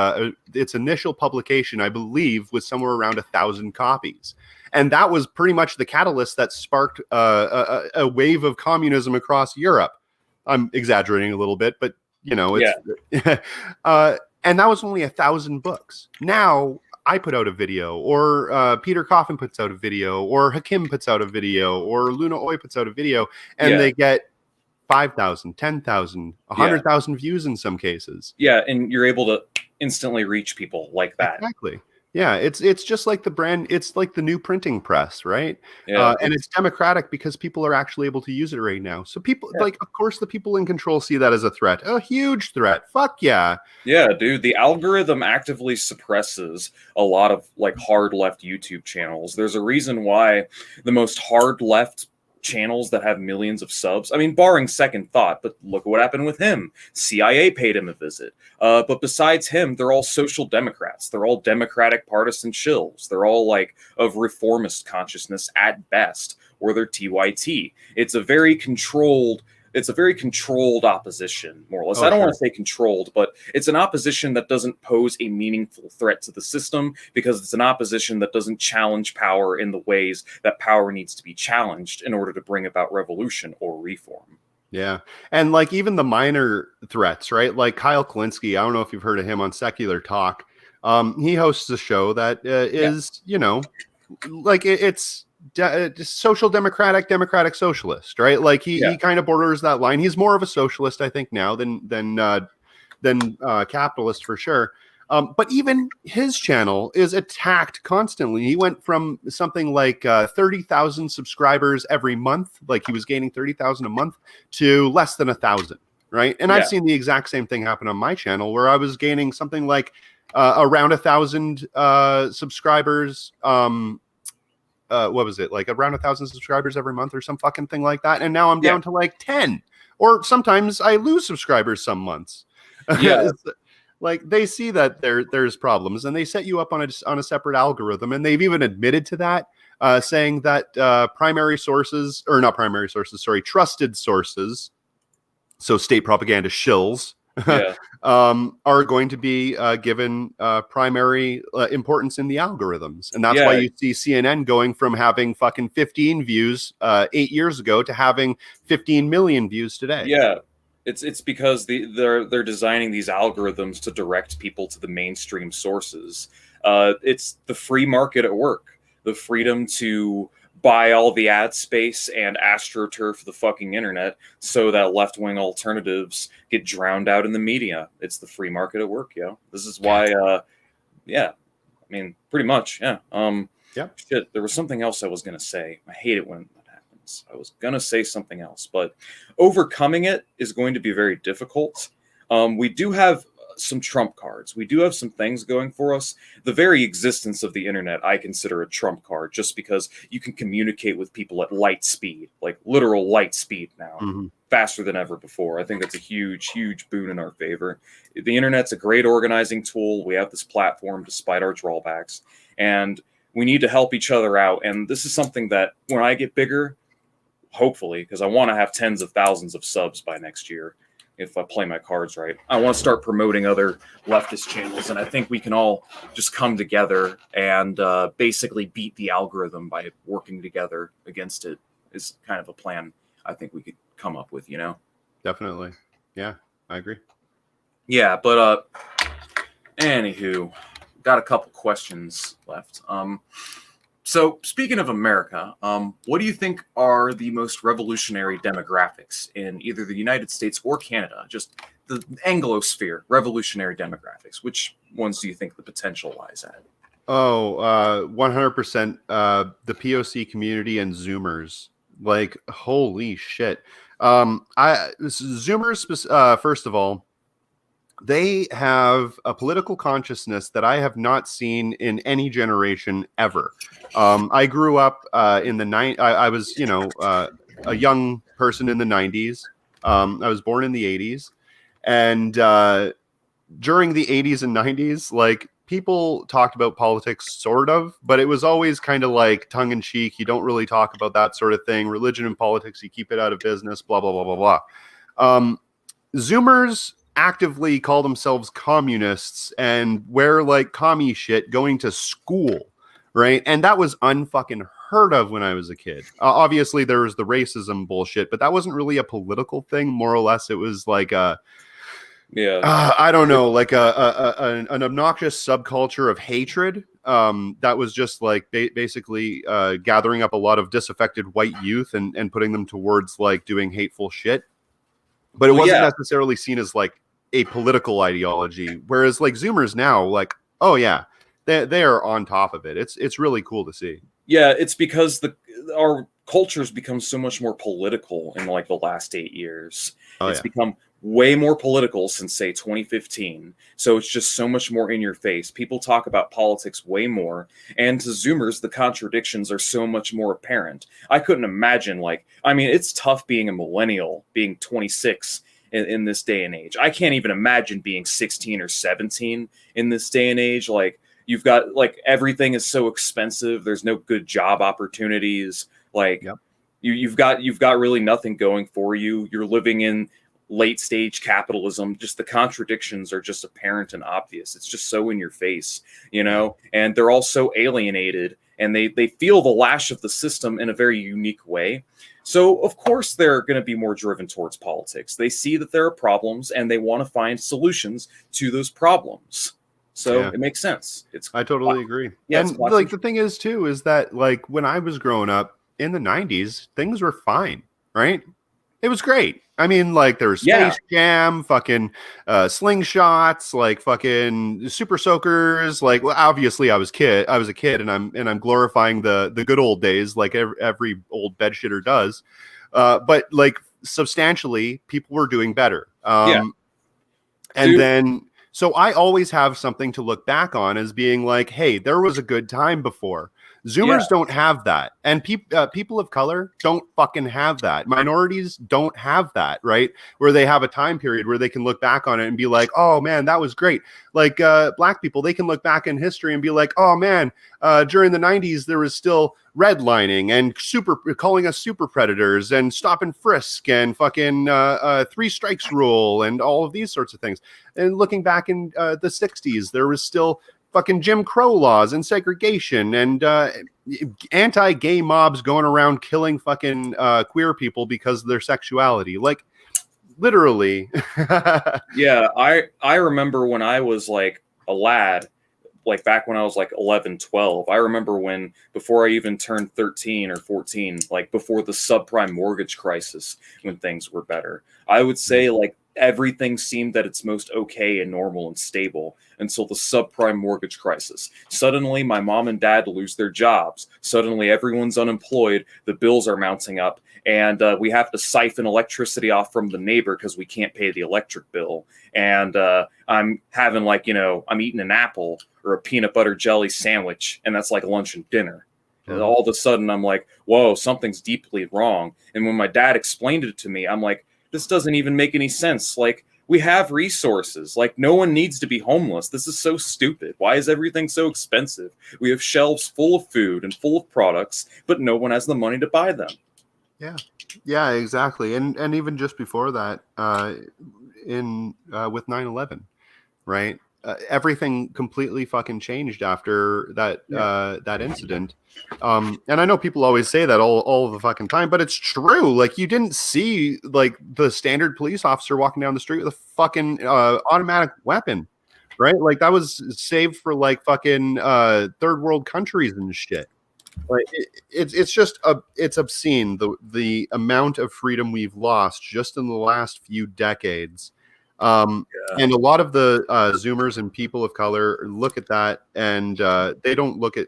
Speaker 2: its initial publication, I believe, was somewhere around 1,000 copies, and that was pretty much the catalyst that sparked a wave of communism across Europe. I'm exaggerating a little bit, but you know, it's and that was only 1,000 books. Now I put out a video, or Peter Coffin puts out a video, or Hakim puts out a video, or Luna Oy puts out a video, and they get 5,000, 10,000, 100,000 views in some cases.
Speaker 1: Yeah, and you're able to instantly reach people like that.
Speaker 2: Exactly. Yeah, it's just like the brand. It's like the new printing press, right?
Speaker 1: Yeah.
Speaker 2: And it's democratic because people are actually able to use it right now. So people, like, of course, the people in control see that as a threat, a huge threat. Fuck yeah.
Speaker 1: Yeah, dude. The algorithm actively suppresses a lot of like hard left YouTube channels. There's a reason why the most hard left channels that have millions of subs, I mean, barring Second Thought, but look at what happened with him. CIA paid him a visit. But besides him, they're all social democrats. They're all democratic partisan shills. They're all like of reformist consciousness at best, or they're TYT. It's a very controlled opposition, more or less. I don't want to say controlled, but it's an opposition that doesn't pose a meaningful threat to the system, because it's an opposition that doesn't challenge power in the ways that power needs to be challenged in order to bring about revolution or reform.
Speaker 2: Yeah. And like even the minor threats, right? Like Kyle Kalinske, I don't know if you've heard of him on Secular Talk. He hosts a show that is, you know, like it's social democratic socialist, right? Like he kind of borders that line. He's more of a socialist, I think, now than capitalist for sure. But even his channel is attacked constantly. He went from something like 30,000 subscribers every month, like he was gaining 30,000 a month, to less than 1,000, right? And I've seen the exact same thing happen on my channel, where I was gaining something like around 1,000 subscribers. What was it, like around 1,000 subscribers every month or some fucking thing like that? And now I'm down to like 10, or sometimes I lose subscribers some months.
Speaker 1: Yeah.
Speaker 2: Like they see that there's problems, and they set you up on a separate algorithm, and they've even admitted to that, saying that trusted sources, so state propaganda shills, are going to be given primary importance in the algorithms. And that's why you see CNN going from having fucking 15 views 8 years ago to having 15 million views today.
Speaker 1: Yeah. It's because they're designing these algorithms to direct people to the mainstream sources. It's the free market at work, the freedom to buy all the ad space and astroturf the fucking internet so that left-wing alternatives get drowned out in the media. It's the free market at work, yo. This is why, I mean, pretty much, yeah. Shit, there was something else I was gonna say. I hate it when I was going to say something else, but overcoming it is going to be very difficult. We do have some trump cards. We do have some things going for us. The very existence of the internet, I consider a trump card, just because you can communicate with people at light speed, like literal light speed now, faster than ever before. I think that's a huge, huge boon in our favor. The internet's a great organizing tool. We have this platform despite our drawbacks, and we need to help each other out. And this is something that when I get bigger, hopefully, because I want to have tens of thousands of subs by next year if I play my cards right. I want to start promoting other leftist channels, and I think we can all just come together and basically beat the algorithm by working together against it is kind of a plan I think we could come up with, you know?
Speaker 2: Definitely. Yeah, I agree.
Speaker 1: Yeah, but anywho, got a couple questions left. So, speaking of America, what do you think are the most revolutionary demographics in either the United States or Canada? Just the Anglosphere, revolutionary demographics. Which ones do you think the potential lies at?
Speaker 2: 100% the POC community and Zoomers. Like, holy shit. Zoomers, first of all, they have a political consciousness that I have not seen in any generation ever. I grew up in the I was, a young person in the 90s. I was born in the 80s. And during the 80s and 90s, like, people talked about politics, sort of, but it was always kind of like tongue in cheek. You don't really talk about that sort of thing. Religion and politics, you keep it out of business, blah, blah, blah, blah, blah. Zoomers actively call themselves communists and wear like commie shit going to school, right? And that was unfucking heard of when I was a kid. Obviously, there was the racism bullshit, but that wasn't really a political thing. More or less, it was like a, I don't know, like an obnoxious subculture of hatred that was just like basically gathering up a lot of disaffected white youth and putting them towards like doing hateful shit. But it wasn't necessarily seen as like a political ideology. Whereas like Zoomers now, like, oh yeah, they are on top of it. It's really cool to see.
Speaker 1: Yeah, it's because our culture's become so much more political in like the last 8 years. It's become way more political since say 2015. So it's just so much more in your face. People talk about politics way more. And to Zoomers, the contradictions are so much more apparent. I couldn't imagine, like, I mean, it's tough being a millennial, being 26 in this day and age. I can't even imagine being 16 or 17 in this day and age. Like, you've got, like, everything is so expensive. There's no good job opportunities. Like, you've got really nothing going for you. You're living in late stage capitalism. Just the contradictions are just apparent and obvious. It's just so in your face, you know, and they're all so alienated, and they feel the lash of the system in a very unique way. So of course they're going to be more driven towards politics. They see that there are problems and they want to find solutions to those problems. So it makes sense. I
Speaker 2: totally agree. Yeah, and like the thing is too, is that like when I was growing up in the 90s, things were fine, right? It was great. I mean, like there was Space Jam, fucking slingshots, like fucking super soakers. Like, well, obviously I was a kid, and I'm glorifying the good old days, like every old bedshitter does. But like substantially, people were doing better. And then So I always have something to look back on as being like, hey, there was a good time before. Zoomers don't have that. And people of color don't fucking have that. Minorities don't have that, right? Where they have a time period where they can look back on it and be like, oh man, that was great. Like black people, they can look back in history and be like, oh man, during the 90s, there was still redlining and calling us super predators and stop and frisk and fucking 3 strikes rule and all of these sorts of things. And looking back in the 60s, there was still fucking Jim Crow laws and segregation and anti-gay mobs going around killing fucking queer people because of their sexuality. Like, literally.
Speaker 1: Yeah, I remember when I was like a lad, like back when I was like 11, 12, I remember when, before I even turned 13 or 14, like before the subprime mortgage crisis, when things were better, I would say like everything seemed that it's most okay and normal and stable until the subprime mortgage crisis. Suddenly, my mom and dad lose their jobs. Suddenly, everyone's unemployed. The bills are mounting up. And we have to siphon electricity off from the neighbor because we can't pay the electric bill. And I'm having like, I'm eating an apple or a peanut butter jelly sandwich, and that's like lunch and dinner. And all of a sudden, I'm like, whoa, something's deeply wrong. And when my dad explained it to me, I'm like, this doesn't even make any sense. Like, we have resources. Like, no one needs to be homeless. This is so stupid. Why is everything so expensive? We have shelves full of food and full of products, but no one has the money to buy them.
Speaker 2: Yeah, exactly. And even just before that, with 9/11, right? Everything completely fucking changed after that incident. And I know people always say that all the fucking time, but it's true. Like, you didn't see like the standard police officer walking down the street with a fucking automatic weapon, right? Like, that was saved for like fucking third world countries and shit. Like, it's just it's obscene the amount of freedom we've lost just in the last few decades. And a lot of the Zoomers and people of color look at that and they don't look at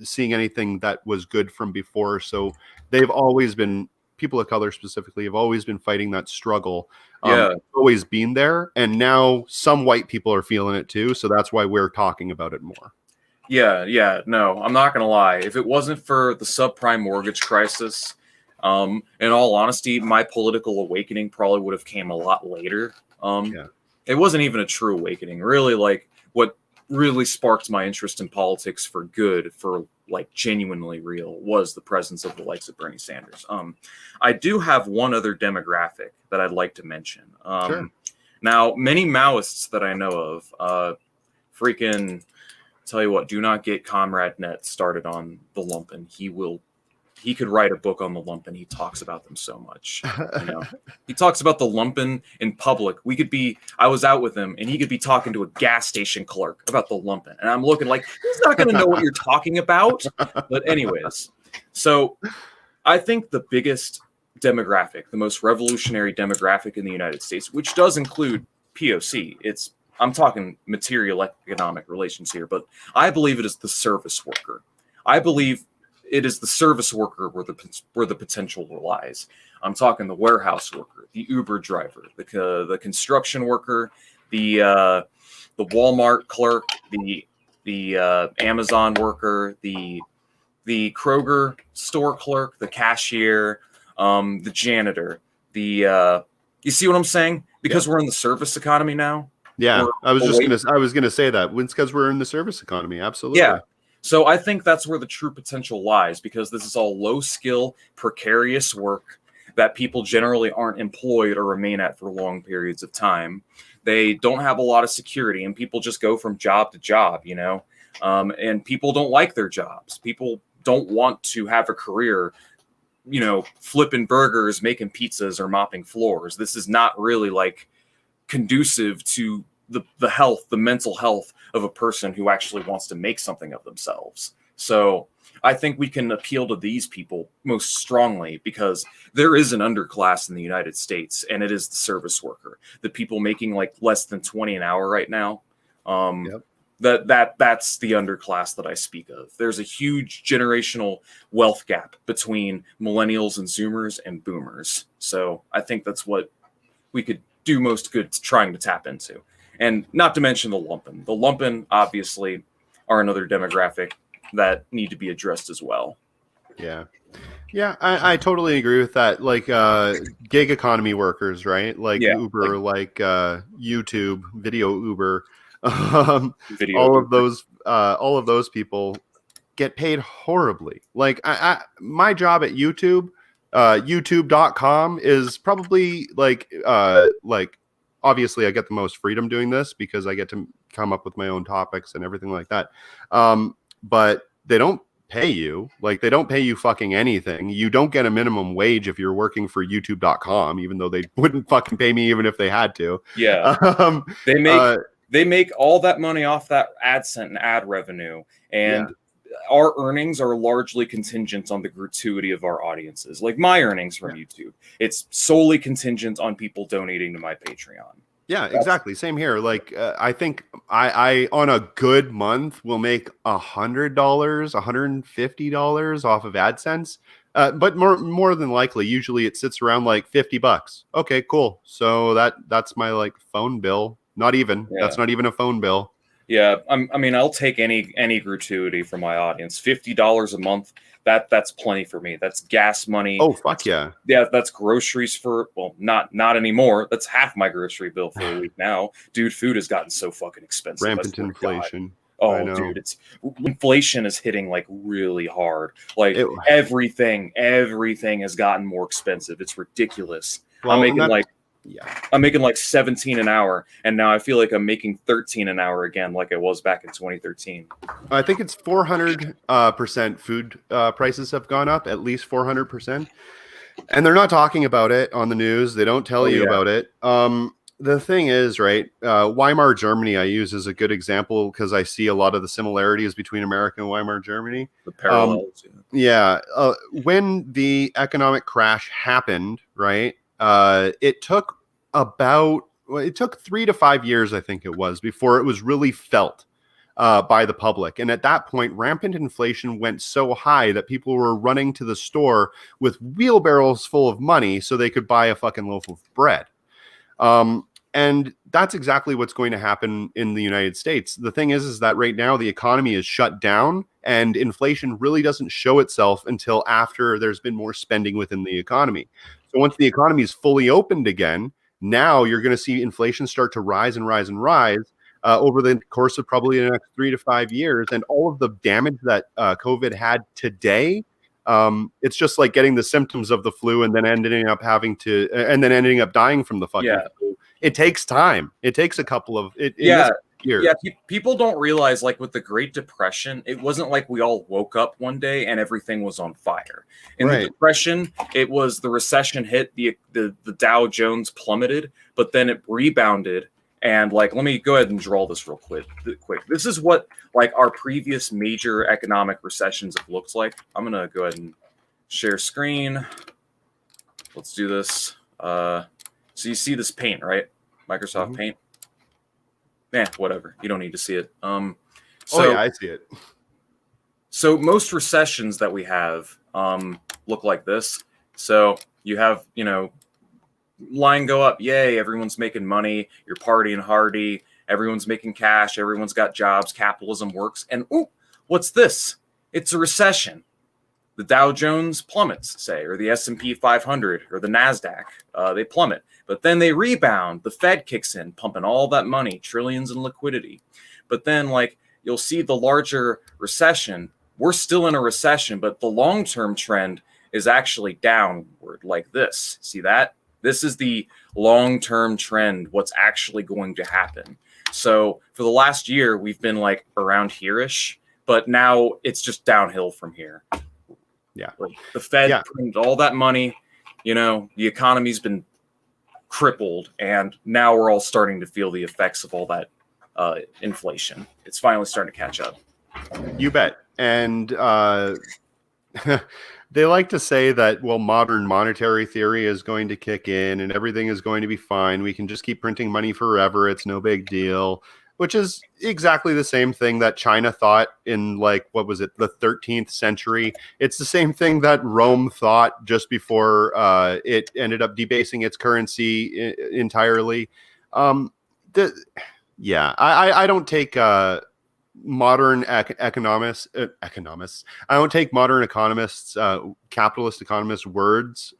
Speaker 2: seeing anything that was good from before. So they've always been, people of color specifically, have always been fighting that struggle. Always been there. And now some white people are feeling it too. So that's why we're talking about it more.
Speaker 1: Yeah. No, I'm not going to lie. If it wasn't for the subprime mortgage crisis, in all honesty, my political awakening probably would have came a lot later. It wasn't even a true awakening. Really, like, what really sparked my interest in politics for good, for like genuinely real, was the presence of the likes of Bernie Sanders. I do have one other demographic that I'd like to mention.
Speaker 2: Sure.
Speaker 1: Now, many Maoists that I know of, tell you what, do not get Comrade Net started on the lumpen. He could write a book on the lumpen. He talks about them so much. He talks about the lumpen in public. I was out with him and he could be talking to a gas station clerk about the lumpen. And I'm looking like, he's not going to know what you're talking about. But anyways, so I think the biggest demographic, the most revolutionary demographic in the United States, which does include POC, I'm talking material economic relations here, but I believe it is the service worker. I believe it is the service worker where the potential lies. I'm talking the warehouse worker, the Uber driver, the construction worker, the Walmart clerk, the Amazon worker, the Kroger store clerk, the cashier, the janitor. You see what I'm saying? Because we're in the service economy now.
Speaker 2: Yeah, I was gonna say that. It's because we're in the service economy. Absolutely.
Speaker 1: Yeah. So I think that's where the true potential lies, because this is all low skill, precarious work that people generally aren't employed or remain at for long periods of time. They don't have a lot of security, and people just go from job to job, and people don't like their jobs. People don't want to have a career, flipping burgers, making pizzas, or mopping floors. This is not really like conducive to the mental health of a person who actually wants to make something of themselves. So I think we can appeal to these people most strongly, because there is an underclass in the United States, and it is the service worker, the people making like less than 20 an hour right now. That's the underclass that I speak of. There's a huge generational wealth gap between millennials and Zoomers and boomers. So I think that's what we could do most good trying to tap into. And not to mention the lumpen. The lumpen, obviously, are another demographic that need to be addressed as well.
Speaker 2: Yeah. Yeah, I totally agree with that. Like gig economy workers, right? Like
Speaker 1: Yeah,
Speaker 2: Uber, like YouTube, video Uber,
Speaker 1: video
Speaker 2: all
Speaker 1: Uber.
Speaker 2: all of those people get paid horribly. Like my job at YouTube, youtube.com is probably like obviously I get the most freedom doing this because I get to come up with my own topics and everything like that. But they don't pay you. Like, they don't pay you fucking anything. You don't get a minimum wage if you're working for youtube.com, even though they wouldn't fucking pay me even if they had to.
Speaker 1: Yeah. They make all that money off that AdSense and ad revenue, and our earnings are largely contingent on the gratuity of our audiences. Like my earnings from YouTube, it's solely contingent on people donating to my Patreon.
Speaker 2: Yeah, exactly. Same here. Like, I think I on a good month will make $100, $150 off of AdSense. But more than likely, usually it sits around like $50. Okay, cool. So that's my like phone bill. Not even. Yeah. That's not even a phone bill.
Speaker 1: Yeah, I mean, I'll take any gratuity from my audience. $50 a month. That's plenty for me. That's gas money.
Speaker 2: Oh, fuck yeah.
Speaker 1: Yeah, that's groceries for, well, not anymore. That's half my grocery bill for a week now. Dude, food has gotten so fucking expensive.
Speaker 2: Rampant inflation.
Speaker 1: Oh, dude, inflation is hitting like really hard. Like everything has gotten more expensive. It's ridiculous. Well, I'm making like 17 an hour, and now I feel like I'm making 13 an hour again, like I was back in 2013.
Speaker 2: I think it's 400% food prices have gone up, at least 400%. And they're not talking about it on the news. They don't tell you about it. The thing is, right, Weimar Germany I use as a good example because I see a lot of the similarities between America and Weimar Germany.
Speaker 1: The parallels.
Speaker 2: When the economic crash happened, right, it took 3 to 5 years, I think it was, before it was really felt by the public. And at that point, rampant inflation went so high that people were running to the store with wheelbarrows full of money so they could buy a fucking loaf of bread. And that's exactly what's going to happen in the United States. The thing is that right now the economy is shut down and inflation really doesn't show itself until after there's been more spending within the economy. So once the economy is fully opened again, now you're going to see inflation start to rise and rise and rise over the course of probably the next 3 to 5 years. And all of the damage that COVID had today, it's just like getting the symptoms of the flu and then ending up dying from the fucking flu. It takes time. It takes a couple of years.
Speaker 1: Yeah, people don't realize, like with the Great Depression, it wasn't like we all woke up one day and everything was on fire. In the Depression, it was the recession hit, the Dow Jones plummeted, but then it rebounded. And like, let me go ahead and draw this real quick. This is what like our previous major economic recessions have looked like. I'm gonna go ahead and share screen. Let's do this. So you see this paint, right? Microsoft Paint. Whatever. You don't need to see it.
Speaker 2: I see it.
Speaker 1: So most recessions that we have look like this. So you have, line go up. Yay, everyone's making money. You're partying hardy. Everyone's making cash. Everyone's got jobs. Capitalism works. And what's this? It's a recession. The Dow Jones plummets, say, or the S&P 500 or the NASDAQ. They plummet. But then they rebound. The Fed kicks in, pumping all that money, trillions in liquidity. But then, like, you'll see the larger recession. We're still in a recession, but the long-term trend is actually downward, like this. See that? This is the long-term trend, what's actually going to happen. So for the last year, we've been, like, around here-ish, but now it's just downhill from here.
Speaker 2: Yeah.
Speaker 1: Like, the Fed printed all that money. The economy's been crippled, and now we're all starting to feel the effects of all that inflation. It's finally starting to catch up.
Speaker 2: You bet. And they like to say that, well, modern monetary theory is going to kick in and everything is going to be fine. We can just keep printing money forever. It's no big deal, which is exactly the same thing that China thought in, like, what was it, the 13th century. It's the same thing that Rome thought just before it ended up debasing its currency entirely. Yeah, I don't take modern economists. I don't take modern economists, capitalist economists' words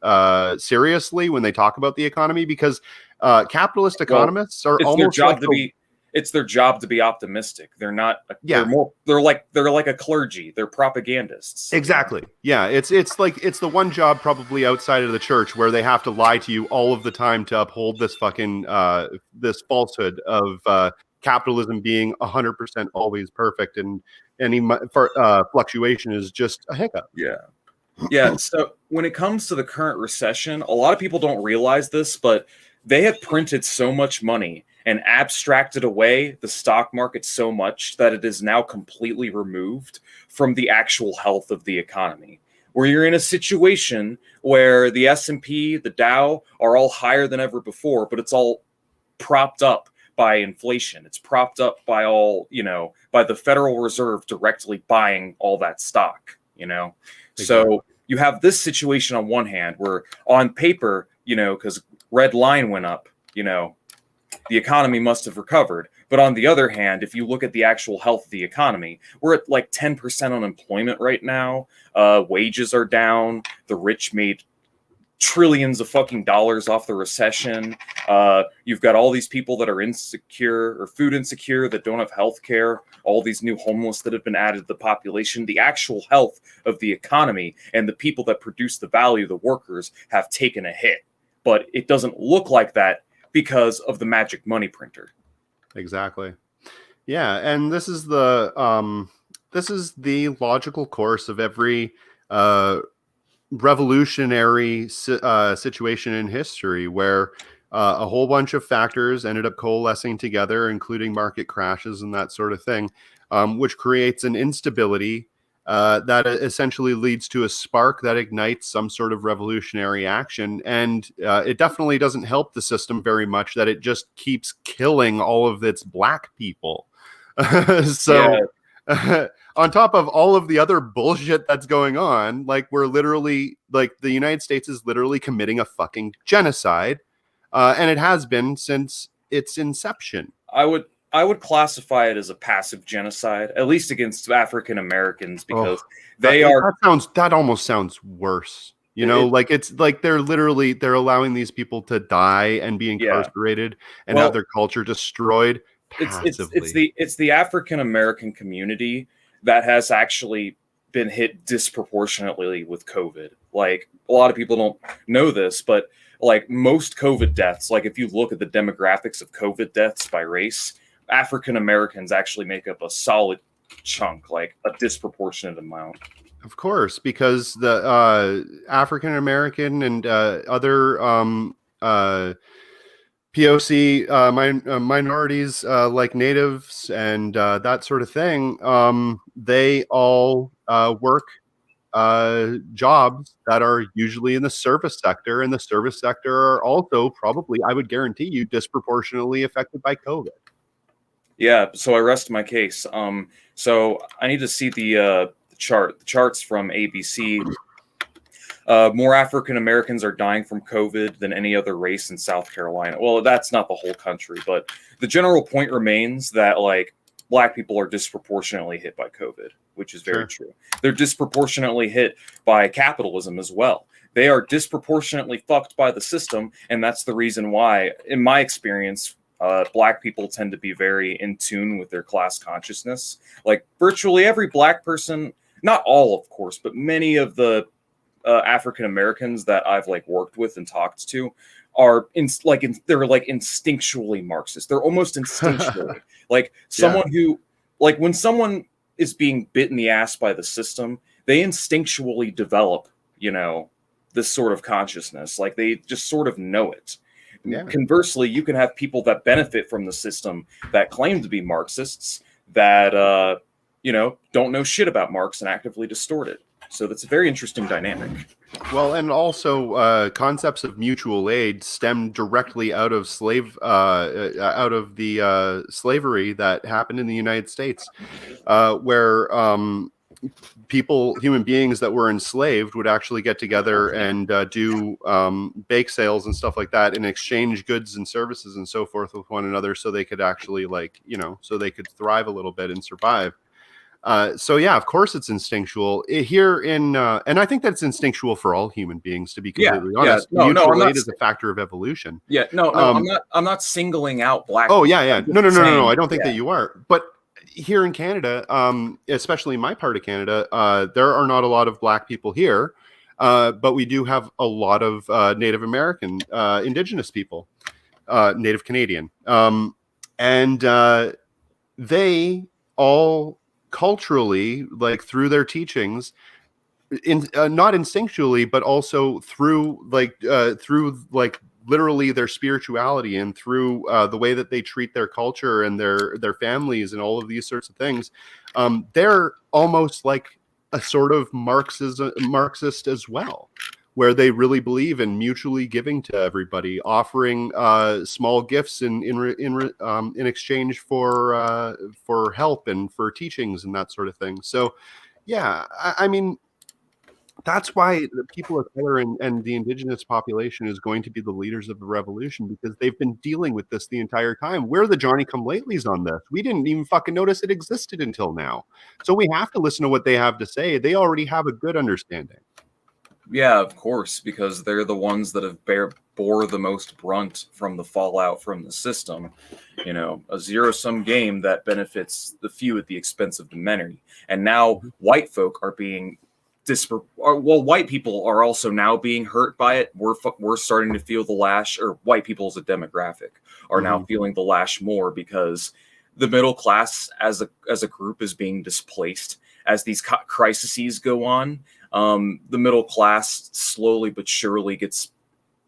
Speaker 2: seriously when they talk about the economy, because capitalist
Speaker 1: Well,
Speaker 2: economists are
Speaker 1: it's their
Speaker 2: almost like
Speaker 1: job to be it's their job to be optimistic. They're not
Speaker 2: yeah,
Speaker 1: they're like a clergy. They're propagandists.
Speaker 2: exactly. Yeah, it's like it's the one job probably outside of the church where they have to lie to you all of the time to uphold this fucking this falsehood of capitalism being 100% always perfect, and any fluctuation is just a hiccup.
Speaker 1: Yeah. Yeah, so when it comes to the current recession, a lot of people don't realize this, but they have printed so much money and abstracted away the stock market so much that it is now completely removed from the actual health of the economy. Where you're in a situation where the S&P, the Dow are all higher than ever before, but it's all propped up by inflation. It's propped up by by the Federal Reserve directly buying all that stock.
Speaker 2: Exactly.
Speaker 1: So you have this situation on one hand where on paper, because red line went up, the economy must have recovered. But on the other hand, if you look at the actual health of the economy, we're at like 10% unemployment right now. Wages are down. The rich made trillions of fucking dollars off the recession. You've got all these people that are insecure or food insecure that don't have health care, all these new homeless that have been added to the population. The actual health of the economy and the people that produce the value, the workers, have taken a hit. But it doesn't look like that because of the magic money printer.
Speaker 2: Exactly. Yeah, and this is the logical course of every revolutionary situation in history, where a whole bunch of factors ended up coalescing together, including market crashes and that sort of thing, which creates an instability that essentially leads to a spark that ignites some sort of revolutionary action. And it definitely doesn't help the system very much that it just keeps killing all of its black people. So on top of all of the other bullshit that's going on, like we're literally, like the United States is literally committing a fucking genocide, and it has been since its inception.
Speaker 1: I would classify it as a passive genocide, at least against African Americans, because they are.
Speaker 2: That almost sounds worse. Like it's like they're allowing these people to die and be incarcerated and have their culture destroyed passively.
Speaker 1: It's the African American community that has actually been hit disproportionately with COVID. Like a lot of people don't know this, but like most COVID deaths, like if you look at the demographics of COVID deaths by race, African Americans actually make up a solid chunk, like a disproportionate amount.
Speaker 2: Of course, because the African American and other POC minorities like natives and that sort of thing, they all work jobs that are usually in the service sector, and the service sector are also probably, I would guarantee you, disproportionately affected by COVID.
Speaker 1: Yeah, so I rest my case. So I need to see the charts from ABC. More African Americans are dying from COVID than any other race in South Carolina. Well, that's not the whole country, but the general point remains that like black people are disproportionately hit by COVID, which is very true. They're disproportionately hit by capitalism as well. They are disproportionately fucked by the system, and that's the reason why, in my experience, black people tend to be very in tune with their class consciousness. Like virtually every black person, not all, of course, but many of the African Americans that I've like worked with and talked to are they're like instinctually Marxist. They're almost instinctually like someone who, like when someone is being bit in the ass by the system, they instinctually develop, this sort of consciousness. Like they just sort of know it. Yeah. Conversely, you can have people that benefit from the system that claim to be Marxists that, don't know shit about Marx and actively distort it. So that's a very interesting dynamic.
Speaker 2: Well, and also concepts of mutual aid stem directly out of the slavery that happened in the United States, where human beings that were enslaved would actually get together and do bake sales and stuff like that and exchange goods and services and so forth with one another so they could actually so they could thrive a little bit and survive. So yeah, of course it's instinctual here and I think that's instinctual for all human beings, to be completely honest.
Speaker 1: No,
Speaker 2: Mutual aid is a factor of evolution.
Speaker 1: Yeah, no, I'm not singling out black.
Speaker 2: Oh yeah. No. I don't think that you are. But here in Canada, especially in my part of Canada, there are not a lot of black people here, but we do have a lot of Native American, Indigenous people, Native Canadian, and they all culturally, like through their teachings, not instinctually, but also through literally their spirituality and through the way that they treat their culture and their families and all of these sorts of things. They're almost like a sort of Marxist as well, where they really believe in mutually giving to everybody, offering small gifts in exchange for help and for teachings and that sort of thing. So, yeah, I mean, that's why the people of color and the Indigenous population is going to be the leaders of the revolution, because they've been dealing with this the entire time. We're the Johnny-come-latelys on this. We didn't even fucking notice it existed until now. So we have to listen to what they have to say. They already have a good understanding.
Speaker 1: Yeah, of course, because they're the ones that have bore the most brunt from the fallout from the system. You know, a zero-sum game that benefits the few at the expense of the many. And now white folk are being white people are also now being hurt by it. We're starting to feel the lash, or white people as a demographic are now feeling the lash more, because the middle class as a group is being displaced as these crises go on. The middle class slowly but surely gets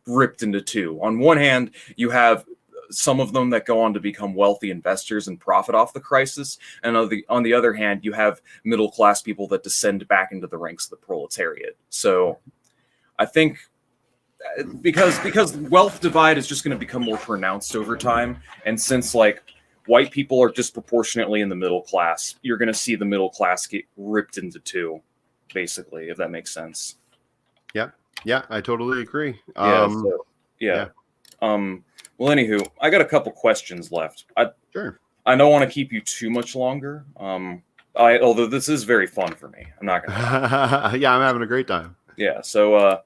Speaker 1: ripped into two. On one hand, you have some of them that go on to become wealthy investors and profit off the crisis, and on the other hand, you have middle class people that descend back into the ranks of the proletariat. So I think because wealth divide is just going to become more pronounced over time, and since like white people are disproportionately in the middle class, you're going to see the middle class get ripped into two, basically, if that makes sense.
Speaker 2: Yeah, I totally agree.
Speaker 1: Yeah. Well, anywho, I got a couple questions left.
Speaker 2: Sure.
Speaker 1: I don't want to keep you too much longer. Although this is very fun for me. I'm not gonna.
Speaker 2: Yeah, I'm having a great time.
Speaker 1: Yeah. So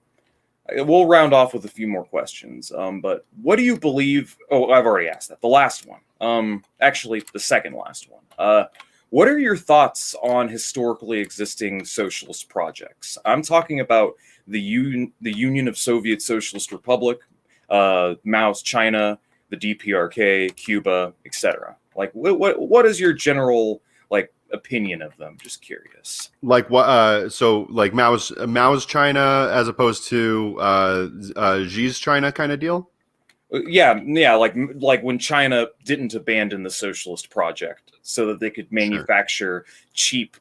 Speaker 1: we'll round off with a few more questions. But what do you believe? Oh, I've already asked that. The last one. Actually, the second last one. What are your thoughts on historically existing socialist projects? I'm talking about the Union of Soviet Socialist Republic, Mao's China, the DPRK, Cuba, etc. Like, what is your general opinion of them? Just curious.
Speaker 2: Like what? So like Mao's China as opposed to Xi's China kind of deal.
Speaker 1: Yeah, like when China didn't abandon the socialist project so that they could manufacture cheap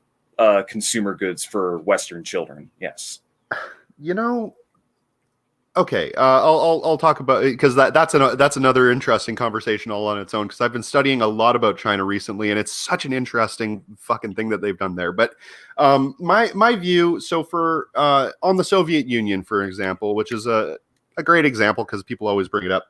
Speaker 1: consumer goods for Western children. Yes.
Speaker 2: You know, okay. I'll talk about it, because that's another interesting conversation all on its own, because I've been studying a lot about China recently, and it's such an interesting fucking thing that they've done there. But my view, so for on the Soviet Union, for example, which is a great example because people always bring it up.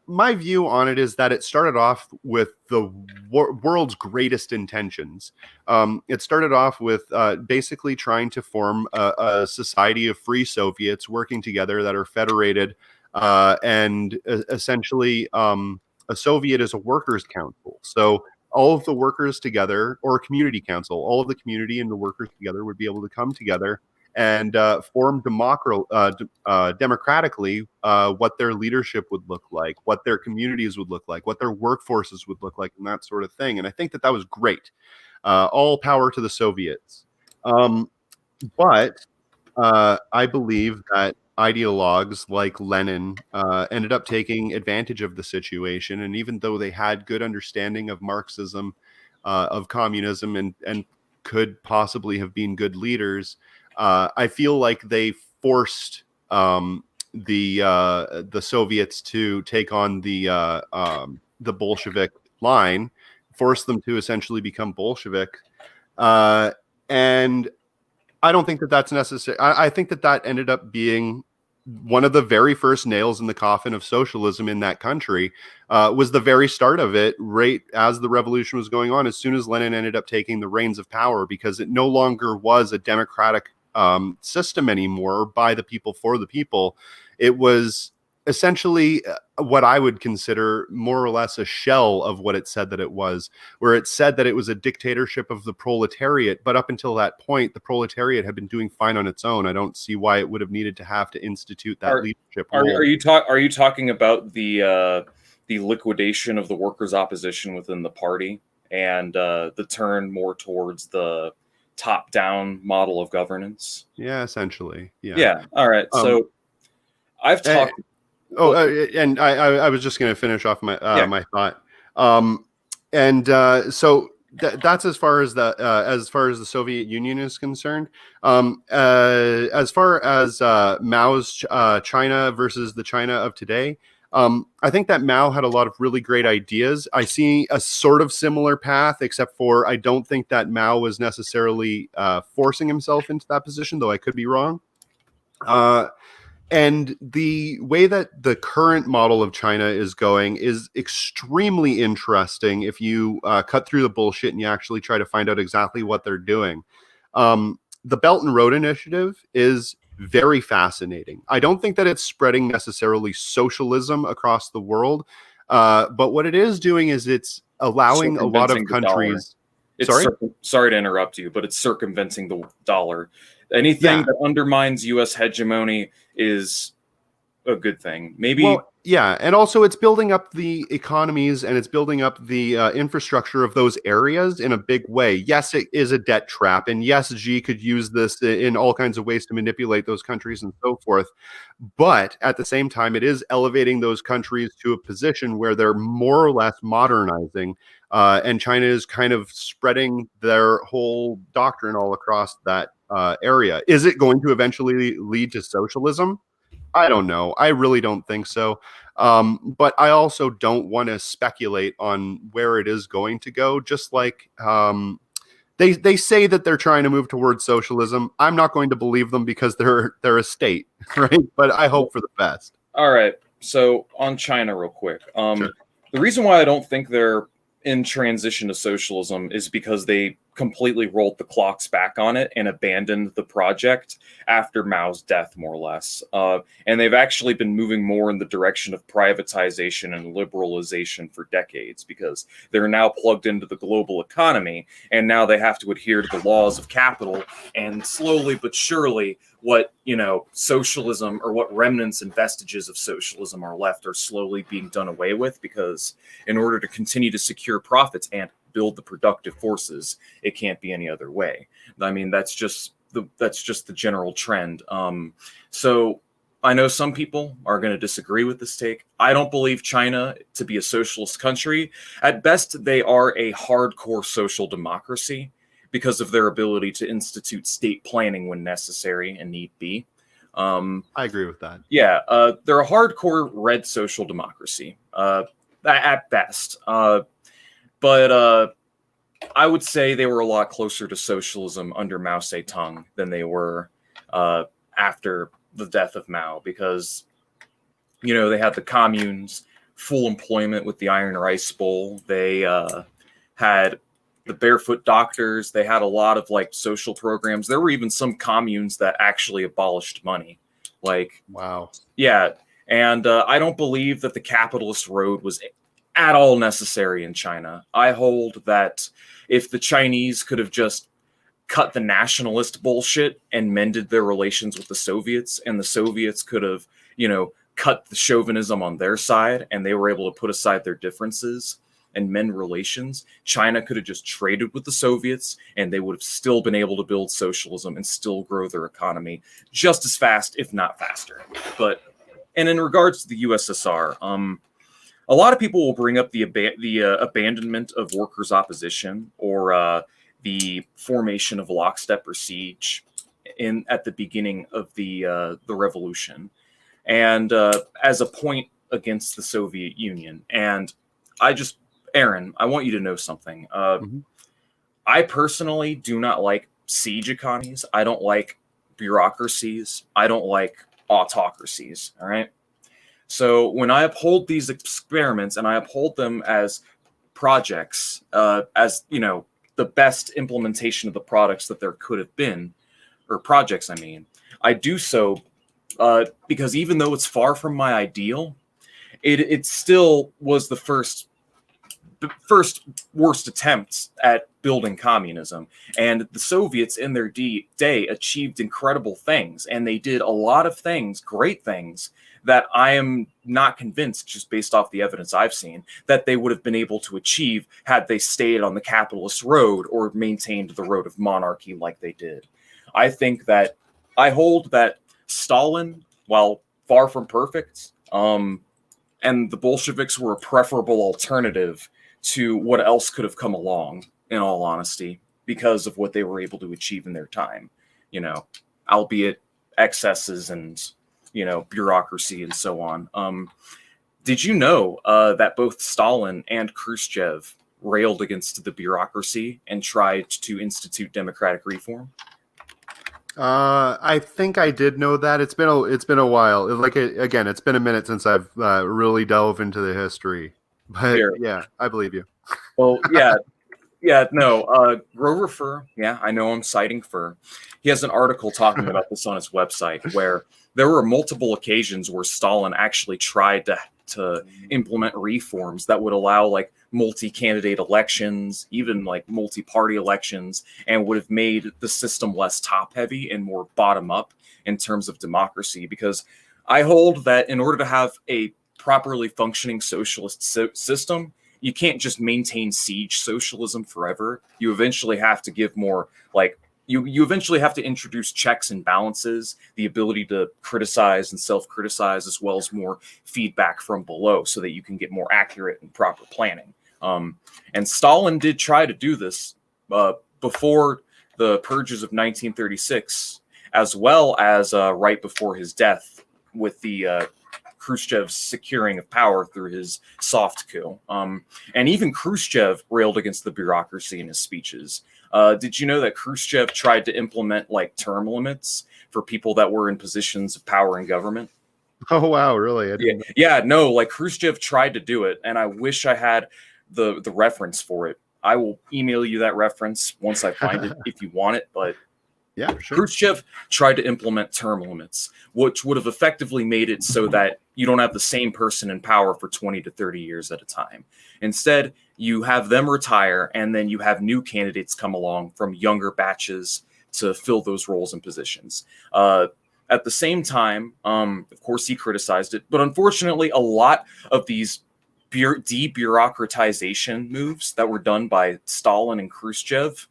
Speaker 2: My view on it is that it started off with the world's greatest intentions. It started off with basically trying to form a society of free Soviets working together that are federated, and essentially a Soviet is a workers' council. So all of the workers together, or a community council, all of the community and the workers together would be able to come together and form democratically what their leadership would look like, what their communities would look like, what their workforces would look like, and that sort of thing. And I think that was great. All power to the Soviets. But I believe that ideologues like Lenin ended up taking advantage of the situation. And even though they had good understanding of Marxism, of communism, and could possibly have been good leaders, I feel like they forced the Soviets to take on the Bolshevik line, forced them to essentially become Bolshevik, And I don't think that that's necessary. I think that that ended up being one of the very first nails in the coffin of socialism in that country. Was the very start of it, right as the revolution was going on, as soon as Lenin ended up taking the reins of power, because it no longer was a democratic system anymore, by the people for the people. It was essentially what I would consider more or less a shell of what it said that it was, where it said that it was a dictatorship of the proletariat. But up until that point, the proletariat had been doing fine on its own. I don't see why it would have needed to have to institute that leadership role.
Speaker 1: Are you talking about the liquidation of the workers' opposition within the party and the turn more towards the top-down model of governance?
Speaker 2: Yeah, essentially. Yeah.
Speaker 1: Yeah. All right. So I've talked.
Speaker 2: And I was just going to finish off my my thought. So that's as far as the Soviet Union is concerned. As far as Mao's China versus the China of today, I think that Mao had a lot of really great ideas. I see a sort of similar path, except for I don't think that Mao was necessarily forcing himself into that position, though I could be wrong. And the way that the current model of China is going is extremely interesting if you cut through the bullshit and you actually try to find out exactly what they're doing. The Belt and Road Initiative is very fascinating. I don't think that it's spreading necessarily socialism across the world, but what it is doing is it's allowing a lot of countries...
Speaker 1: Sorry to interrupt you, but it's circumventing the dollar. Anything that undermines U.S. hegemony is a good thing. Maybe.
Speaker 2: Well, yeah, and also it's building up the economies and it's building up the infrastructure of those areas in a big way. Yes, it is a debt trap, and yes, Xi could use this in all kinds of ways to manipulate those countries and so forth. But at the same time, it is elevating those countries to a position where they're more or less modernizing, and China is kind of spreading their whole doctrine all across that area. Is it going to eventually lead to socialism? I don't know. I really don't think so. But I also don't want to speculate on where it is going to go. Just like they say that they're trying to move towards socialism. I'm not going to believe them because they're a state, right? But I hope for the best.
Speaker 1: All right. So on China, real quick.
Speaker 2: Sure.
Speaker 1: The reason why I don't think they're in transition to socialism is because they completely rolled the clocks back on it and abandoned the project after Mao's death, more or less. And they've actually been moving more in the direction of privatization and liberalization for decades, because they're now plugged into the global economy, and now they have to adhere to the laws of capital. And slowly but surely, what, socialism, or what remnants and vestiges of socialism are left, are slowly being done away with, because in order to continue to secure profits and build the productive forces, it can't be any other way. I mean, that's just the general trend. So I know some people are going to disagree with this take. I don't believe China to be a socialist country. At best, they are a hardcore social democracy because of their ability to institute state planning when necessary and need be.
Speaker 2: I agree with that.
Speaker 1: Yeah, they're a hardcore red social democracy at best. But I would say they were a lot closer to socialism under Mao Zedong than they were after the death of Mao, because, they had the communes, full employment with the Iron Rice Bowl. They had the barefoot doctors. They had a lot of social programs. There were even some communes that actually abolished money.
Speaker 2: Wow.
Speaker 1: Yeah. And I don't believe that the capitalist road was at all necessary in China. I hold that if the Chinese could have just cut the nationalist bullshit and mended their relations with the Soviets, and the Soviets could have, cut the chauvinism on their side, and they were able to put aside their differences and mend relations, China could have just traded with the Soviets, and they would have still been able to build socialism and still grow their economy just as fast, if not faster. And in regards to the USSR, a lot of people will bring up the abandonment of workers' opposition, or the formation of lockstep or siege at the beginning of the revolution, and as a point against the Soviet Union. And Aaron, I want you to know something. I personally do not like siege economies. I don't like bureaucracies. I don't like autocracies. All right. So when I uphold these experiments and I uphold them as projects, as the best implementation of the products that there could have been, or projects, I mean, I do so because even though it's far from my ideal, it still was the first worst attempts at building communism. And the Soviets in their day achieved incredible things, and they did a lot of things, great things, that I am not convinced, just based off the evidence I've seen, that they would have been able to achieve had they stayed on the capitalist road or maintained the road of monarchy like they did. I hold that Stalin, while far from perfect, and the Bolsheviks were a preferable alternative to what else could have come along, in all honesty, because of what they were able to achieve in their time, albeit excesses and, bureaucracy and so on. Did you know that both Stalin and Khrushchev railed against the bureaucracy and tried to institute democratic reform?
Speaker 2: I think I did know that. It's been a while. Again, it's been a minute since I've really delved into the history. But yeah, I believe you.
Speaker 1: Well, no. Grover Furr, I know I'm citing Furr. He has an article talking about this on his website where there were multiple occasions where Stalin actually tried to implement reforms that would allow like multi-candidate elections, even like multi-party elections, and would have made the system less top-heavy and more bottom-up in terms of democracy. Because I hold that in order to have a properly functioning socialist system, you can't just maintain siege socialism forever. You eventually have to give more, like, you eventually have to introduce checks and balances, the ability to criticize and self-criticize, as well as more feedback from below so that you can get more accurate and proper planning. And Stalin did try to do this before the purges of 1936, as well as right before his death with the Khrushchev's securing of power through his soft coup. And even Khrushchev railed against the bureaucracy in his speeches. Did you know that Khrushchev tried to implement like term limits for people that were in positions of power in government?
Speaker 2: Oh, wow, really?
Speaker 1: No, like Khrushchev tried to do it, and I wish I had the reference for it. I will email you that reference once I find it if you want it, but
Speaker 2: yeah, sure.
Speaker 1: Khrushchev tried to implement term limits, which would have effectively made it so that you don't have the same person in power for 20 to 30 years at a time. Instead, you have them retire, and then you have new candidates come along from younger batches to fill those roles and positions. At the same time, of course, he criticized it, but unfortunately, a lot of these debureaucratization moves that were done by Stalin and Khrushchev,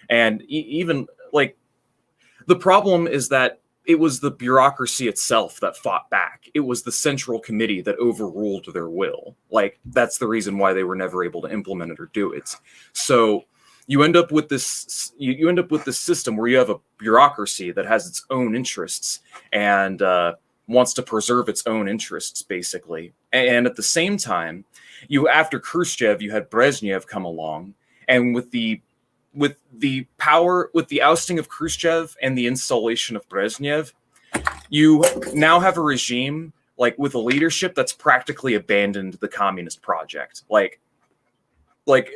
Speaker 1: and even like, the problem is that it was the bureaucracy itself that fought back. It was the central committee that overruled their will. Like, that's the reason why they were never able to implement it or do it. So you end up with this. You end up with this system where you have a bureaucracy that has its own interests and wants to preserve its own interests, basically. And at the same time, after Khrushchev, you had Brezhnev come along, and with the ousting of Khrushchev and the installation of Brezhnev, you now have a regime like with a leadership that's practically abandoned the communist project. Like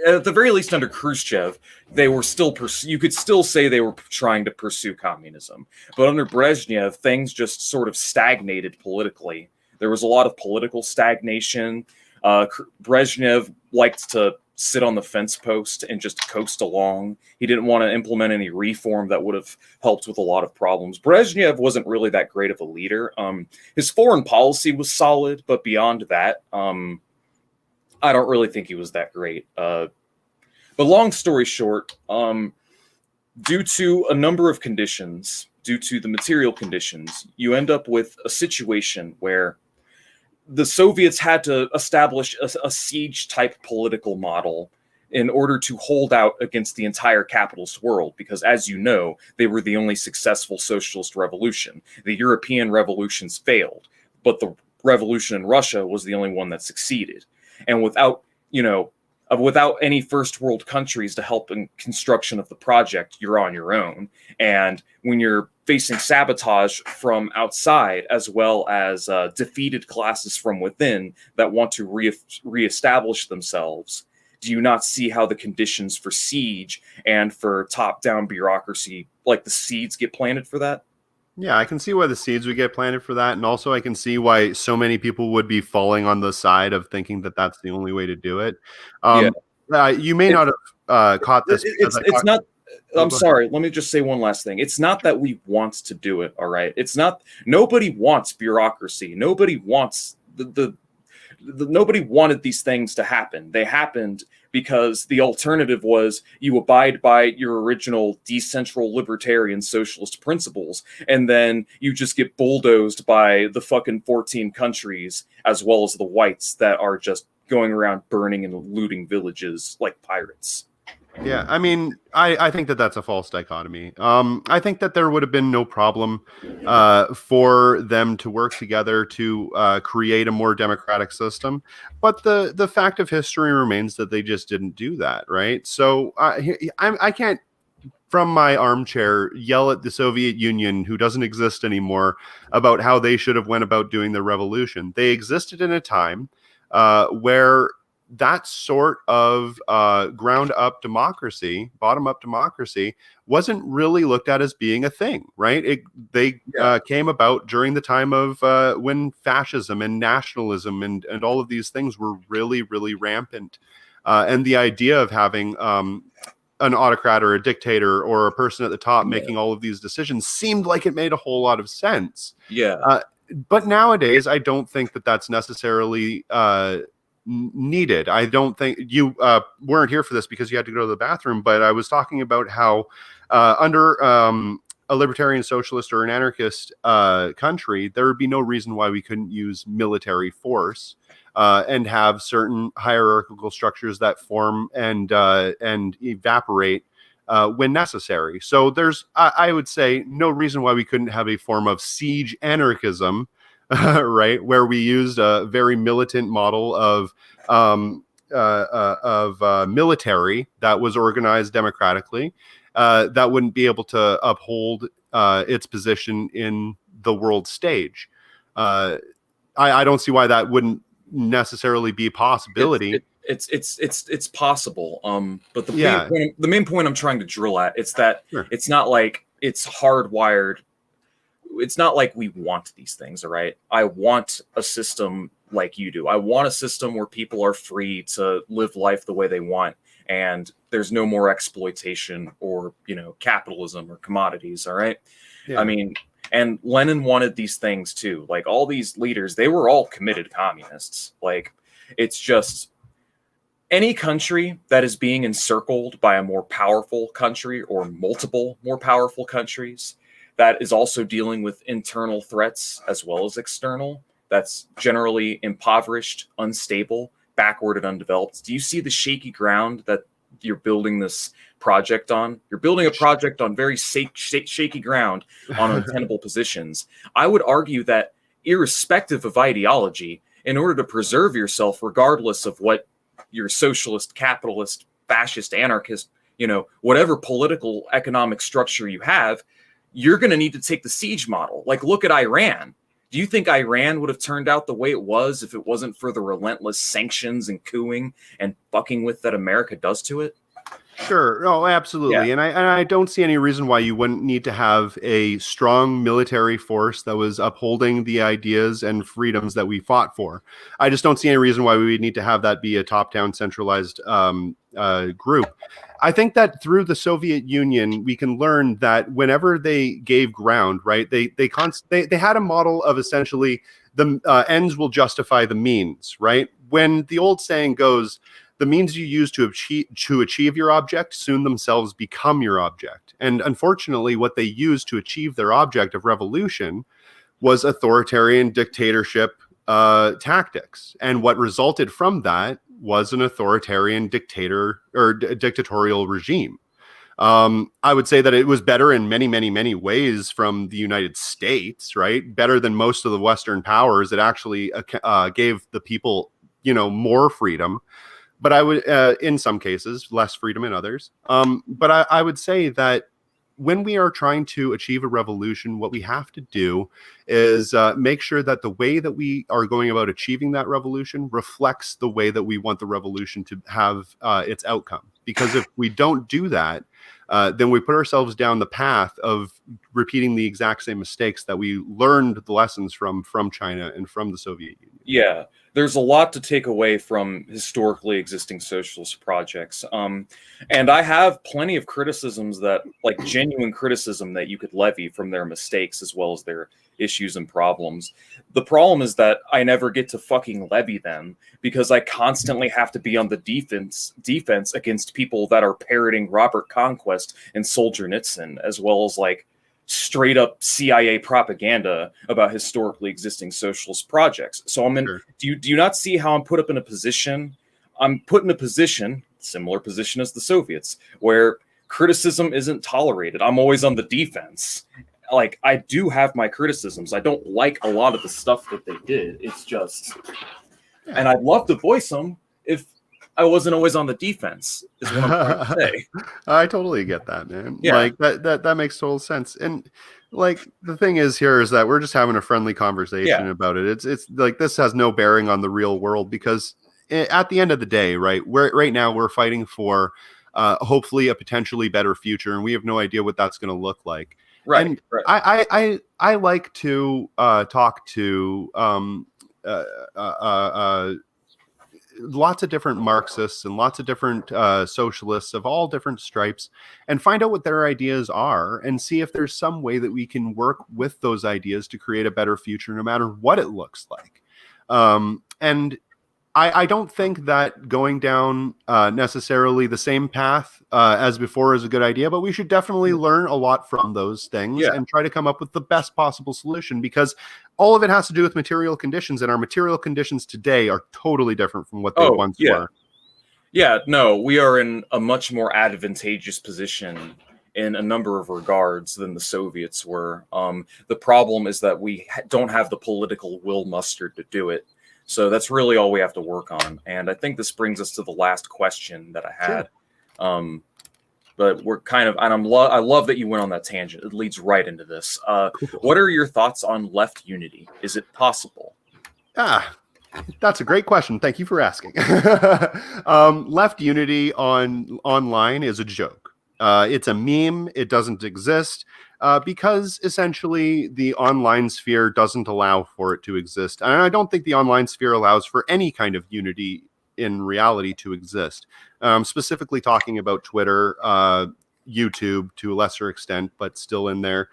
Speaker 1: at the very least under Khrushchev, they were still you could still say they were trying to pursue communism. But under Brezhnev, things just sort of stagnated politically. There was a lot of political stagnation. Brezhnev liked to sit on the fence post and just coast along. He didn't want to implement any reform that would have helped with a lot of problems. Brezhnev wasn't really that great of a leader. His foreign policy was solid, but beyond that, I don't really think he was that great. But long story short, due to a number of conditions, due to the material conditions, you end up with a situation where the Soviets had to establish a siege-type political model in order to hold out against the entire capitalist world, because, as you know, they were the only successful socialist revolution. The European revolutions failed, but the revolution in Russia was the only one that succeeded. And without, without any first world countries to help in construction of the project, you're on your own. And when you're facing sabotage from outside, as well as defeated classes from within that want to reestablish themselves, do you not see how the conditions for siege and for top-down bureaucracy, like the seeds get planted for that?
Speaker 2: Yeah, I can see why the seeds would get planted for that, and also I can see why so many people would be falling on the side of thinking that that's the only way to do it.
Speaker 1: Yeah.
Speaker 2: You may not have caught this because
Speaker 1: It's not.
Speaker 2: Oh,
Speaker 1: I'm
Speaker 2: go ahead.
Speaker 1: sorry. Let me just say one last thing. It's not that we want to do it. All right. It's not. Nobody wants bureaucracy. Nobody wants nobody wanted these things to happen. They happened because the alternative was you abide by your original decentral libertarian socialist principles, and then you just get bulldozed by the fucking 14 countries as well as the whites that are just going around burning and looting villages like pirates.
Speaker 2: Yeah, I mean, I think that that's a false dichotomy. I think that there would have been no problem for them to work together to create a more democratic system. But the fact of history remains that they just didn't do that, right? So I can't, from my armchair, yell at the Soviet Union, who doesn't exist anymore, about how they should have went about doing the revolution. They existed in a time where that sort of ground-up democracy, bottom-up democracy, wasn't really looked at as being a thing, right? They came about during the time of when fascism and nationalism and all of these things were really, really rampant. And the idea of having an autocrat or a dictator or a person at the top making all of these decisions seemed like it made a whole lot of sense.
Speaker 1: Yeah.
Speaker 2: But nowadays, I don't think that that's necessarily needed. I don't think you weren't here for this because you had to go to the bathroom, but I was talking about how under a libertarian socialist or an anarchist country, there would be no reason why we couldn't use military force and have certain hierarchical structures that form and evaporate when necessary. So there's, I would say, no reason why we couldn't have a form of siege anarchism, right, where we used a very militant model of military that was organized democratically, that wouldn't be able to uphold its position in the world stage. I don't see why that wouldn't necessarily be a possibility.
Speaker 1: It's possible. But the main point I'm trying to drill at, it's that it's not like it's hardwired. It's not like we want these things, all right? I want a system like you do. I want a system where people are free to live life the way they want, and there's no more exploitation or, capitalism or commodities, all right? Yeah. I mean, and Lenin wanted these things too. Like, all these leaders, they were all committed communists. Like, it's just any country that is being encircled by a more powerful country or multiple more powerful countries that is also dealing with internal threats as well as external, that's generally impoverished, unstable, backward, and undeveloped. Do you see the shaky ground that you're building this project on? You're building a project on very shaky ground on untenable positions. I would argue that irrespective of ideology, in order to preserve yourself, regardless of what your socialist, capitalist, fascist, anarchist, whatever political economic structure you have, you're going to need to take the siege model. Like, look at Iran. Do you think Iran would have turned out the way it was if it wasn't for the relentless sanctions and cooing and fucking with that America does to it?
Speaker 2: Sure. Oh, absolutely. Yeah. And I don't see any reason why you wouldn't need to have a strong military force that was upholding the ideas and freedoms that we fought for. I just don't see any reason why we would need to have that be a top-down centralized group. I think that through the Soviet Union, we can learn that whenever they gave ground, right, they had a model of essentially the ends will justify the means, right? When the old saying goes, the means you use to achieve your object soon themselves become your object. And unfortunately, what they used to achieve their object of revolution was authoritarian dictatorship tactics. And what resulted from that was an authoritarian dictator or dictatorial regime. I would say that it was better in many, many, many ways from the United States, right? Better than most of the Western powers. It actually gave the people, more freedom. But I would, in some cases, less freedom in others. But I would say that when we are trying to achieve a revolution, what we have to do is make sure that the way that we are going about achieving that revolution reflects the way that we want the revolution to have its outcome. Because if we don't do that, then we put ourselves down the path of repeating the exact same mistakes that we learned the lessons from China and from the Soviet Union.
Speaker 1: Yeah, there's a lot to take away from historically existing socialist projects. And I have plenty of criticisms that, like genuine criticism that you could levy from their mistakes as well as their issues and problems. The problem is that I never get to fucking levy them because I constantly have to be on the defense against people that are parroting Robert Conquest and Solzhenitsyn, as well as like straight up CIA propaganda about historically existing socialist projects. So I'm in.
Speaker 2: Sure.
Speaker 1: Do you not see how I'm put up in a position? I'm put in a position, similar position as the Soviets, where criticism isn't tolerated. I'm always on the defense. Like, I do have my criticisms. I don't like a lot of the stuff that they did. It's just, and I'd love to voice them if I wasn't always on the defense, is what I'm trying to say.
Speaker 2: I totally get that, man.
Speaker 1: Yeah.
Speaker 2: Like that makes total sense. And like the thing is here is that we're just having a friendly conversation about it. It's like this has no bearing on the real world because at the end of the day, right now we're fighting for hopefully a potentially better future, and we have no idea what that's going to look like.
Speaker 1: Right.
Speaker 2: And
Speaker 1: right.
Speaker 2: I like to talk to lots of different Marxists and lots of different socialists of all different stripes and find out what their ideas are and see if there's some way that we can work with those ideas to create a better future, no matter what it looks like. And I don't think that going down necessarily the same path as before is a good idea, but we should definitely learn a lot from those things and try to come up with the best possible solution, because all of it has to do with material conditions, and our material conditions today are totally different from what they once were.
Speaker 1: Yeah, no, we are in a much more advantageous position in a number of regards than the Soviets were. The problem is that we don't have the political will muster to do it. So that's really all we have to work on. And I think this brings us to the last question that I had. Sure. But we're kind of, and I love that you went on that tangent. It leads right into this.
Speaker 2: Cool.
Speaker 1: What are your thoughts on left unity? Is it possible?
Speaker 2: That's a great question. Thank you for asking. Left unity online is a joke. It's a meme. It doesn't exist. Because essentially the online sphere doesn't allow for it to exist. And I don't think the online sphere allows for any kind of unity in reality to exist. Specifically talking about Twitter, YouTube to a lesser extent, but still in there.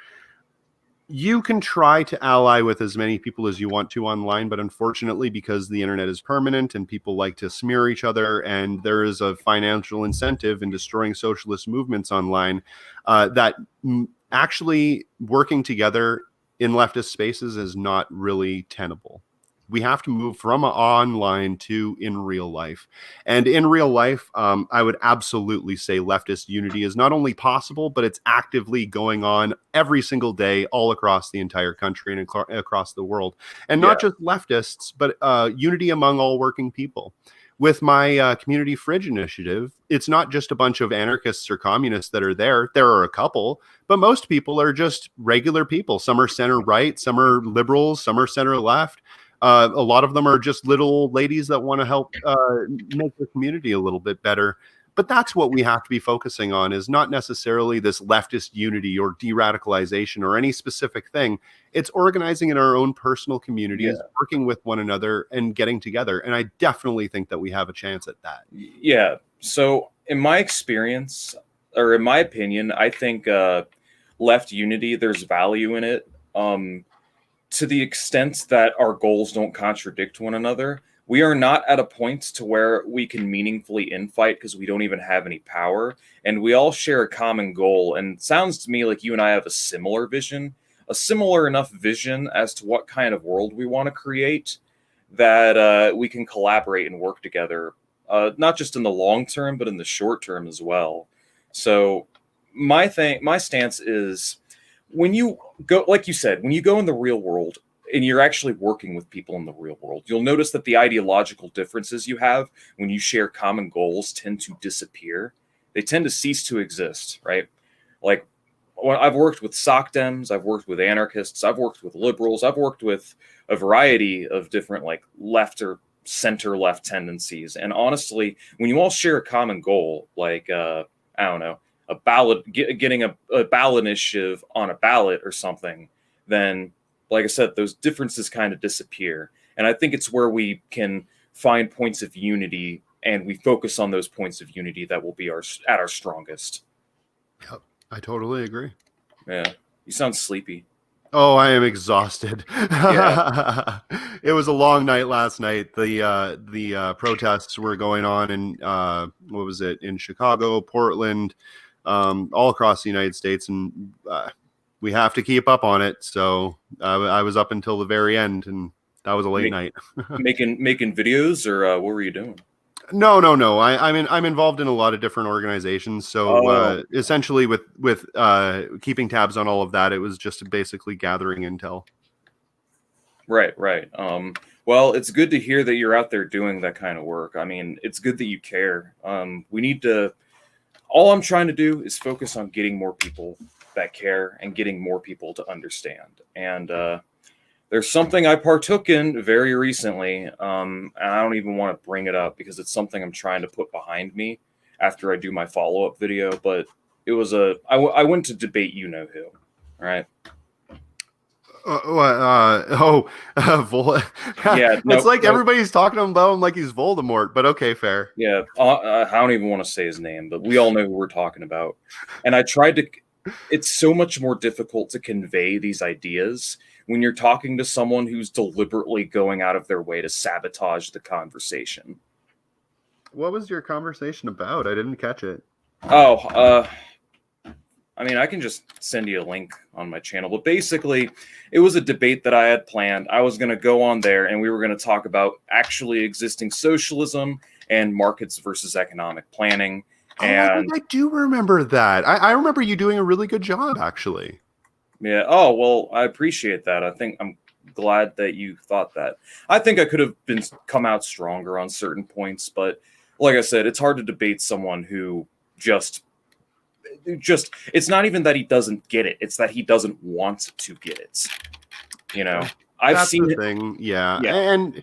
Speaker 2: You can try to ally with as many people as you want to online, but unfortunately, because the internet is permanent and people like to smear each other, and there is a financial incentive in destroying socialist movements online, that actually working together in leftist spaces is not really tenable. We have to move from online to in real life. And in real life, I would absolutely say leftist unity is not only possible, but it's actively going on every single day all across the entire country and across the world. And not just leftists, but unity among all working people. With my Community Fridge initiative, it's not just a bunch of anarchists or communists that are there. There are a couple, but most people are just regular people. Some are center right, some are liberals, some are center left. A lot of them are just little old ladies that want to help make the community a little bit better. But that's what we have to be focusing on, is not necessarily this leftist unity or de-radicalization or any specific thing. It's organizing in our own personal communities, working with one another and getting together. And I definitely think that we have a chance at that.
Speaker 1: Yeah. So in my experience, or in my opinion, I think left unity, there's value in it. To the extent that our goals don't contradict one another. We are not at a point to where we can meaningfully infight because we don't even have any power. And we all share a common goal. And it sounds to me like you and I have a similar vision, a similar enough vision as to what kind of world we want to create, that we can collaborate and work together, not just in the long term, but in the short term as well. So my stance is, when you go, like you said, when you go in the real world, and you're actually working with people in the real world, you'll notice that the ideological differences you have when you share common goals tend to disappear. They tend to cease to exist, right? Like, when I've worked with soc dems, I've worked with anarchists, I've worked with liberals, I've worked with a variety of different like left or center left tendencies. And honestly, when you all share a common goal, like I don't know, a ballot, getting a ballot initiative on a ballot or something, then like I said, those differences kind of disappear. And I think it's where we can find points of unity, and we focus on those points of unity that will be at our strongest.
Speaker 2: Yep, I totally agree.
Speaker 1: Yeah, you sound sleepy.
Speaker 2: Oh, I am exhausted.
Speaker 1: Yeah.
Speaker 2: It was a long night last night. The protests were going on in what was it, in Chicago, Portland, all across the United States, and we have to keep up on it. So I was up until the very end, and that was a late night.
Speaker 1: making videos, or what were you doing?
Speaker 2: No. I'm involved in a lot of different organizations. So essentially, with keeping tabs on all of that, it was just basically gathering intel.
Speaker 1: Right. Well, it's good to hear that you're out there doing that kind of work. I mean, it's good that you care. We need to. All I'm trying to do is focus on getting more people that care and getting more people to understand. And there's something I partook in very recently, and I don't even want to bring it up because it's something I'm trying to put behind me after I do my follow-up video. But it was I went to debate you know who, all right?
Speaker 2: Yeah, it's like everybody's talking about him like he's Voldemort, but okay, fair.
Speaker 1: Yeah, I don't even want to say his name, but we all know who we're talking about. And I tried to. It's so much more difficult to convey these ideas when you're talking to someone who's deliberately going out of their way to sabotage the conversation.
Speaker 2: What was your conversation about? I didn't catch it.
Speaker 1: Oh, I mean, I can just send you a link on my channel, but basically it was a debate that I had planned. I was going to go on there and we were going to talk about actually existing socialism and markets versus economic planning. And
Speaker 2: I do remember that. I remember you doing a really good job, actually.
Speaker 1: Yeah. Oh, well, I appreciate that. I'm glad that you thought that. I think I could have come out stronger on certain points, but like I said, it's hard to debate someone who just it's not even that he doesn't get it, it's that he doesn't want to get it. You know, I've seen
Speaker 2: the thing. Yeah. And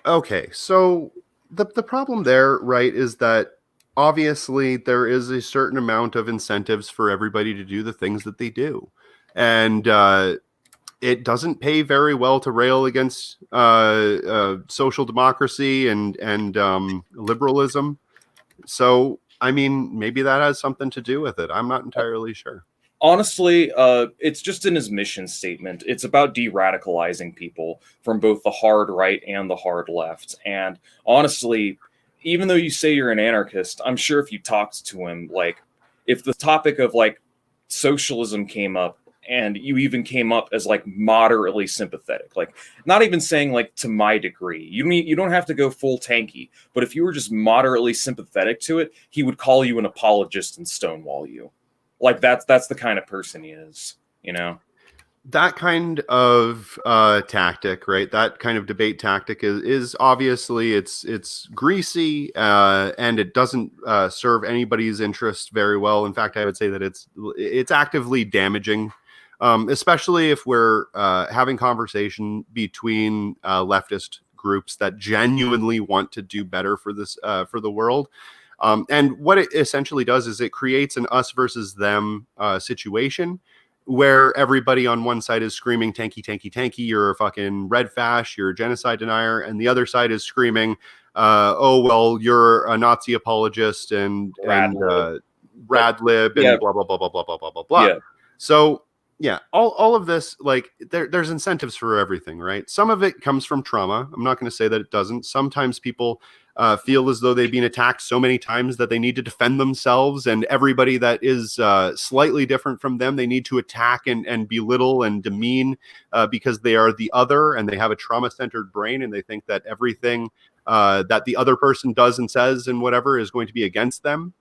Speaker 2: okay, so the problem there, right, is that obviously there is a certain amount of incentives for everybody to do the things that they do, and it doesn't pay very well to rail against social democracy and liberalism. So I mean, maybe that has something to do with it. I'm not entirely sure.
Speaker 1: Honestly, it's just in his mission statement. It's about de-radicalizing people from both the hard right and the hard left. And honestly, even though you say you're an anarchist, I'm sure if you talked to him, like, if the topic of like socialism came up and you even came up as like moderately sympathetic, like not even saying like to my degree, you don't have to go full tanky, but if you were just moderately sympathetic to it, he would call you an apologist and stonewall you. Like that's the kind of person he is, you know?
Speaker 2: That kind of tactic, right? That kind of debate tactic is obviously it's greasy and it doesn't serve anybody's interest very well. In fact, I would say that it's actively damaging, especially if we're having conversation between leftist groups that genuinely want to do better for this for the world. And what it essentially does is it creates an us versus them situation, where everybody on one side is screaming, tanky, tanky, tanky, you're a fucking red fash, you're a genocide denier. And the other side is screaming, oh, well, you're a Nazi apologist and rad lib and blah, blah, blah, blah, blah, blah, blah, blah, blah. Yeah. So, yeah, all of this, like, there's incentives for everything, right? Some of it comes from trauma. I'm not going to say that it doesn't. Sometimes people feel as though they've been attacked so many times that they need to defend themselves, and everybody that is slightly different from them, they need to attack and belittle and demean because they are the other, and they have a trauma-centered brain, and they think that everything that the other person does and says and whatever is going to be against them.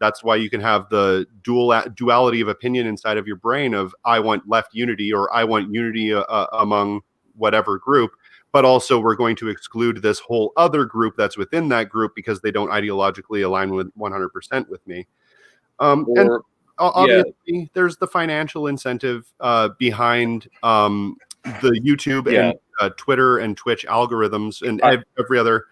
Speaker 2: That's why you can have the duality of opinion inside of your brain of I want left unity or I want unity among whatever group, but also we're going to exclude this whole other group that's within that group because they don't ideologically align with 100% with me. And obviously, there's the financial incentive behind the YouTube and Twitter and Twitch algorithms and every other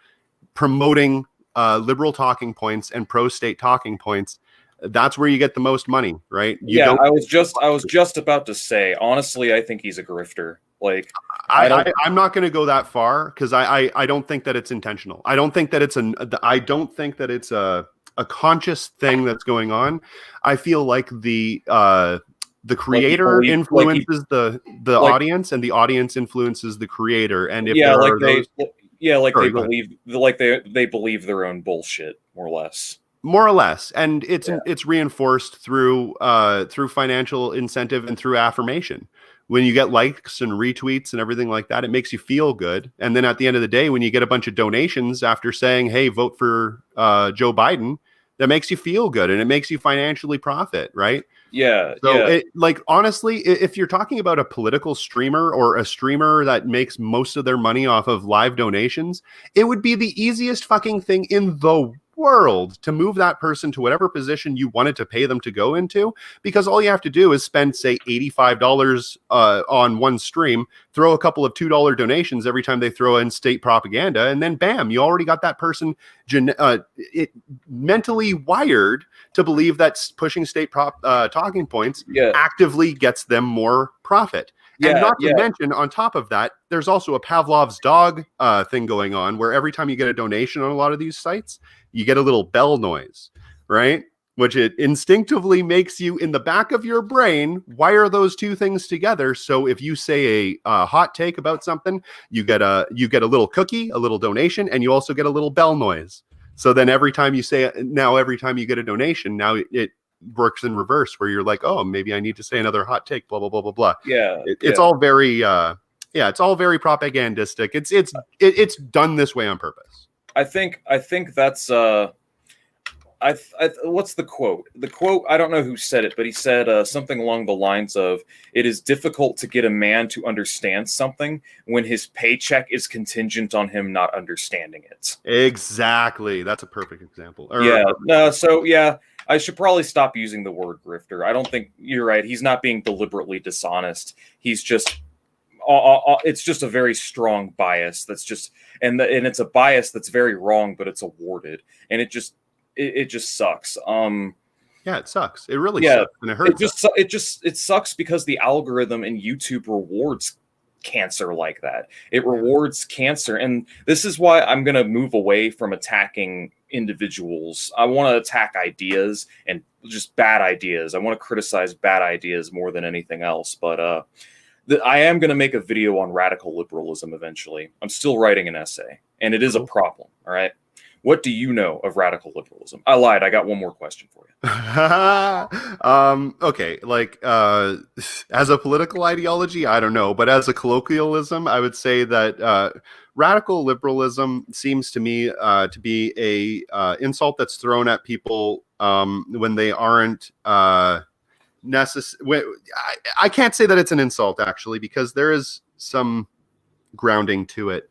Speaker 2: promoting liberal talking points and pro-state talking points. That's where you get the most money, right?
Speaker 1: I was just about to say, honestly, I think he's a grifter. Like,
Speaker 2: I'm not going to go that far because I don't think that it's intentional. I don't think that it's a conscious thing that's going on. I feel like the creator influences the audience, and the audience influences the creator. And if
Speaker 1: they believe their own bullshit, more or less. And it's reinforced through financial incentive and through affirmation. When you get likes and retweets and everything like that, it makes you feel good. And then at the end of the day, when you get a bunch of donations after saying, hey, vote for Joe Biden, that makes you feel good and it makes you financially profit, right? Yeah.
Speaker 2: So honestly, if you're talking about a political streamer or a streamer that makes most of their money off of live donations, it would be the easiest fucking thing in the world to move that person to whatever position you wanted to pay them to go into, because all you have to do is spend, say, $85 on one stream, throw a couple of $2 donations every time they throw in state propaganda, and then bam, you already got that person mentally wired to believe that pushing state talking points actively gets them more profit. And not to mention, on top of that, there's also a Pavlov's dog thing going on where every time you get a donation on a lot of these sites, you get a little bell noise, right? Which it instinctively makes you, in the back of your brain, wire those two things together. So if you say a hot take about something, you get a little cookie, a little donation, and you also get a little bell noise. So then every time you get a donation, now it works in reverse, where you're like, oh, maybe I need to say another hot take, blah blah blah blah blah. It's all very it's all very propagandistic. It's done this way on purpose.
Speaker 1: I think that's what's the quote? The quote, I don't know who said it, but he said something along the lines of, it is difficult to get a man to understand something when his paycheck is contingent on him not understanding it.
Speaker 2: Exactly. That's a perfect example.
Speaker 1: I should probably stop using the word grifter. I don't think you're right. He's not being deliberately dishonest. He's just it's just a very strong bias that's just and it's a bias that's very wrong, but it's awarded, and it just sucks.
Speaker 2: It sucks. It really sucks, and it hurts.
Speaker 1: It sucks because the algorithm in YouTube rewards cancer like that. It rewards cancer, and this is why I'm going to move away from attacking individuals. I want to attack ideas, and just bad ideas. I want to criticize bad ideas more than anything else. But I am going to make a video on radical liberalism eventually. I'm still writing an essay, and it is a problem. All right. What do you know of radical liberalism? I lied. I got one more question for you.
Speaker 2: Okay. As a political ideology, I don't know. But as a colloquialism, I would say that radical liberalism seems to me to be a insult that's thrown at people when they aren't necessary. I can't say that it's an insult, actually, because there is some grounding to it.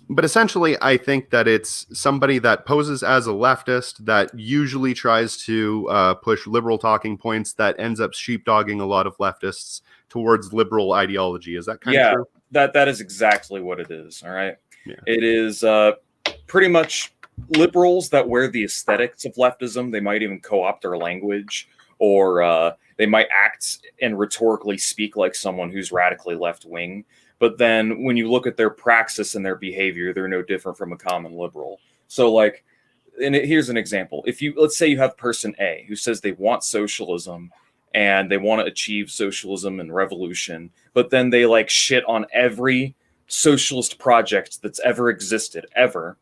Speaker 2: But essentially, I think that it's somebody that poses as a leftist that usually tries to push liberal talking points that ends up sheepdogging a lot of leftists towards liberal ideology. Is that kind of true?
Speaker 1: That is exactly what it is. All right. Yeah. It is pretty much liberals that wear the aesthetics of leftism. They might even co-opt our language, or they might act and rhetorically speak like someone who's radically left-wing. But then when you look at their praxis and their behavior, they're no different from a common liberal. So here's an example. Let's say you have person A who says they want socialism and they want to achieve socialism and revolution, but then they shit on every socialist project that's ever existed, ever.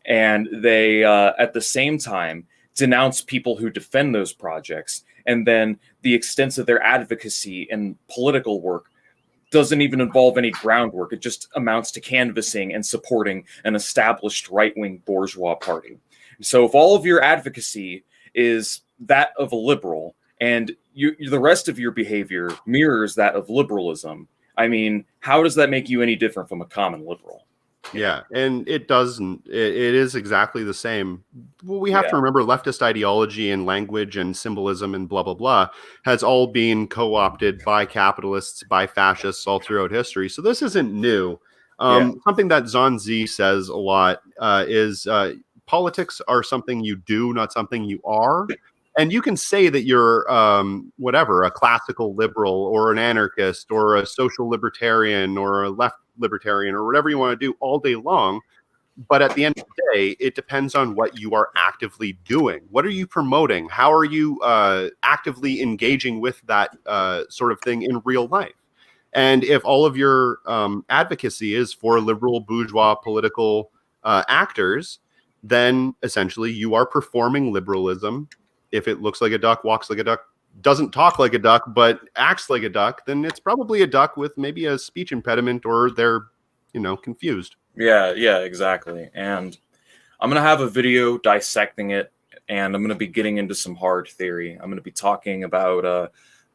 Speaker 1: And they, at the same time, denounce people who defend those projects. And then the extent of their advocacy and political work doesn't even involve any groundwork. It just amounts to canvassing and supporting an established right-wing bourgeois party. So if all of your advocacy is that of a liberal, and the rest of your behavior mirrors that of liberalism. I mean, how does that make you any different from a common liberal?
Speaker 2: Yeah, and it doesn't. It is exactly the same. Well, we have to
Speaker 1: Yeah.
Speaker 2: remember leftist ideology and language and symbolism and blah, blah, blah has all been co-opted by capitalists, by fascists all throughout history. So this isn't new.
Speaker 1: Yeah.
Speaker 2: Something that Zanzi says a lot is politics are something you do, not something you are. And you can say that you're whatever, a classical liberal or an anarchist or a social libertarian or a left libertarian or whatever you want to do all day long. But at the end of the day, it depends on what you are actively doing. What are you promoting? How are you actively engaging with that sort of thing in real life? And if all of your advocacy is for liberal bourgeois political actors, then essentially you are performing liberalism. If it looks like a duck, walks like a duck, doesn't talk like a duck, but acts like a duck, then it's probably a duck with maybe a speech impediment, or they're, confused.
Speaker 1: Yeah, exactly. And I'm going to have a video dissecting it, and I'm going to be getting into some hard theory. I'm going to be talking about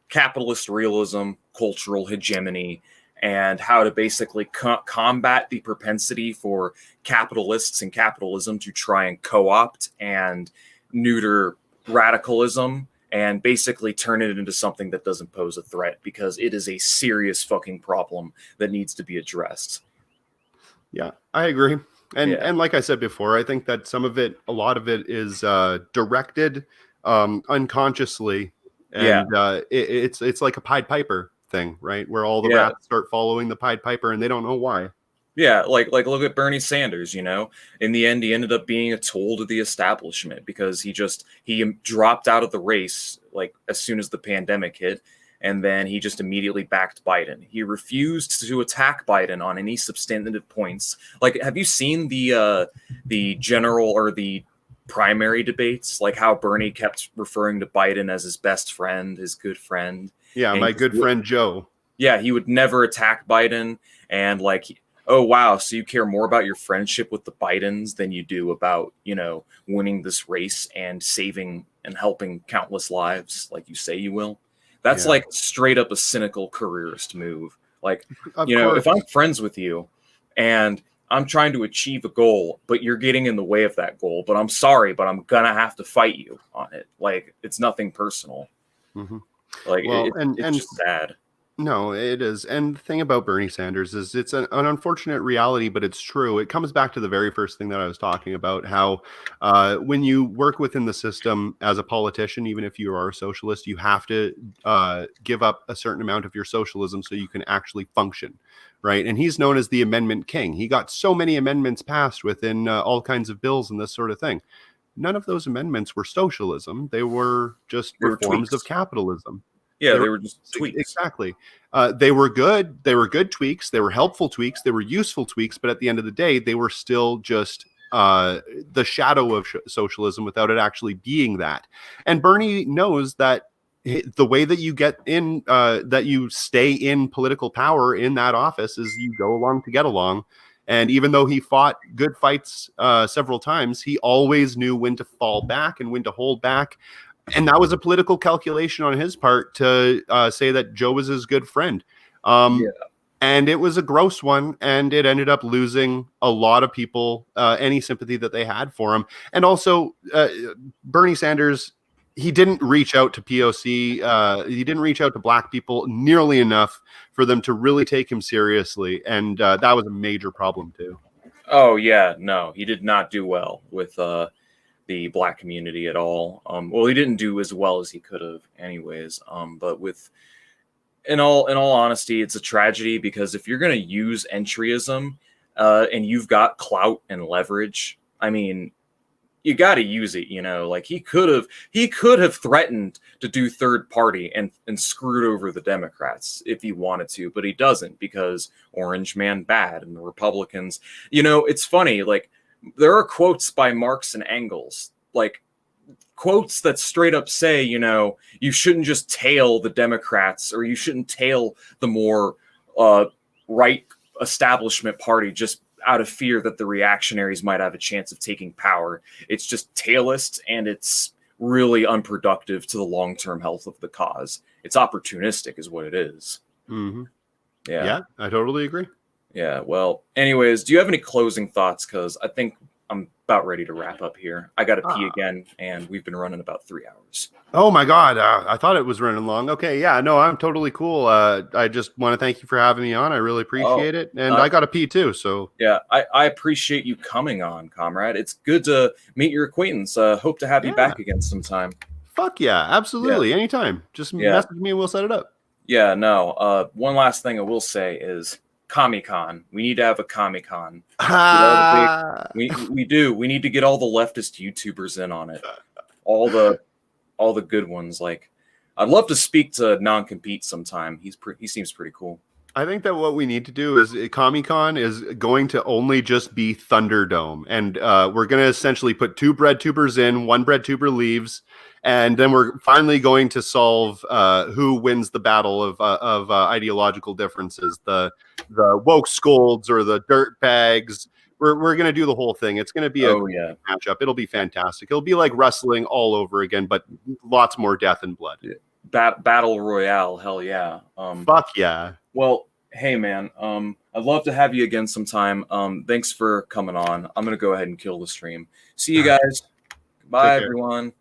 Speaker 1: capitalist realism, cultural hegemony, and how to basically combat the propensity for capitalists and capitalism to try and co-opt and neuter radicalism and basically turn it into something that doesn't pose a threat, because it is a serious fucking problem that needs to be addressed.
Speaker 2: Yeah, I agree. And like I said before, I think that a lot of it is directed unconsciously. And it's like a Pied Piper thing, right? Where all the rats start following the Pied Piper and they don't know why.
Speaker 1: Yeah, like look at Bernie Sanders, In the end, he ended up being a tool to the establishment because he dropped out of the race like as soon as the pandemic hit, and then he just immediately backed Biden. He refused to attack Biden on any substantive points. Like, have you seen the general or the primary debates? Like how Bernie kept referring to Biden as his best friend, his good friend.
Speaker 2: Yeah, my good friend Joe.
Speaker 1: Yeah, he would never attack Biden, and like, oh wow, so you care more about your friendship with the Bidens than you do about, winning this race and saving and helping countless lives like you say you will. That's like straight up a cynical careerist move. Like, if I'm friends with you and I'm trying to achieve a goal, but you're getting in the way of that goal, but I'm sorry, but I'm gonna have to fight you on it. Like, it's nothing personal.
Speaker 2: Mm-hmm.
Speaker 1: Like, it's just sad.
Speaker 2: No, it is. And the thing about Bernie Sanders is it's an unfortunate reality, but it's true. It comes back to the very first thing that I was talking about, how when you work within the system as a politician, even if you are a socialist, you have to give up a certain amount of your socialism so you can actually function, right? And he's known as the Amendment King. He got so many amendments passed within all kinds of bills and this sort of thing. None of those amendments were socialism. They were just reforms of capitalism.
Speaker 1: Yeah, they were just tweaks.
Speaker 2: Exactly. They were good. They were good tweaks. They were helpful tweaks. They were useful tweaks. But at the end of the day, they were still just the shadow of socialism without it actually being that. And Bernie knows that the way that you get in, that you stay in political power in that office is you go along to get along. And even though he fought good fights several times, he always knew when to fall back and when to hold back. And that was a political calculation on his part to say that Joe was his good friend. And it was a gross one. And it ended up losing a lot of people, any sympathy that they had for him. And also, Bernie Sanders, he didn't reach out to POC. He didn't reach out to Black people nearly enough for them to really take him seriously. And that was a major problem, too.
Speaker 1: Oh, yeah. No, he did not do well with the Black community at all. Well, he didn't do as well as he could have anyways. But in all honesty, it's a tragedy, because if you're going to use entryism and you've got clout and leverage, I mean, you got to use it, like he could have threatened to do third party and screwed over the Democrats if he wanted to, but he doesn't, because Orange Man bad and the Republicans, it's funny. Like, there are quotes by Marx and Engels, like quotes that straight up say, you shouldn't just tail the Democrats, or you shouldn't tail the more right establishment party just out of fear that the reactionaries might have a chance of taking power. It's just tailist, and it's really unproductive to the long-term health of the cause. It's opportunistic is what it is.
Speaker 2: Mm-hmm.
Speaker 1: Yeah.
Speaker 2: Yeah, I totally agree.
Speaker 1: Yeah. Well, anyways, do you have any closing thoughts? Because I think I'm about ready to wrap up here. I got to pee again, and we've been running about 3 hours.
Speaker 2: Oh my God. I thought it was running long. Okay. Yeah, no, I'm totally cool. I just want to thank you for having me on. I really appreciate it. And I got to pee too. So
Speaker 1: yeah, I appreciate you coming on, comrade. It's good to meet your acquaintance. Hope to have you back again sometime.
Speaker 2: Fuck yeah. Absolutely. Anytime. Just message me and we'll set it up.
Speaker 1: Yeah, no. One last thing I will say is Comic-Con. We need to have a Comic-Con. We do. We need to get all the leftist YouTubers in on it. All the good ones. Like, I'd love to speak to Non-Compete sometime. He seems pretty cool.
Speaker 2: I think that what we need to do is Comic-Con is going to only just be Thunderdome, and we're going to essentially put 2 bread tubers in, 1 bread tuber leaves, and then we're finally going to solve who wins the battle of ideological differences, the woke scolds or the dirt bags. We're going to do the whole thing. It's going to be a matchup. It'll be fantastic. It'll be like wrestling all over again, but lots more death and blood.
Speaker 1: Battle Royale, hell yeah.
Speaker 2: Fuck yeah.
Speaker 1: Well, hey man, I'd love to have you again sometime. Thanks for coming on. I'm gonna go ahead and kill the stream. See you guys. Bye everyone.